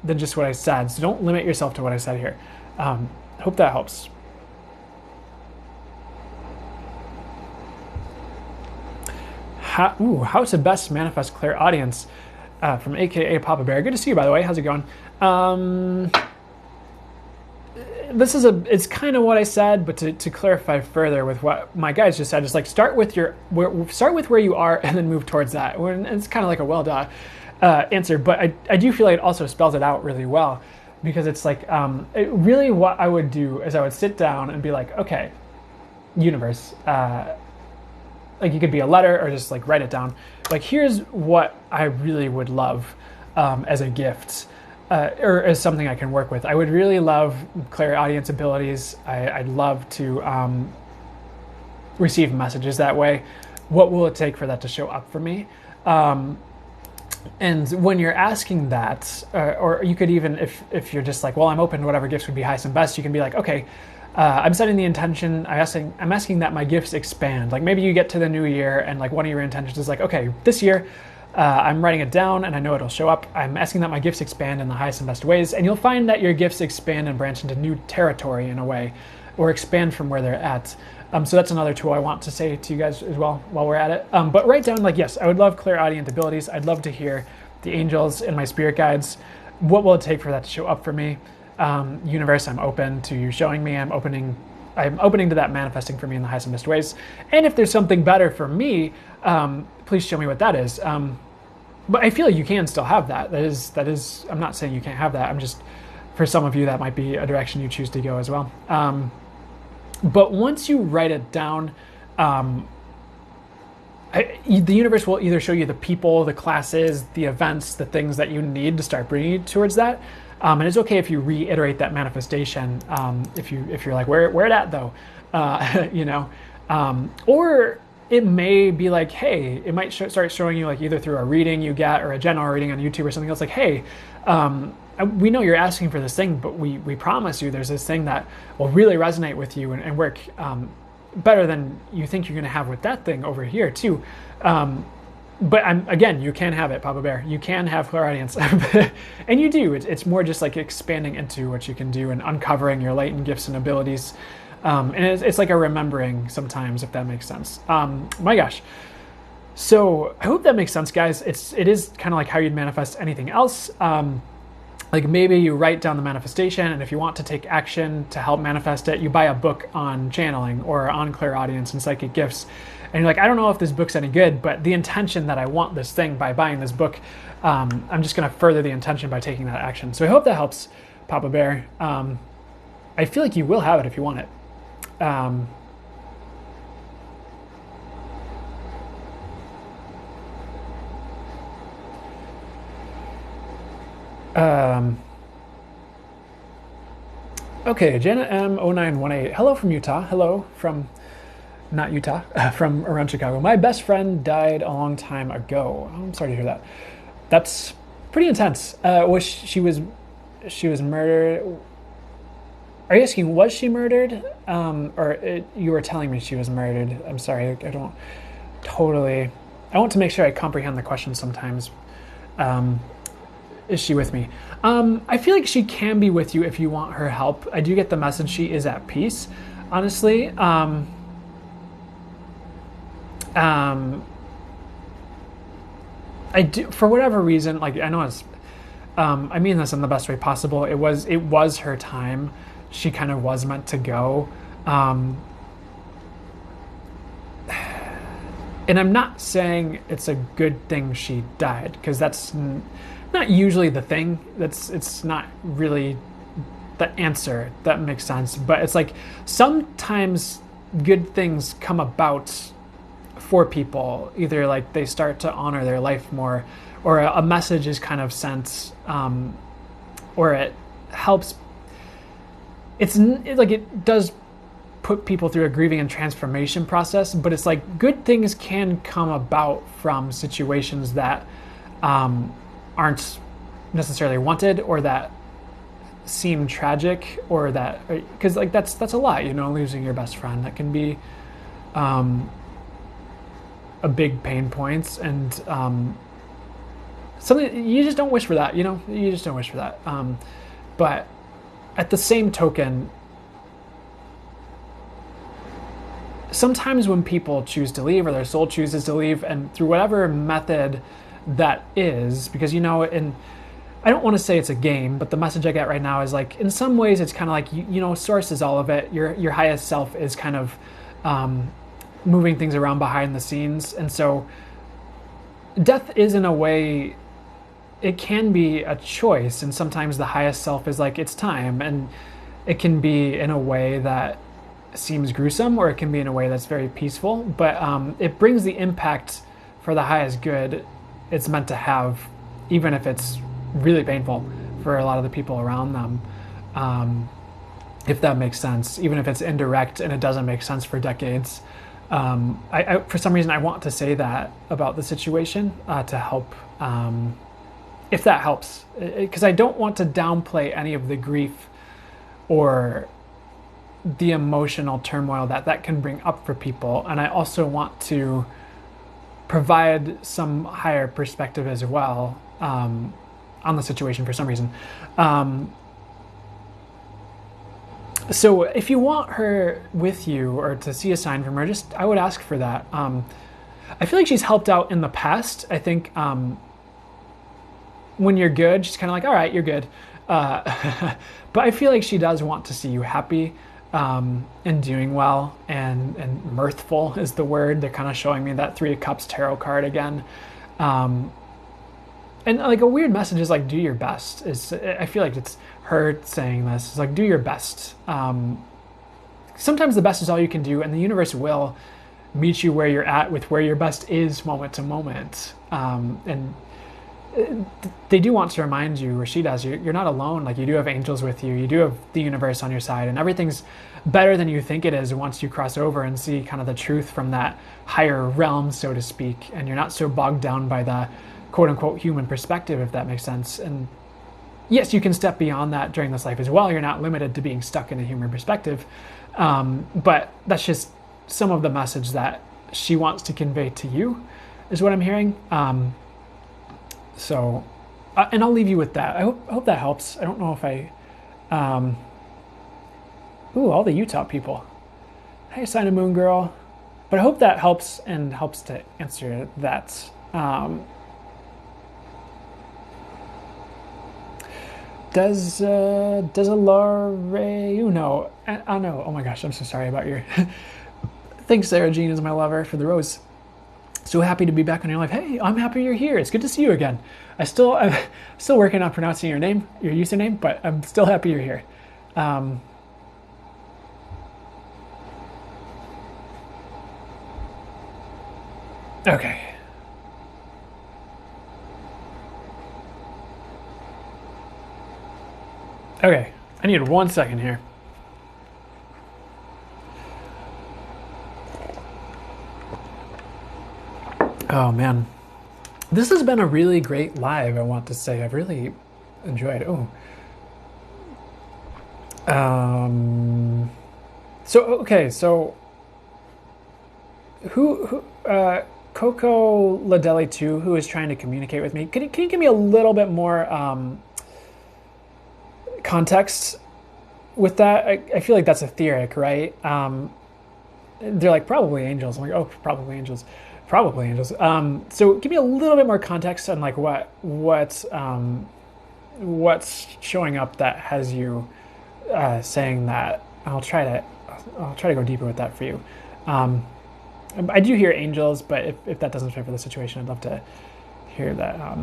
than just what I said, so don't limit yourself to what I said here. Hope that helps. How to best manifest clairaudience from AKA Papa Bear. Good to see you, by the way. How's it going? It's kind of what I said, but to clarify further with what my guys just said, is like start with where you are and then move towards that. And it's kind of like a well-done answer, but I do feel like it also spells it out really well, because it's like really what I would do is I would sit down and be like, okay, universe, like you could be a letter or just like write it down. Like, here's what I really would love as a gift. Or as something I can work with. I would really love clairaudience abilities. I'd love to receive messages that way. What will it take for that to show up for me? And when you're asking that, or you could even, if you're just like, well, I'm open to whatever gifts would be highest and best, you can be like, okay, I'm setting the intention. I'm asking that my gifts expand. Like maybe you get to the new year and like one of your intentions is like, okay, this year, I'm writing it down and I know it'll show up. I'm asking that my gifts expand in the highest and best ways. And you'll find that your gifts expand and branch into new territory in a way, or expand from where they're at. So that's another tool I want to say to you guys as well while we're at it. But write down, like, yes, I would love clairaudient abilities. I'd love to hear the angels and my spirit guides. What will it take for that to show up for me? Universe, I'm open to you showing me. I'm opening to that manifesting for me in the highest and best ways. And if there's something better for me, please show me what that is. But I feel like you can still have that. That is. I'm not saying you can't have that. I'm just, for some of you, that might be a direction you choose to go as well. But once you write it down, the universe will either show you the people, the classes, the events, the things that you need to start bringing you towards that. And it's okay if you reiterate that manifestation. If you're like, where it at though, or it may be like, hey, it might start showing you like either through a reading you get or a general reading on YouTube or something else. Like, hey, we know you're asking for this thing, but we promise you there's this thing that will really resonate with you and work better than you think you're going to have with that thing over here too. But again, you can have it, Papa Bear. You can have clairaudience, and you do. It's more just like expanding into what you can do and uncovering your latent gifts and abilities. And it's like a remembering sometimes, if that makes sense. My gosh. So I hope that makes sense, guys. It is kind of like how you'd manifest anything else. Like maybe you write down the manifestation, and if you want to take action to help manifest it, you buy a book on channeling or on clairaudience and psychic gifts. And you're like, I don't know if this book's any good, but the intention that I want this thing by buying this book, I'm just going to further the intention by taking that action. So I hope that helps, Papa Bear. I feel like you will have it if you want it. Okay, Jenna M0918. Hello from Utah. Hello from, not Utah, from around Chicago. My best friend died a long time ago. I'm sorry to hear that. That's pretty intense. She was murdered. Are you asking, was she murdered? You were telling me she was murdered. I'm sorry, I don't totally... I want to make sure I comprehend the question sometimes. Is she with me? I feel like she can be with you if you want her help. I do get the message she is at peace, honestly. Um, I do, for whatever reason, like I know it's, I mean this in the best way possible. It was her time. She kind of was meant to go. Um, and I'm not saying it's a good thing she died because that's not usually the thing. It's not really the answer that makes sense. But it's like sometimes good things come about for people. Either like they start to honor their life more, or a message is kind of sent, or it helps. Like it does put people through a grieving and transformation process, but it's like good things can come about from situations that aren't necessarily wanted or that seem tragic, or that, because like that's a lot, losing your best friend. That can be a big pain points, and something you just don't wish for that. You just don't wish for that. But at the same token, sometimes when people choose to leave or their soul chooses to leave, and through whatever method that is, because and I don't want to say it's a game, but the message I get right now is like, in some ways it's kind of like, source is all of it. Your highest self is kind of moving things around behind the scenes. And so death is, in a way, it can be a choice. And sometimes the highest self is like, it's time. And it can be in a way that seems gruesome, or it can be in a way that's very peaceful. But it brings the impact for the highest good it's meant to have, even if it's really painful for a lot of the people around them. If that makes sense, even if it's indirect and it doesn't make sense for decades. I for some reason, I want to say that about the situation to help, if that helps, because I don't want to downplay any of the grief or the emotional turmoil that can bring up for people. And I also want to provide some higher perspective as well on the situation for some reason. So if you want her with you or to see a sign from her, I would ask for that. I feel like she's helped out in the past. I think when you're good, she's kind of like, all right, you're good. But I feel like she does want to see you happy and doing well, and mirthful is the word. They're kind of showing me that Three of Cups tarot card again. And like a weird message is like, do your best. I feel like it's her saying this. It's like, do your best. Sometimes the best is all you can do, and the universe will meet you where you're at with where your best is moment to moment. And they do want to remind you, or she does, you're not alone. Like, you do have angels with you. You do have the universe on your side, and everything's better than you think it is once you cross over and see kind of the truth from that higher realm, so to speak. And you're not so bogged down by the quote unquote human perspective, if that makes sense. And yes, you can step beyond that during this life as well. You're not limited to being stuck in a human perspective. But that's just some of the message that she wants to convey to you, is what I'm hearing. So, and I'll leave you with that. I hope that helps. I don't know if all the Utah people. Hey, Sign of Moon Girl. But I hope that helps, and helps to answer that. Does a Lare Uno? I know. Oh my gosh, I'm so sorry about your. Thanks, Sarah Jean is my lover for the rose. So happy to be back on your life. Hey, I'm happy you're here. It's good to see you again. I'm still working on pronouncing your name, your username, but I'm still happy you're here. Okay. Okay, I need 1 second here. Oh man, this has been a really great live, I want to say. I've really enjoyed it. So who Coco Ladelli 2, who is trying to communicate with me, can you give me a little bit more context with that? I feel like that's etheric, right? they're like, probably angels. I'm like, oh, probably angels. Probably angels. So give me a little bit more context on like what's showing up that has you saying that. I'll try to go deeper with that for you. Um, I do hear angels, but if that doesn't fit for the situation, I'd love to hear that.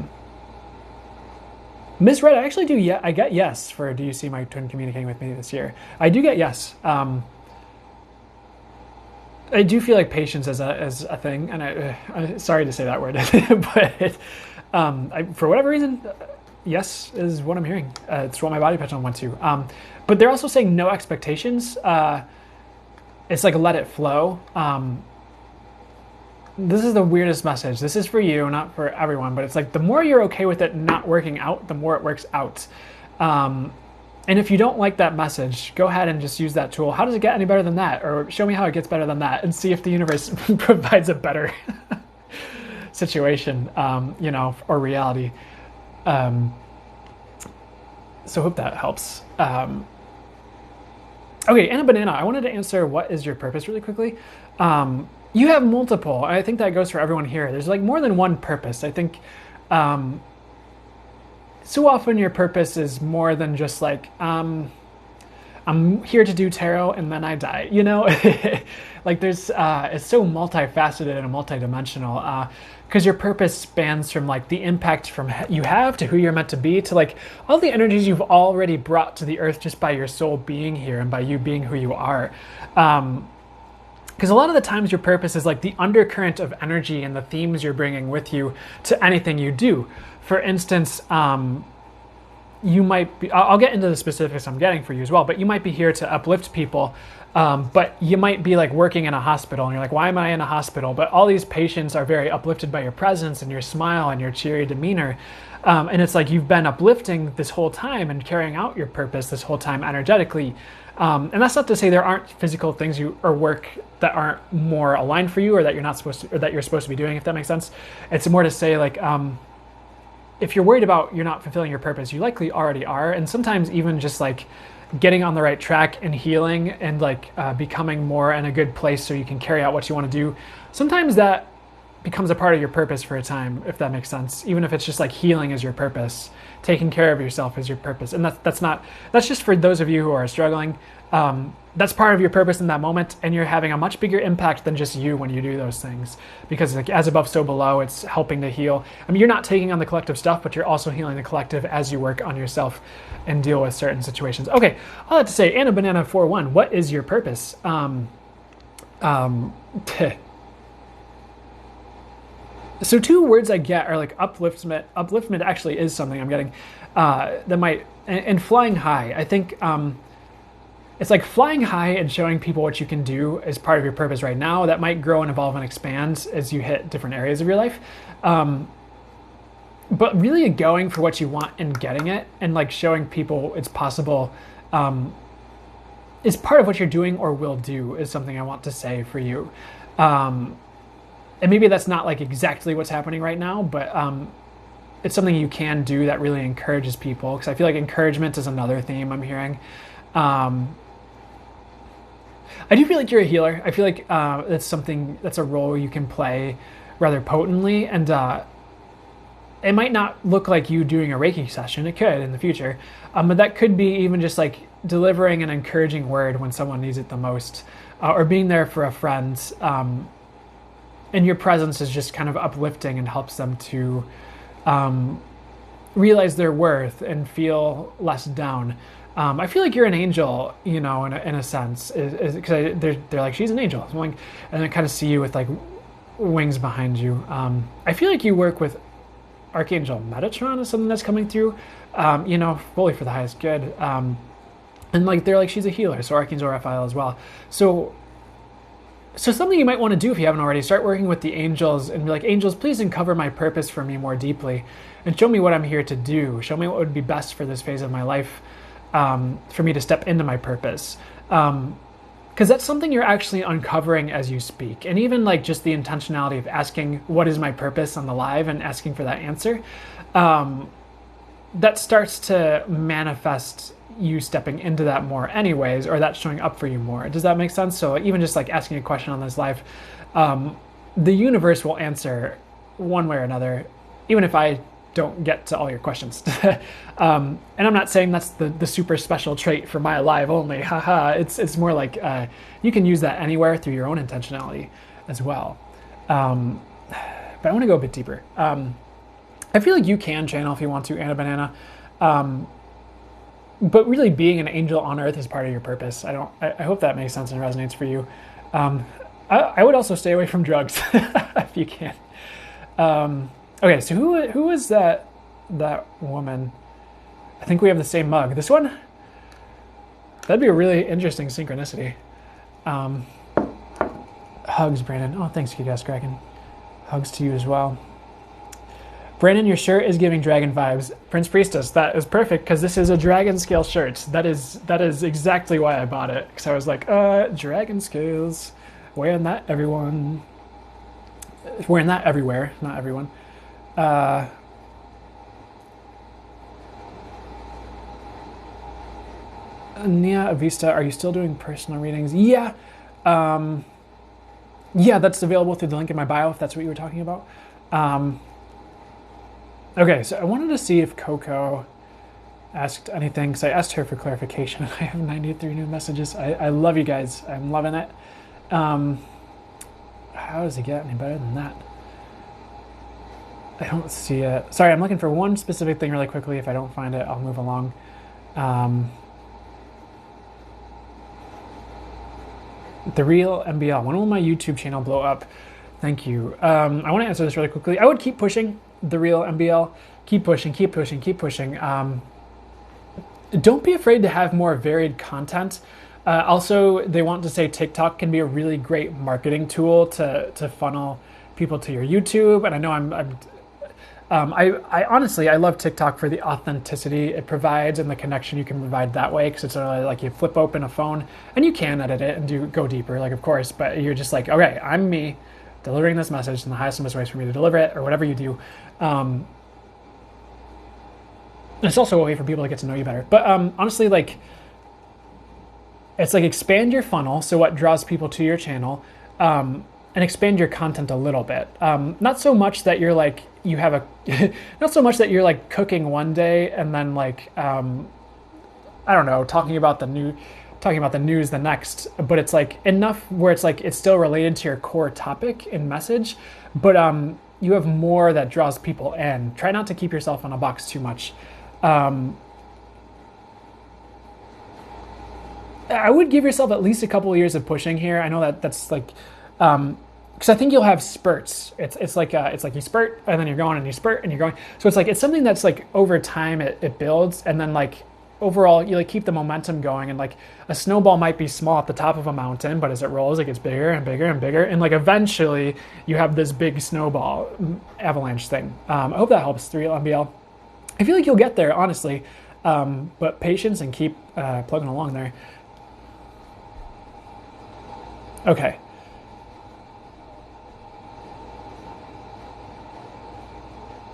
Miss Red, I actually do. Yeah, I get yes for. Do you see my twin communicating with me this year? I do get yes. I do feel like patience as a thing, and I'm sorry to say that word, but for whatever reason, yes is what I'm hearing. It's what my body patch on went to. But they're also saying no expectations. It's like let it flow. This is the weirdest message. This is for you, not for everyone, but it's like the more you're okay with it not working out, the more it works out. And if you don't like that message, go ahead and just use that tool. How does it get any better than that? Or show me how it gets better than that and see if the universe provides a better situation, or reality. So hope that helps. Okay, Anna Banana, I wanted to answer what is your purpose really quickly. You have multiple. I think that goes for everyone here. There's like more than one purpose. I think so often your purpose is more than just like, I'm here to do tarot and then I die, like there's, it's so multifaceted and multidimensional, because your purpose spans from like the impact from you have to who you're meant to be to like all the energies you've already brought to the earth just by your soul being here and by you being who you are. Because a lot of the times your purpose is like the undercurrent of energy and the themes you're bringing with you to anything you do. For instance, you might be, I'll get into the specifics I'm getting for you as well, but you might be here to uplift people, but you might be like working in a hospital and you're like, why am I in a hospital? But all these patients are very uplifted by your presence and your smile and your cheery demeanor. And it's like you've been uplifting this whole time and carrying out your purpose this whole time energetically. And that's not to say there aren't physical things or work that aren't more aligned for you or that you're not supposed to, or that you're supposed to be doing, if that makes sense. It's more to say like, if you're worried about you're not fulfilling your purpose, you likely already are. And sometimes even just like getting on the right track and healing and like becoming more in a good place so you can carry out what you want to do, sometimes that becomes a part of your purpose for a time, if that makes sense. Even if it's just like healing is your purpose, taking care of yourself is your purpose. And that's just for those of you who are struggling. That's part of your purpose in that moment, and you're having a much bigger impact than just you when you do those things, because like as above so below, it's helping to heal. I mean, you're not taking on the collective stuff, but you're also healing the collective as you work on yourself and deal with certain situations. Okay, I'll have to say, Anna Banana 41, what is your purpose? So two words I get are like upliftment. Upliftment actually is something I'm getting that might, and flying high. I think it's like flying high and showing people what you can do as part of your purpose right now. That might grow and evolve and expand as you hit different areas of your life. But really going for what you want and getting it and like showing people it's possible is part of what you're doing or will do, is something I want to say for you. And maybe that's not like exactly what's happening right now, but it's something you can do that really encourages people. Because I feel like encouragement is another theme I'm hearing. I do feel like you're a healer. I feel like that's a role you can play rather potently. And it might not look like you doing a Reiki session. It could in the future. But that could be even just like delivering an encouraging word when someone needs it the most, or being there for a friend. And your presence is just kind of uplifting and helps them to realize their worth and feel less down. I feel like you're an angel, in a sense, because they're like, she's an angel. So like, and I kind of see you with like wings behind you. I feel like you work with Archangel Metatron is something that's coming through, fully for the highest good. And like, they're like, she's a healer. So Archangel Raphael as well. So something you might want to do if you haven't already, start working with the angels and be like, angels, please uncover my purpose for me more deeply and show me what I'm here to do. Show me what would be best for this phase of my life, for me to step into my purpose. Because that's something you're actually uncovering as you speak. And even like just the intentionality of asking, what is my purpose on the live, and asking for that answer, that starts to manifest you stepping into that more anyways, or that showing up for you more. Does that make sense? So even just like asking a question on this live, the universe will answer one way or another, even if I don't get to all your questions. And I'm not saying that's the super special trait for my live only. Haha. It's more like you can use that anywhere through your own intentionality as well. But I want to go a bit deeper. I feel like you can channel if you want to, Anna Banana. But really being an angel on earth is part of your purpose. I hope that makes sense and resonates for you. I would also stay away from drugs if you can. Okay, so who is that woman? I think we have the same mug. This one? That'd be a really interesting synchronicity. Hugs, Brandon. Oh, thanks, Kick-Ass Kraken. Hugs to you as well. Brandon, your shirt is giving dragon vibes. Prince Priestess, that is perfect because this is a dragon scale shirt. That is exactly why I bought it. Because I was like, dragon scales. Wearing that, everyone. Wearing that everywhere, not everyone. Nia Avista, are you still doing personal readings? Yeah. Yeah, that's available through the link in my bio if that's what you were talking about. Okay, so I wanted to see if Coco asked anything, because I asked her for clarification. I have 93 new messages. I love you guys. I'm loving it. How does it get any better than that? I don't see it. Sorry, I'm looking for one specific thing really quickly. If I don't find it, I'll move along. The Real MBL. When will my YouTube channel blow up? Thank you. I want to answer this really quickly. I would keep pushing The Real MBL. Keep pushing, keep pushing, keep pushing. Don't be afraid to have more varied content. Also, they want to say TikTok can be a really great marketing tool to funnel people to your YouTube. And I know I honestly, I love TikTok for the authenticity it provides and the connection you can provide that way. Because it's sort of like you flip open a phone and you can edit it and go deeper, like of course, but you're just like, okay, I'm me delivering this message in the highest and best ways for me to deliver it, or whatever you do. It's also a way for people to get to know you better. But honestly, like, it's like expand your funnel, so what draws people to your channel, and expand your content a little bit. Not so much that you're like you have a, not so much that you're like cooking one day and then like I don't know, talking about the news the next. But it's like enough where it's like it's still related to your core topic and message, but you have more that draws people in. Try not to keep yourself in a box too much. I would give yourself at least a couple of years of pushing here. I know that's like, because I think you'll have spurts. It's like you spurt and then you're going and you spurt and you're going. So it's like it's something that's like over time it builds, and then like overall you like keep the momentum going, and like a snowball might be small at the top of a mountain, but as it rolls it gets bigger and bigger and bigger, and like eventually you have this big snowball avalanche thing. I hope that helps. 3 MBL. I feel like you'll get there, honestly, but patience and keep plugging along there. Okay.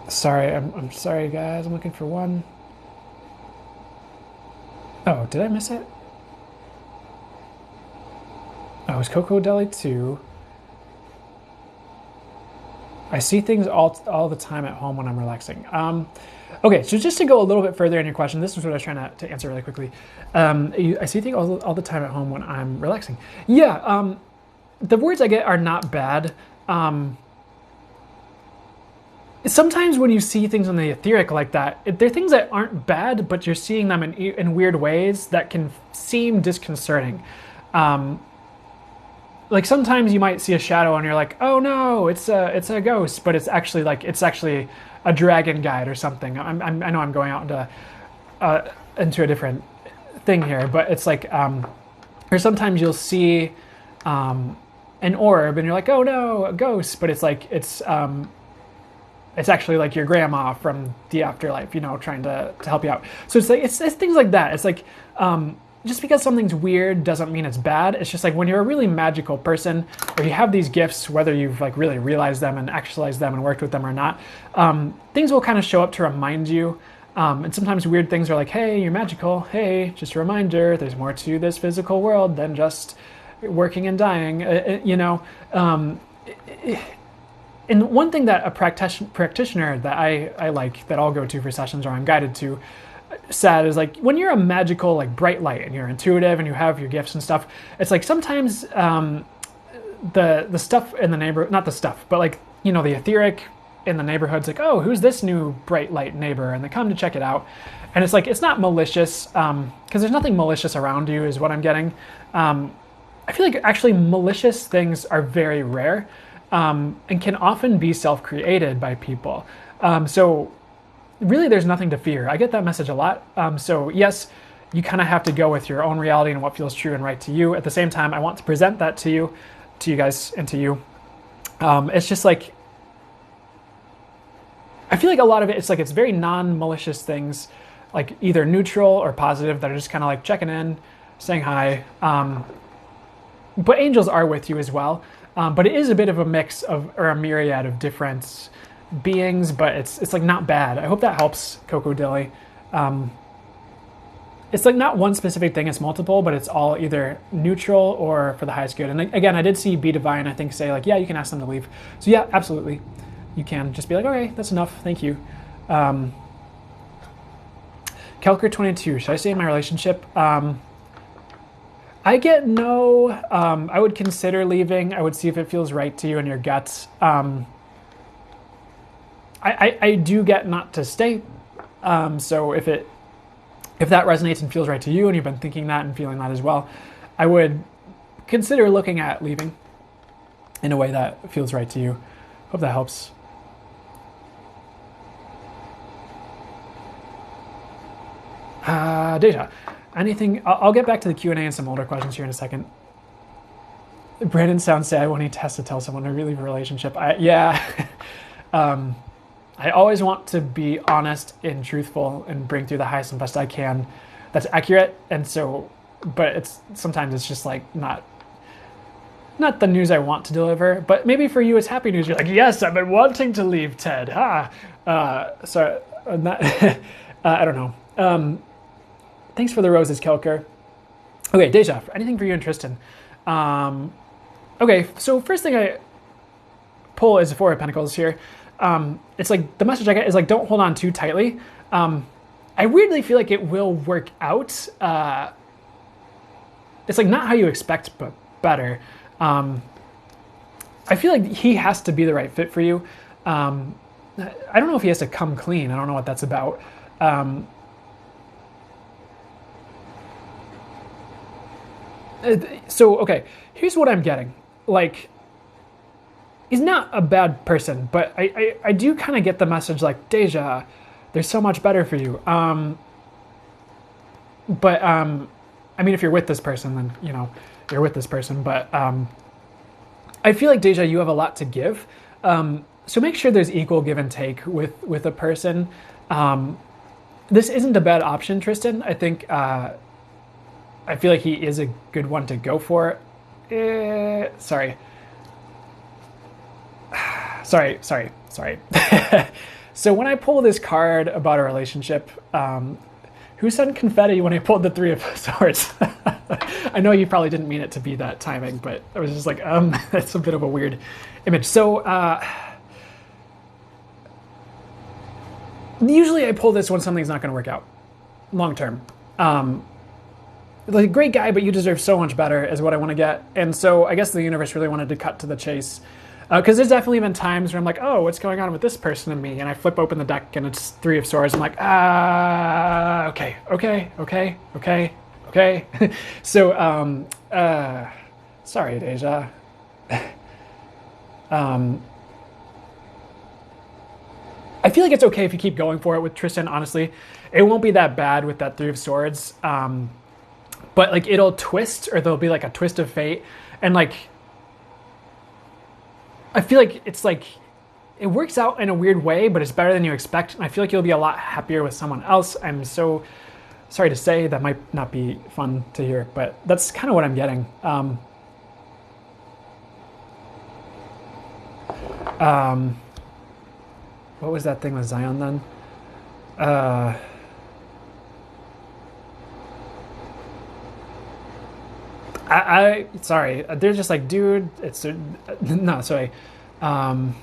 Sorry, I'm sorry, guys. I'm looking for one. Oh, did I miss it? Oh, it's Coco Deli 2. I see things all the time at home when I'm relaxing. Okay, so just to go a little bit further in your question, this is what I was trying to answer really quickly. I see things all the time at home when I'm relaxing. Yeah, the words I get are not bad. Sometimes when you see things on the etheric like that, they're things that aren't bad, but you're seeing them in weird ways that can seem disconcerting. Like sometimes you might see a shadow and you're like, oh no, it's a ghost, but it's actually a dragon guide or something. I know I'm going out into a different thing here, but it's like, or sometimes you'll see an orb and you're like, oh no, a ghost, but it's like it's actually like your grandma from the afterlife, you know, trying to help you out. So it's like it's things like that. It's like just because something's weird doesn't mean it's bad. It's just like when you're a really magical person, or you have these gifts, whether you've like really realized them and actualized them and worked with them or not, things will kind of show up to remind you And sometimes weird things are like, hey, you're magical. Hey, just a reminder, there's more to this physical world than just working and dying. And one thing that a practitioner that I like, that I'll go to for sessions or I'm guided to, said is like, when you're a magical, like bright light and you're intuitive and you have your gifts and stuff, it's like sometimes the stuff in the neighborhood, not the stuff, but like, the etheric in the neighborhood's like, oh, who's this new bright light neighbor? And they come to check it out. And it's like, it's not malicious, because there's nothing malicious around you is what I'm getting. I feel like actually malicious things are very rare, and can often be self-created by people. So really there's nothing to fear. I get that message a lot. So yes, you kind of have to go with your own reality and what feels true and right to you. At the same time, I want to present that to you guys, and to you. It's just like, I feel like a lot of it's like, it's very non-malicious things, like either neutral or positive, that are just kind of like checking in, saying hi. But angels are with you as well. But it is a bit of a mix of, or a myriad of different beings, but it's like not bad. I hope that helps, Coco Dilly. It's like not one specific thing, it's multiple, but it's all either neutral or for the highest good. And again, I did see Be Divine, I think, say like, yeah, you can ask them to leave. So yeah, absolutely. You can just be like, okay, that's enough, thank you. Kelker 22, should I say in my relationship? I get no. I would consider leaving. I would see if it feels right to you in your gut. I do get not to stay. So if that resonates and feels right to you, and you've been thinking that and feeling that as well, I would consider looking at leaving in a way that feels right to you. Hope that helps. Deja, anything? I'll get back to the Q&A and some older questions here in a second. Brandon sounds sad when he has to tell someone to leave a relationship. I always want to be honest and truthful and bring through the highest and best I can. That's accurate, and so, but sometimes it's just like not the news I want to deliver. But maybe for you, it's happy news. You're like, yes, I've been wanting to leave Ted. So not, I don't know. Thanks for the roses, Kelker. Okay, Deja, anything for you and Tristan? Okay, so first thing I pull is the Four of Pentacles here. It's like, the message I get is like, don't hold on too tightly. I weirdly feel like it will work out. It's like not how you expect, but better. I feel like he has to be the right fit for you. I don't know if he has to come clean. I don't know what that's about. So, okay, here's what I'm getting. Like, he's not a bad person, but I do kind of get the message like, Deja, there's so much better for you. I mean, if you're with this person, then, you're with this person. But I feel like, Deja, you have a lot to give. So make sure there's equal give and take with a person. This isn't a bad option, Tristan. I think... I feel like he is a good one to go for. Sorry. So when I pull this card about a relationship, who sent confetti when I pulled the Three of Swords? I know you probably didn't mean it to be that timing, but I was just like, that's a bit of a weird image. So usually I pull this when something's not going to work out long term. Like, great guy, but you deserve so much better is what I want to get. And so I guess the universe really wanted to cut to the chase. Because there's definitely been times where I'm like, oh, what's going on with this person and me? And I flip open the deck and it's Three of Swords. I'm like, okay. So, sorry, Deja. I feel like it's okay if you keep going for it with Tristan, honestly. It won't be that bad with that Three of Swords. But like, it'll twist, or there'll be like a twist of fate. And like, I feel like it's like, it works out in a weird way, but it's better than you expect. And I feel like you'll be a lot happier with someone else. I'm so sorry to say, that might not be fun to hear, but that's kind of what I'm getting. What was that thing with Zion then? Uh, I sorry. They're just like, dude. It's no, sorry. Um,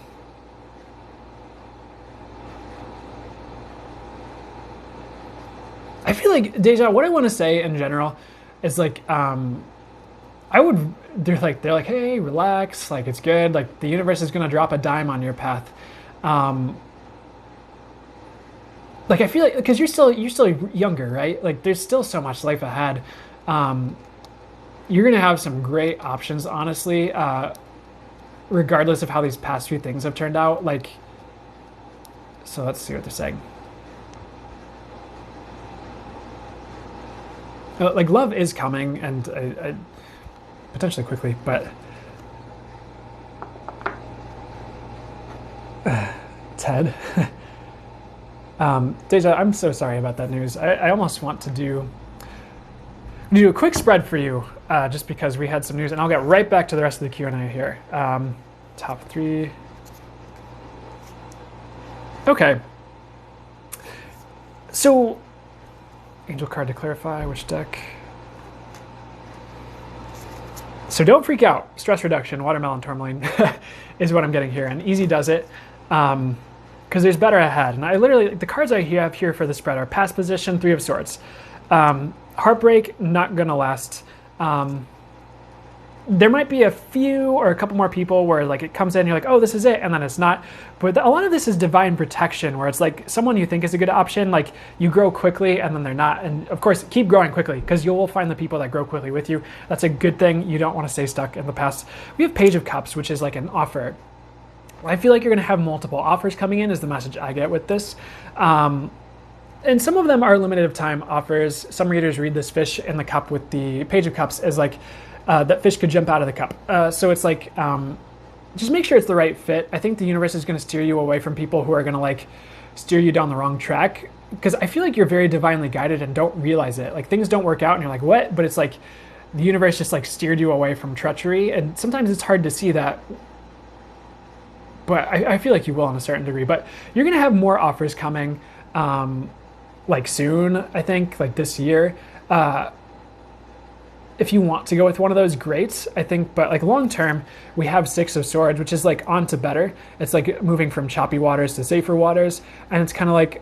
I feel like Deja. What I want to say in general is like, I would. They're like, hey, relax. Like it's good. Like the universe is gonna drop a dime on your path. Um, like I feel like because you're still younger, right? Like there's still so much life ahead. Um, you're gonna have some great options, honestly. Regardless of how these past few things have turned out. Like, so let's see what they're saying. Like love is coming, and potentially quickly, but Ted. Deja, I'm so sorry about that news. I almost want to do a quick spread for you, just because we had some news, and I'll get right back to the rest of the Q&A here. Top three. Okay. So, angel card to clarify which deck. So don't freak out. Stress reduction, watermelon tourmaline is what I'm getting here, and easy does it. Because there's better ahead. And I literally, the cards I have here for the spread are past position, Three of Swords. Heartbreak, not gonna last. There might be a few or a couple more people where like it comes in, you're like, oh, this is it, and then it's not. But a lot of this is divine protection, where it's like someone you think is a good option, like you grow quickly and then they're not. And of course, keep growing quickly because you will find the people that grow quickly with you. That's a good thing. You don't want to stay stuck in the past. We have Page of Cups, which is like an offer. I feel like you're going to have multiple offers coming in is the message I get with this. And some of them are limited of time offers. Some readers read this fish in the cup with the Page of Cups as like, that fish could jump out of the cup. So it's like, just make sure it's the right fit. I think the universe is going to steer you away from people who are going to like steer you down the wrong track. Because I feel like you're very divinely guided and don't realize it. Like things don't work out and you're like, what? But it's like the universe just like steered you away from treachery. And sometimes it's hard to see that. But I feel like you will in a certain degree. But you're going to have more offers coming like soon, I think, like this year. If you want to go with one of those, great, I think. But like long term, we have Six of Swords, which is like on to better. It's like moving from choppy waters to safer waters. And it's kind of like,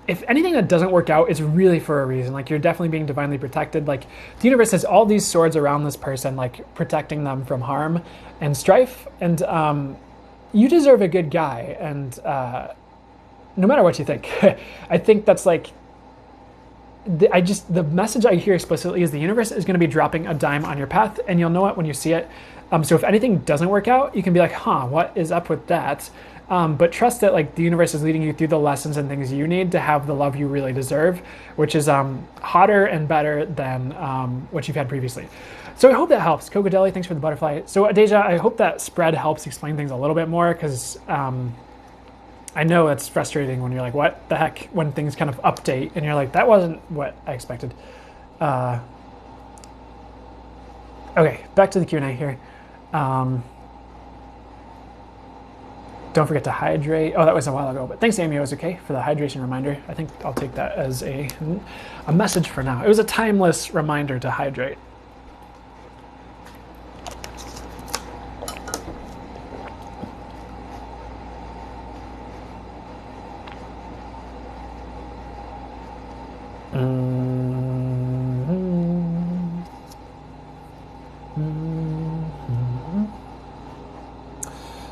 if anything that doesn't work out is really for a reason. Like you're definitely being divinely protected. Like the universe has all these swords around this person, like protecting them from harm and strife. And you deserve a good guy. And no matter what you think, I think that's like, the message I hear explicitly is the universe is going to be dropping a dime on your path, and you'll know it when you see it. So if anything doesn't work out, you can be like, huh, what is up with that? But trust that like the universe is leading you through the lessons and things you need to have the love you really deserve, which is hotter and better than what you've had previously. So I hope that helps. Coco Deli, thanks for the butterfly. So Deja, I hope that spread helps explain things a little bit more, because I know it's frustrating when you're like, what the heck, when things kind of update and you're like, that wasn't what I expected. Okay, back to the Q&A here. Don't forget to hydrate. Oh, that was a while ago, but thanks, Amy. It was okay for the hydration reminder. I think I'll take that as a message for now. It was a timeless reminder to hydrate.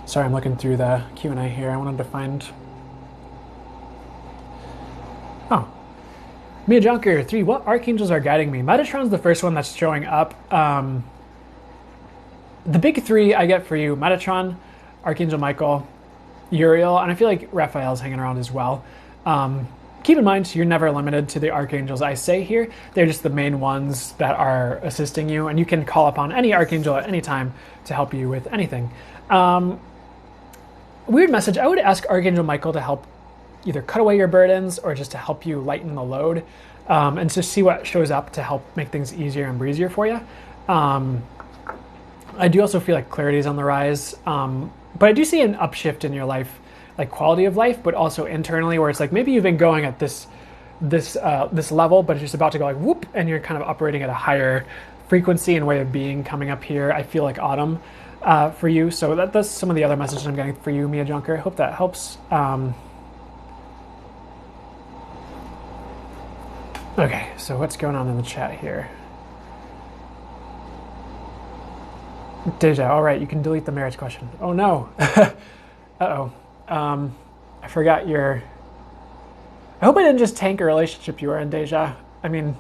Sorry, I'm looking through the Q&A here. I wanted to find... Oh. Mia Junker 3, what archangels are guiding me? Metatron's the first one that's showing up. The big three I get for you, Metatron, Archangel Michael, Uriel, and I feel like Raphael's hanging around as well. Keep in mind, you're never limited to the archangels I say here. They're just the main ones that are assisting you, and you can call upon any archangel at any time to help you with anything. Weird message. I would ask Archangel Michael to help either cut away your burdens or just to help you lighten the load, and to see what shows up to help make things easier and breezier for you. I do also feel like clarity is on the rise, but I do see an upshift in your life like quality of life, but also internally, where it's like maybe you've been going at this level, but it's just about to go like whoop, and you're kind of operating at a higher frequency and way of being coming up here. I feel like autumn for you. So that's some of the other messages I'm getting for you, Mia Junker. I hope that helps. Okay, so what's going on in the chat here? Deja, all right, you can delete the marriage question. Oh no. Uh-oh. I forgot your... I hope I didn't just tank a relationship you were in, Deja. I mean,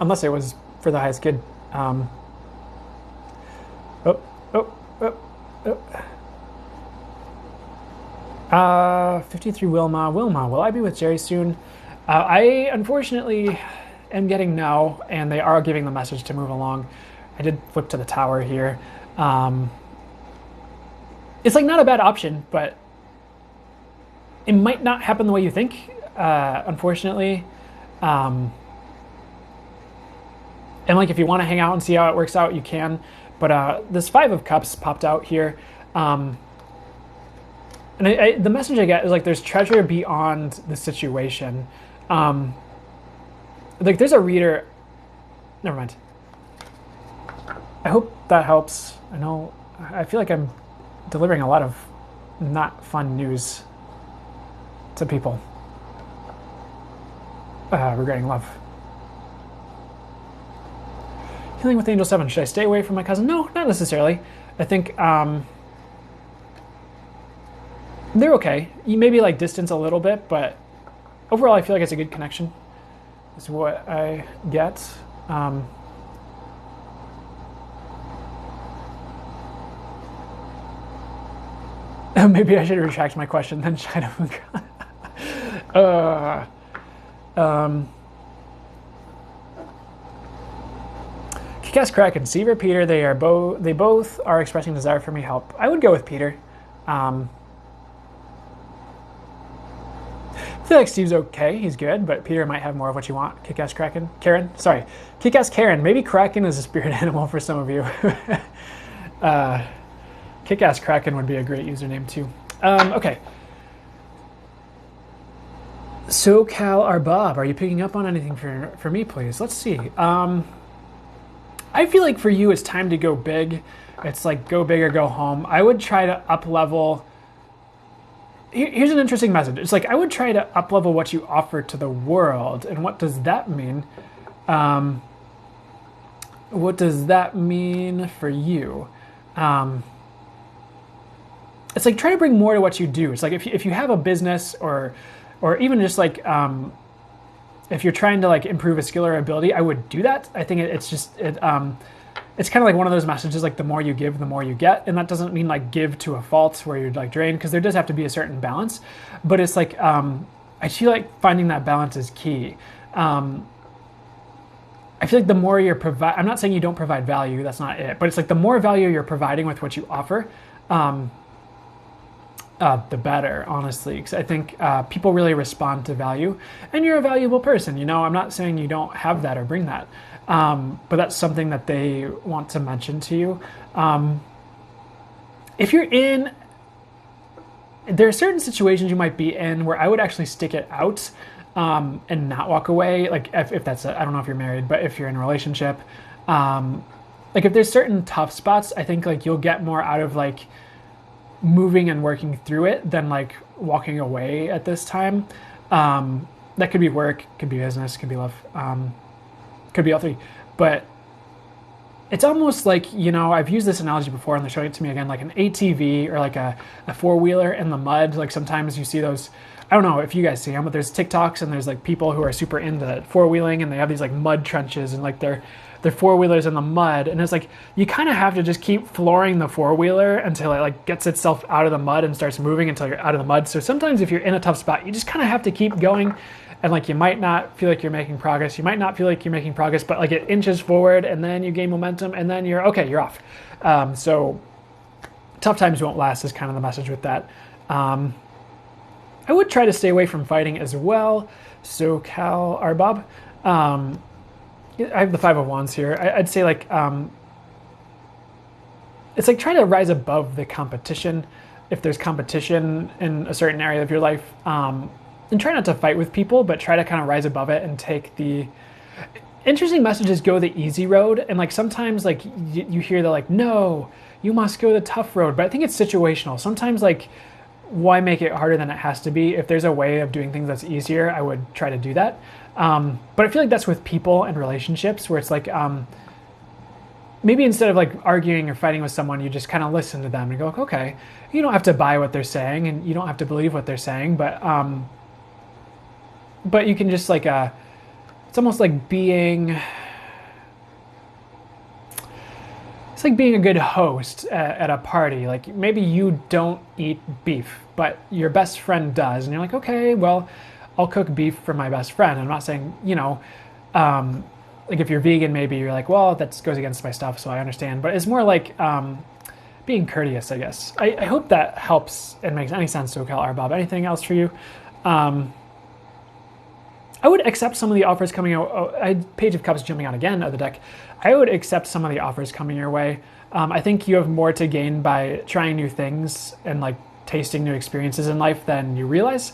unless it was for the highest good. Oh. 53 Wilma. Wilma, will I be with Jerry soon? I unfortunately am getting no, and they are giving the message to move along. I did flip to the tower here. It's like not a bad option, but it might not happen the way you think, unfortunately. And like if you want to hang out and see how it works out, you can. But this 5 of Cups popped out here. And the message I get is like there's treasure beyond the situation. Like there's a reader. Never mind. I hope that helps. I feel like I'm delivering a lot of not fun news to people regarding love. Healing with Angel 7. Should I stay away from my cousin? No, not necessarily. I think they're okay. You maybe like distance a little bit, but overall I feel like it's a good connection. Is what I get. Maybe I should retract my question then, China. Kick-Ass Kraken, Seaver, Peter, they both are expressing desire for me help. I would go with Peter. I feel like Steve's okay, he's good, but Peter might have more of what you want. Kick-Ass Kraken. Karen? Sorry. Kick-Ass Karen. Maybe Kraken is a spirit animal for some of you. Kick-Ass Kraken would be a great username too. Okay. SoCal Arbob, are you picking up on anything for me, please? Let's see. I feel like for you, it's time to go big. It's like go big or go home. I would try to up level. Here's an interesting message. It's like I would try to up level what you offer to the world. And what does that mean? What does that mean for you? It's like try to bring more to what you do. It's like if you have a business or even just like if you're trying to like improve a skill or ability, I would do that. I think it's kind of like one of those messages like the more you give, the more you get, and that doesn't mean like give to a fault where you're like drained, because there does have to be a certain balance. But it's like I feel like finding that balance is key. I feel like the more you're I'm not saying you don't provide value, that's not it, but it's like the more value you're providing with what you offer, the better, honestly, because I think people really respond to value, and you're a valuable person. I'm not saying you don't have that or bring that, but that's something that they want to mention to you. If you're in, there are certain situations you might be in where I would actually stick it out and not walk away. Like if that's, I don't know if you're married, but if you're in a relationship, like if there's certain tough spots, I think like you'll get more out of like moving and working through it than like walking away at this time. That could be work, could be business, could be love, could be all three. But it's almost like, I've used this analogy before and they're showing it to me again, like an ATV or like a four-wheeler in the mud. Like sometimes you see those, I don't know if you guys see them, but there's TikToks and there's like people who are super into four-wheeling and they have these like mud trenches and like they're four-wheelers in the mud, and it's like you kind of have to just keep flooring the four-wheeler until it like gets itself out of the mud and starts moving until you're out of the mud. So sometimes if you're in a tough spot, you just kind of have to keep going, and like you might not feel like you're making progress, but like it inches forward and then you gain momentum and then you're off. So tough times won't last is kind of the message with that. I would try to stay away from fighting as well. SoCal Arbob. I have the 5 of Wands here. I'd say like it's like try to rise above the competition. if there's competition in a certain area of your life, and try not to fight with people, but try to kind of rise above it and take the interesting messages, go the easy road. And like sometimes like you hear the like, no, you must go the tough road. But I think it's situational. Sometimes like, why make it harder than it has to be? If there's a way of doing things that's easier, I would try to do that. But I feel like that's with people and relationships where it's like, maybe instead of like arguing or fighting with someone, you just kind of listen to them and go, okay, you don't have to buy what they're saying and you don't have to believe what they're saying, but you can just like, it's almost like it's like being a good host at a party. Like maybe you don't eat beef, but your best friend does. And you're like, okay, well, I'll cook beef for my best friend. I'm not saying, like if you're vegan, maybe you're like, well, that goes against my stuff, so I understand. But it's more like being courteous, I guess. I hope that helps and makes any sense, SoCal Arbob. Anything else for you? I would accept some of the offers coming out. Page of Cups jumping out again of the deck. I would accept some of the offers coming your way. I think you have more to gain by trying new things and like tasting new experiences in life than you realize.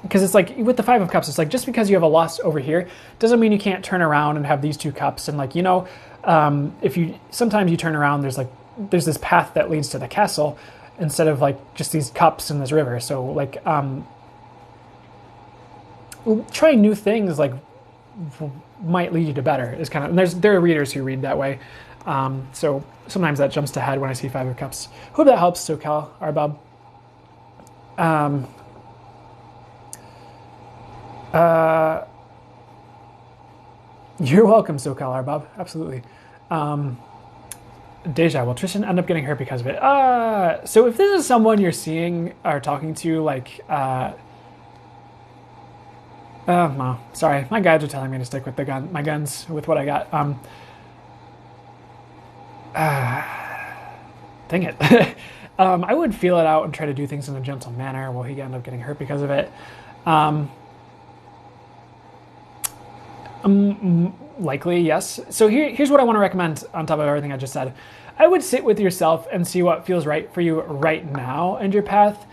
Because it's like with the Five of Cups, it's like just because you have a loss over here doesn't mean you can't turn around and have these two cups. And like, if you sometimes you turn around, there's this path that leads to the castle instead of like just these cups in this river. So like trying new things like might lead you to better is kind of, and there are readers who read that way. So sometimes that jumps to head when I see Five of Cups. Hope that helps, SoCal Arbob. You're welcome, SoCal Arbob. Absolutely. Deja, will Tristan end up getting hurt because of it? So if this is someone you're seeing or talking to, like, no, sorry. My guides are telling me to stick with my guns, with what I got. Dang it. I would feel it out and try to do things in a gentle manner. Will he end up getting hurt because of it? Likely, yes. So here's what I want to recommend on top of everything I just said. I would sit with yourself and see what feels right for you right now and your path.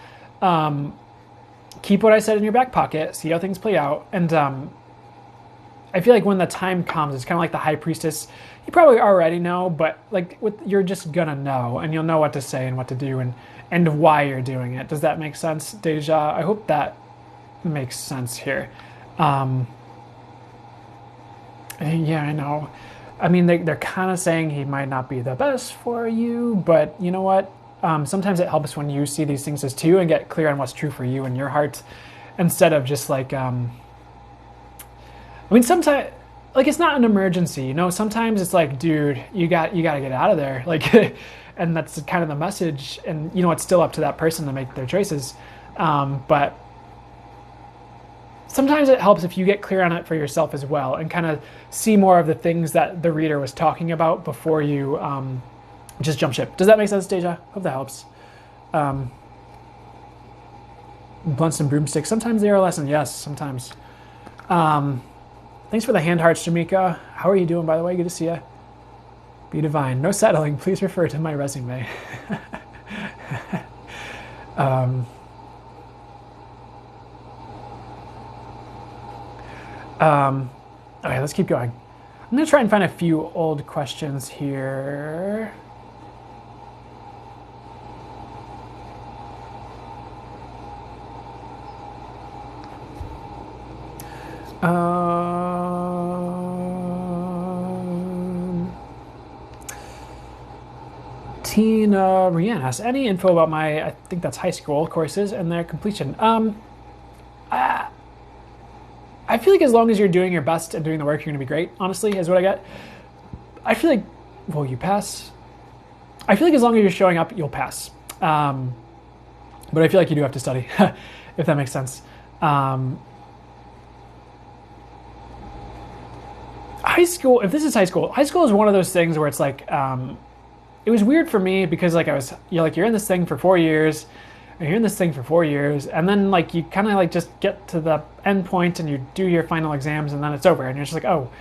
Keep what I said in your back pocket, see how things play out. And I feel like when the time comes, it's kind of like the High Priestess. You probably already know, but like you're just gonna know, and you'll know what to say and what to do and why you're doing it. Does that make sense, Deja? I hope that makes sense here. Yeah, I know. I mean, they're kind of saying he might not be the best for you, but you know what? Sometimes it helps when you see these things as two and get clear on what's true for you and your heart, instead of just like, I mean, sometimes, like, it's not an emergency, sometimes it's like, dude, you got to get out of there. Like, and that's kind of the message. And it's still up to that person to make their choices. But sometimes it helps if you get clear on it for yourself as well and kind of see more of the things that the reader was talking about before you just jump ship. Does that make sense, Deja? Hope that helps. Blunts and broomsticks. Sometimes they are a lesson. Yes, sometimes. Thanks for the hand hearts, Jamaica. How are you doing, by the way? Good to see you. Be divine. No settling. Please refer to my resume. Okay, let's keep going. I'm going to try and find a few old questions here. Tina Rianne asks, any info about my, I think that's high school courses and their completion? I feel like as long as you're doing your best and doing the work, you're going to be great, honestly, is what I get. I feel like, will you pass? I feel like as long as you're showing up, you'll pass. But I feel like you do have to study, if that makes sense. High school, if this is high school is one of those things where it's like, it was weird for me because like you're in this thing for 4 years, and you're in this thing for 4 years, and then like you kind of like just get to the end point and you do your final exams and then it's over and you're just like, oh,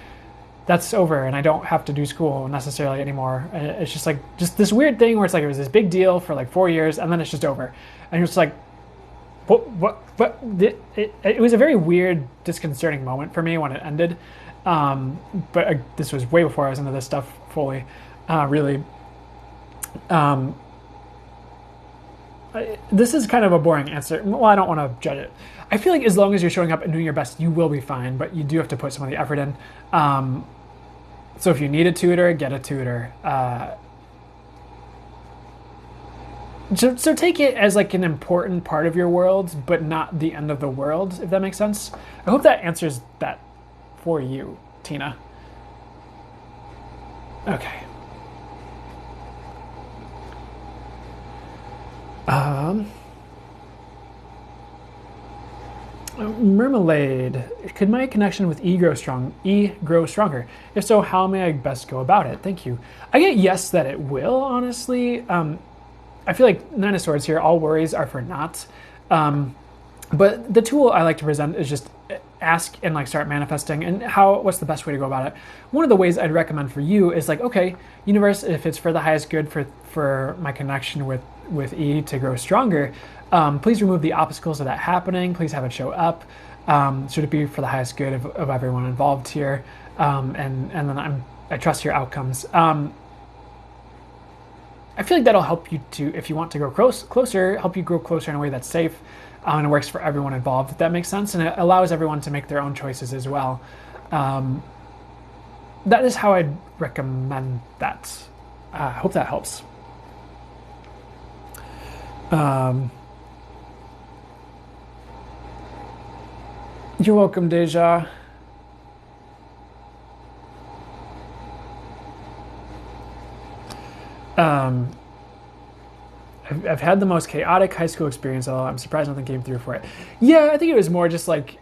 that's over and I don't have to do school necessarily anymore. And it's just like just this weird thing where it's like it was this big deal for like 4 years and then it's just over. And you're just like, what? It was a very weird, disconcerting moment for me when it ended. But this was way before I was into this stuff fully, really. This is kind of a boring answer. Well, I don't want to judge it. I feel like as long as you're showing up and doing your best, you will be fine, but you do have to put some of the effort in. So if you need a tutor, get a tutor. So take it as like an important part of your world, but not the end of the world, if that makes sense. I hope that answers that for you, Tina. Okay. Mermelade. Could my connection with E grow stronger? If so, how may I best go about it? Thank you. I get yes that it will, honestly. I feel like Nine of Swords here, all worries are for naught. But the tool I like to present is just ask and like start manifesting. And what's the best way to go about it? One of the ways I'd recommend for you is like, okay, universe, if it's for the highest good for my connection with E to grow stronger, please remove the obstacles of that happening. Please have it show up. Should it be for the highest good of everyone involved here? And then I trust your outcomes. I feel like that'll help you to, if you want to grow closer, help you grow closer in a way that's safe, and it works for everyone involved, if that makes sense, and it allows everyone to make their own choices as well. That is how I'd recommend that. I hope that helps. You're welcome, Deja. I've had the most chaotic high school experience, although I'm surprised nothing came through for it. Yeah, I think it was more just like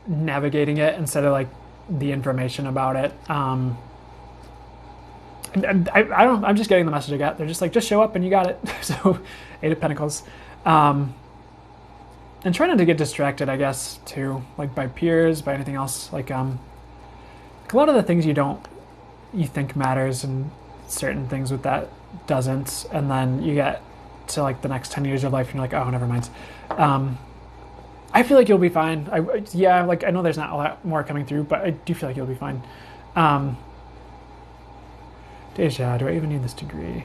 navigating it instead of like the information about it. I'm just getting the message I got. They're just like, just show up and you got it. So, Eight of Pentacles. And try not to get distracted, I guess, too, like by peers, by anything else. Like a lot of the things you think matters and certain things with that doesn't, and then you get to like the next 10 years of life and you're like, oh, never mind. I feel like you'll be fine. I know there's not a lot more coming through, but I do feel like you'll be fine. Deja, do I even need this degree?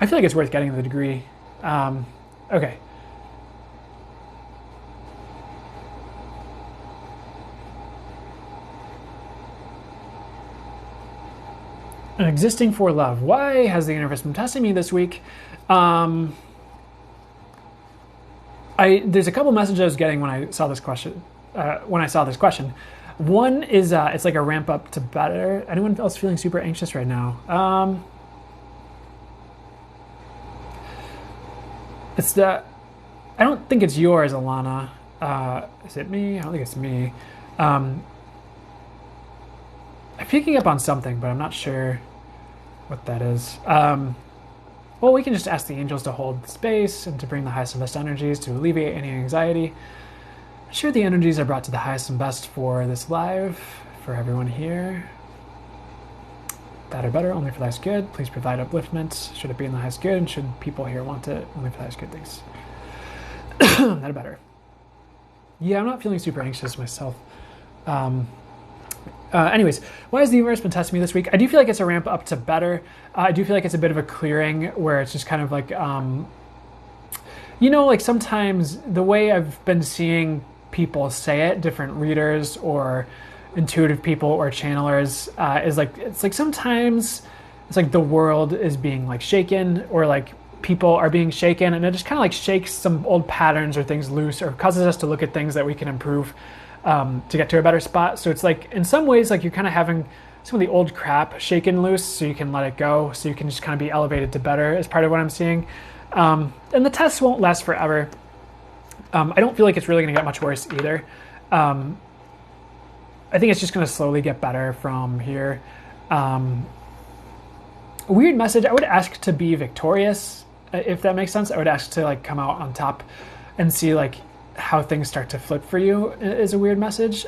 I feel like it's worth getting the degree. Okay. Existing for love. Why has the universe been testing me this week? There's a couple messages I was getting when I saw this question. One is it's like a ramp up to better. Anyone else feeling super anxious right now? I don't think it's yours, Alana. Is it me? I don't think it's me. I'm picking up on something, but I'm not sure what that is. Well, we can just ask the angels to hold space and to bring the highest and best energies to alleviate any anxiety. I'm sure the energies are brought to the highest and best for this live, for everyone here. That or better, only for the highest good. Please provide upliftment. Should it be in the highest good? And should people here want it? Only for the highest good things. That or better. Yeah, I'm not feeling super anxious myself. Anyways, why has the universe been testing me this week? I do feel like it's a ramp up to better. I do feel like it's a bit of a clearing where it's just kind of like, like sometimes the way I've been seeing people say it, different readers or intuitive people or channelers, is like, it's like sometimes it's like the world is being like shaken, or like people are being shaken, and it just kind of like shakes some old patterns or things loose, or causes us to look at things that we can improve to get to a better spot. So it's like, in some ways, like you're kind of having some of the old crap shaken loose so you can let it go, so you can just kind of be elevated to better, is part of what I'm seeing. And the tests won't last forever. I don't feel like it's really going to get much worse either. I think it's just going to slowly get better from here. Weird message. I would ask to be victorious, if that makes sense. I would ask to like come out on top and see like how things start to flip for you, is a weird message.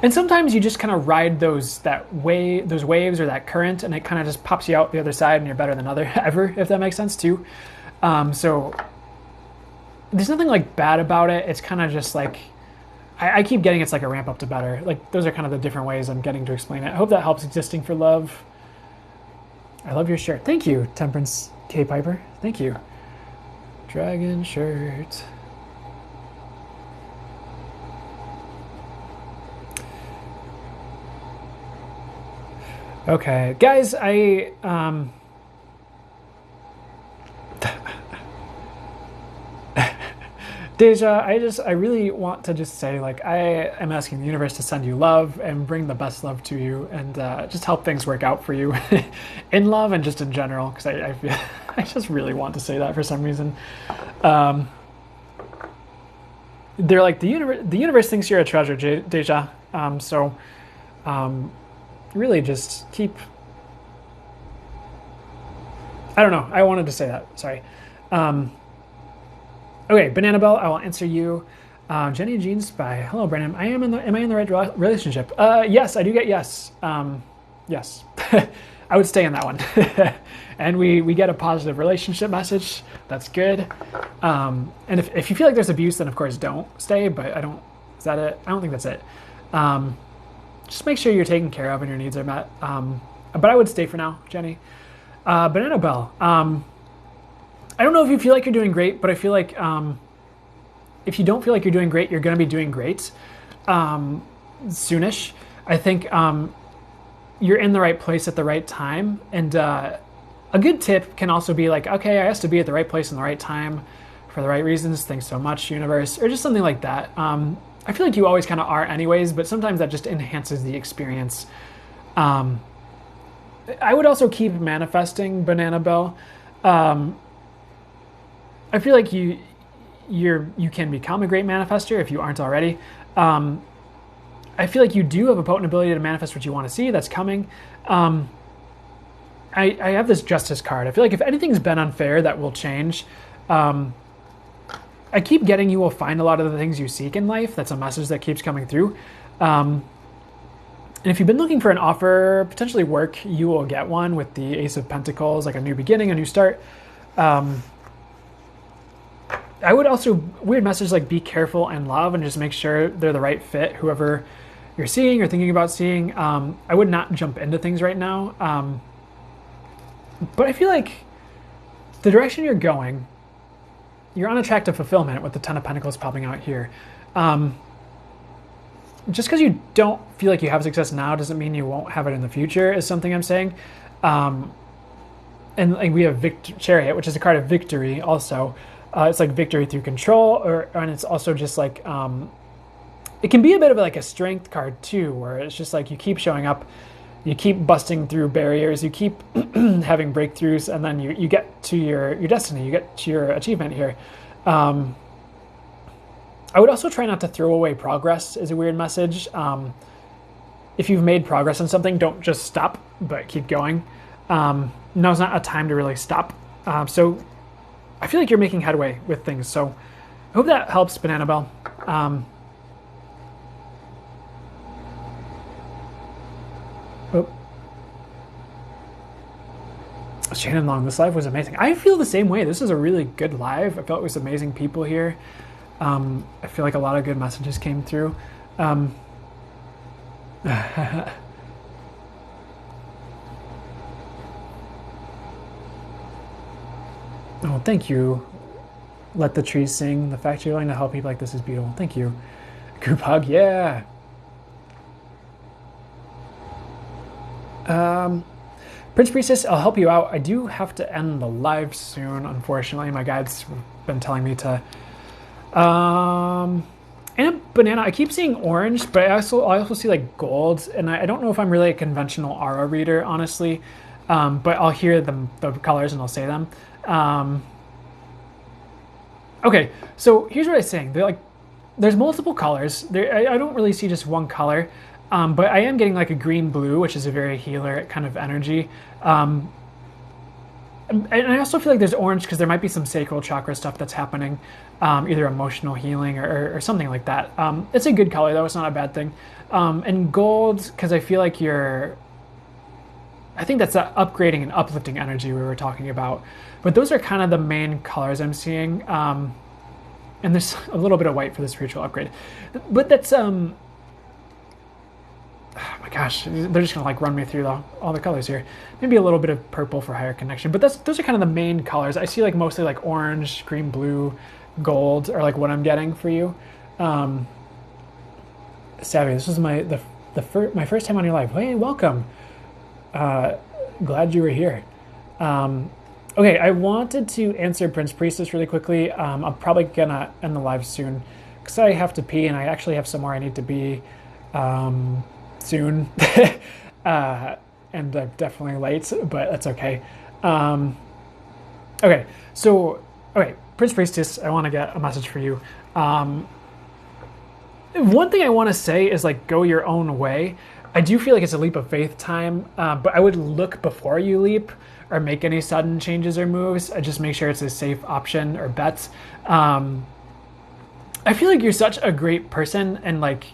And sometimes you just kind of ride those waves or that current, and it kind of just pops you out the other side, and you're better than ever, if that makes sense too. So there's nothing like bad about it. It's kind of just like I keep getting it's like a ramp up to better. Like those are kind of the different ways I'm getting to explain it. I hope that helps. Existing for love. I love your shirt. Thank you, Temperance K Piper. Thank you. Dragon shirt. Okay, guys, Deja, I really want to just say, like, I am asking the universe to send you love and bring the best love to you, and just help things work out for you in love and just in general, because I feel I just really want to say that for some reason. They're like, the universe thinks you're a treasure, Deja. Really just keep, I don't know, I wanted to say that, sorry. Okay, Banana Bell, I will answer you. Jenny and Jean Spy, hello Brandon, am I in the right relationship? Yes, I do get yes. Yes, I would stay in that one. And we get a positive relationship message, that's good. And if you feel like there's abuse, then of course don't stay, but is that it? I don't think that's it. Just make sure you're taken care of and your needs are met. But I would stay for now, Jenny. Banana Bell. I don't know if you feel like you're doing great, but I feel like if you don't feel like you're doing great, you're going to be doing great soonish. I think you're in the right place at the right time. And a good tip can also be like, okay, I have to be at the right place in the right time for the right reasons. Thanks so much, universe, or just something like that. I feel like you always kind of are anyways, but sometimes that just enhances the experience. I would also keep manifesting, Banana Bell. I feel like you can become a great manifester if you aren't already. I feel like you do have a potent ability to manifest what you want to see that's coming. I have this justice card. I feel like if anything's been unfair, that will change. I keep getting you will find a lot of the things you seek in life. That's a message that keeps coming through. And if you've been looking for an offer, potentially work, you will get one with the Ace of Pentacles, like a new beginning, a new start. I would also, weird message like be careful and love and just make sure they're the right fit, whoever you're seeing or thinking about seeing. I would not jump into things right now. But I feel like the direction you're going, you're on a track to fulfillment with the Ten of Pentacles popping out here. Just because you don't feel like you have success now doesn't mean you won't have it in the future, is something I'm saying. And like we have Chariot, which is a card of victory also. It's like victory through control, and it's also just like, it can be a bit of like a strength card too, where it's just like you keep showing up, you keep busting through barriers, you keep having breakthroughs, and then you get to your destiny, you get to your achievement here. I would also try not to throw away progress, is a weird message. If you've made progress on something, don't just stop, but keep going. Now's not a time to really stop. So I feel like you're making headway with things. So I hope that helps, Banana Bell. Shannon Long, this live was amazing. I feel the same way. This is a really good live. I felt it was amazing people here. I feel like a lot of good messages came through. Oh, thank you. Let the trees sing. The fact you're willing to help people like this is beautiful. Thank you. Group hug, yeah. Prince Priestess, I'll help you out. I do have to end the live soon, unfortunately. My guides have been telling me to. And a banana. I keep seeing orange, but I also see like gold, and I don't know if I'm really a conventional aura reader, honestly. But I'll hear the colors and I'll say them. Okay, so here's what I'm saying. There's multiple colors. I don't really see just one color. But I am getting like a green blue, which is a very healer kind of energy. And I also feel like there's orange because there might be some sacral chakra stuff that's happening, either emotional healing or something like that. It's a good color though; it's not a bad thing. And gold because I feel like I think that's that upgrading and uplifting energy we were talking about. But those are kind of the main colors I'm seeing. And there's a little bit of white for the spiritual upgrade, but that's oh my gosh, they're just gonna like run me through all the colors here. Maybe a little bit of purple for higher connection, but those are kind of the main colors. I see like mostly like orange, green, blue, gold are like what I'm getting for you. Savvy, this was my first time on your live. Hey, welcome. Glad you were here. Okay, I wanted to answer Prince Priestess really quickly. I'm probably gonna end the live soon because I have to pee and I actually have somewhere I need to be soon. And I'm definitely late, but that's okay. Okay, Prince Priestess, I want to get a message for you. One thing I want to say is like go your own way. I do feel like it's a leap of faith time, but I would look before you leap or make any sudden changes or moves. I just make sure it's a safe option or bet. I feel like you're such a great person, and like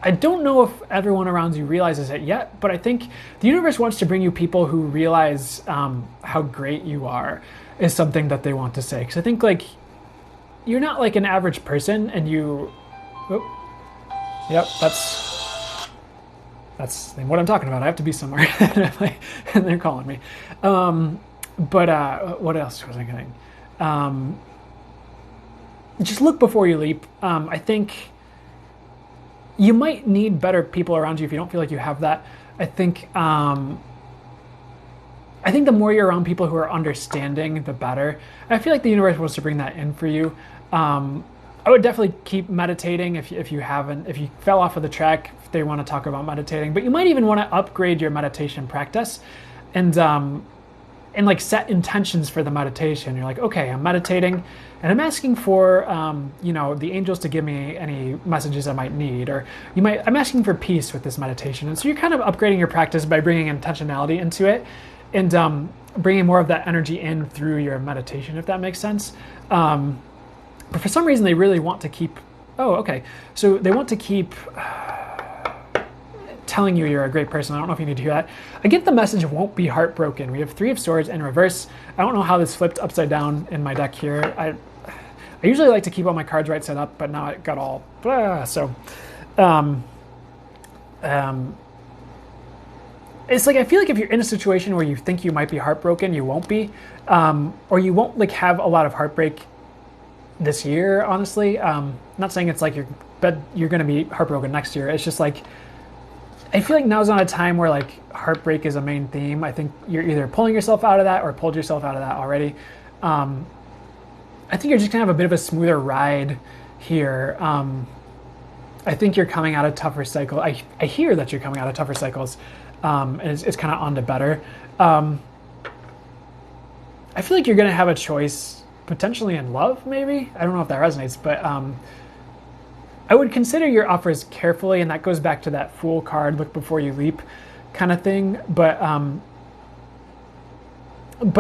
I don't know if everyone around you realizes it yet, but I think the universe wants to bring you people who realize how great you are is something that they want to say. Because I think like you're not like an average person, and you. Oh, yep, that's what I'm talking about. I have to be somewhere, and they're calling me. But what else was I getting? Just look before you leap. I think you might need better people around you if you don't feel like you have that. I think the more you're around people who are understanding, the better. I feel like the universe wants to bring that in for you. I would definitely keep meditating if you fell off of the track, if they want to talk about meditating. But you might even want to upgrade your meditation practice and like set intentions for the meditation. You're like, okay, I'm meditating and I'm asking for the angels to give me any messages I might need, or I'm asking for peace with this meditation. And so you're kind of upgrading your practice by bringing intentionality into it and bringing more of that energy in through your meditation, if that makes sense. But for some reason, they really want to keep. Oh, okay. So they want to keep telling you you're a great person. I don't know if you need to hear that. I get the message won't be heartbroken. We have 3 of Swords in reverse. I don't know how this flipped upside down in my deck here. I usually like to keep all my cards right set up, but now it got all so. It's like I feel like if you're in a situation where you think you might be heartbroken, you won't be, or you won't like have a lot of heartbreak this year, honestly. Not saying it's like you're going to be heartbroken next year. It's just like I feel like now's not a time where like heartbreak is a main theme. I think you're either pulling yourself out of that or pulled yourself out of that already. I think you're just gonna have a bit of a smoother ride here. I think you're coming out of tougher cycles. I hear that you're coming out of tougher cycles, and it's kind of on to better. I feel like you're gonna have a choice potentially in love, maybe. I don't know if that resonates, but I would consider your offers carefully, and that goes back to that Fool card, look before you leap kind of thing. But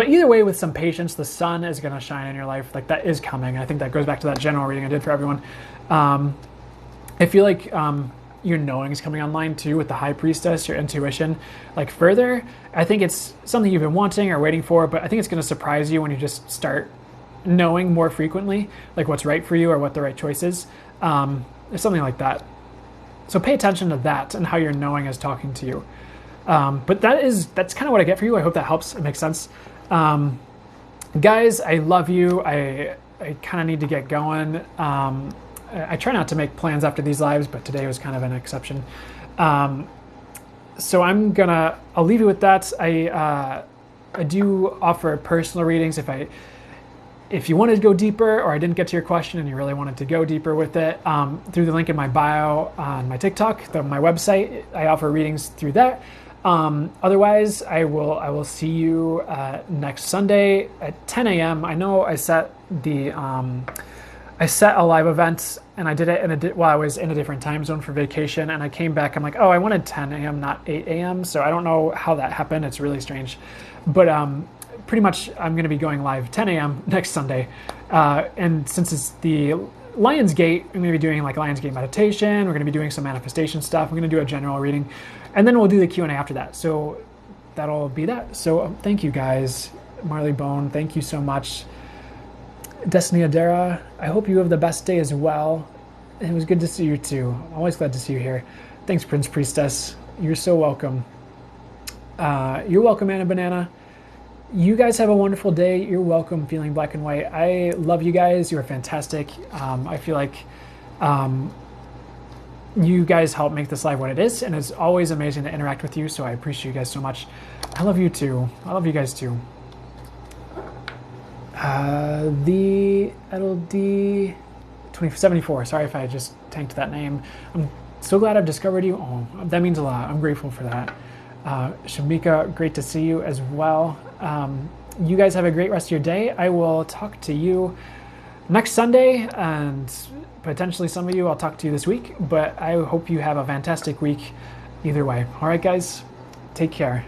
either way, with some patience, the sun is going to shine in your life. Like that is coming. I think that goes back to that general reading I did for everyone. I feel like your knowing is coming online too with the High Priestess, your intuition. Like further, I think it's something you've been wanting or waiting for, but I think it's going to surprise you when you just start knowing more frequently, like what's right for you or what the right choice is. Something like that. So pay attention to that and how your knowing is talking to you. But that's kind of what I get for you. I hope that helps. It makes sense. Guys, I love you. I kind of need to get going. I try not to make plans after these lives, but today was kind of an exception. So I'll leave you with that. I do offer personal readings if you wanted to go deeper, or I didn't get to your question and you really wanted to go deeper with it, through the link in my bio on my TikTok, my website, I offer readings through that. Otherwise, I will see you next Sunday at 10 a.m. I know I set a live event and I did it while I was in a different time zone for vacation, and I came back. I'm like, oh, I wanted 10 a.m. not 8 a.m. So I don't know how that happened. It's really strange, but pretty much I'm going to be going live 10 a.m. next Sunday. And since it's the Lionsgate, I'm going to be doing like Lionsgate meditation. We're going to be doing some manifestation stuff. We're going to do a general reading, and then we'll do the Q&A after that. So that'll be that. So thank you guys. Marley Bone, thank you so much. Destiny Adara, I hope you have the best day as well. It was good to see you too. I'm always glad to see you here. Thanks, Prince Priestess. You're so welcome. You're welcome, Anna Banana. You guys have a wonderful day. You're welcome, Feeling Black and White. I love you guys. You're fantastic. I feel like you guys help make this live what it is, and it's always amazing to interact with you, so I appreciate you guys so much. I love you too. I love you guys too. The LD 2074. Sorry if I just tanked that name. I'm so glad I've discovered you. Oh, that means a lot. I'm grateful for that. Shamika, great to see you as well. You guys have a great rest of your day. I will talk to you next Sunday, and potentially some of you I'll talk to you this week, but I hope you have a fantastic week either way. All right, guys, take care.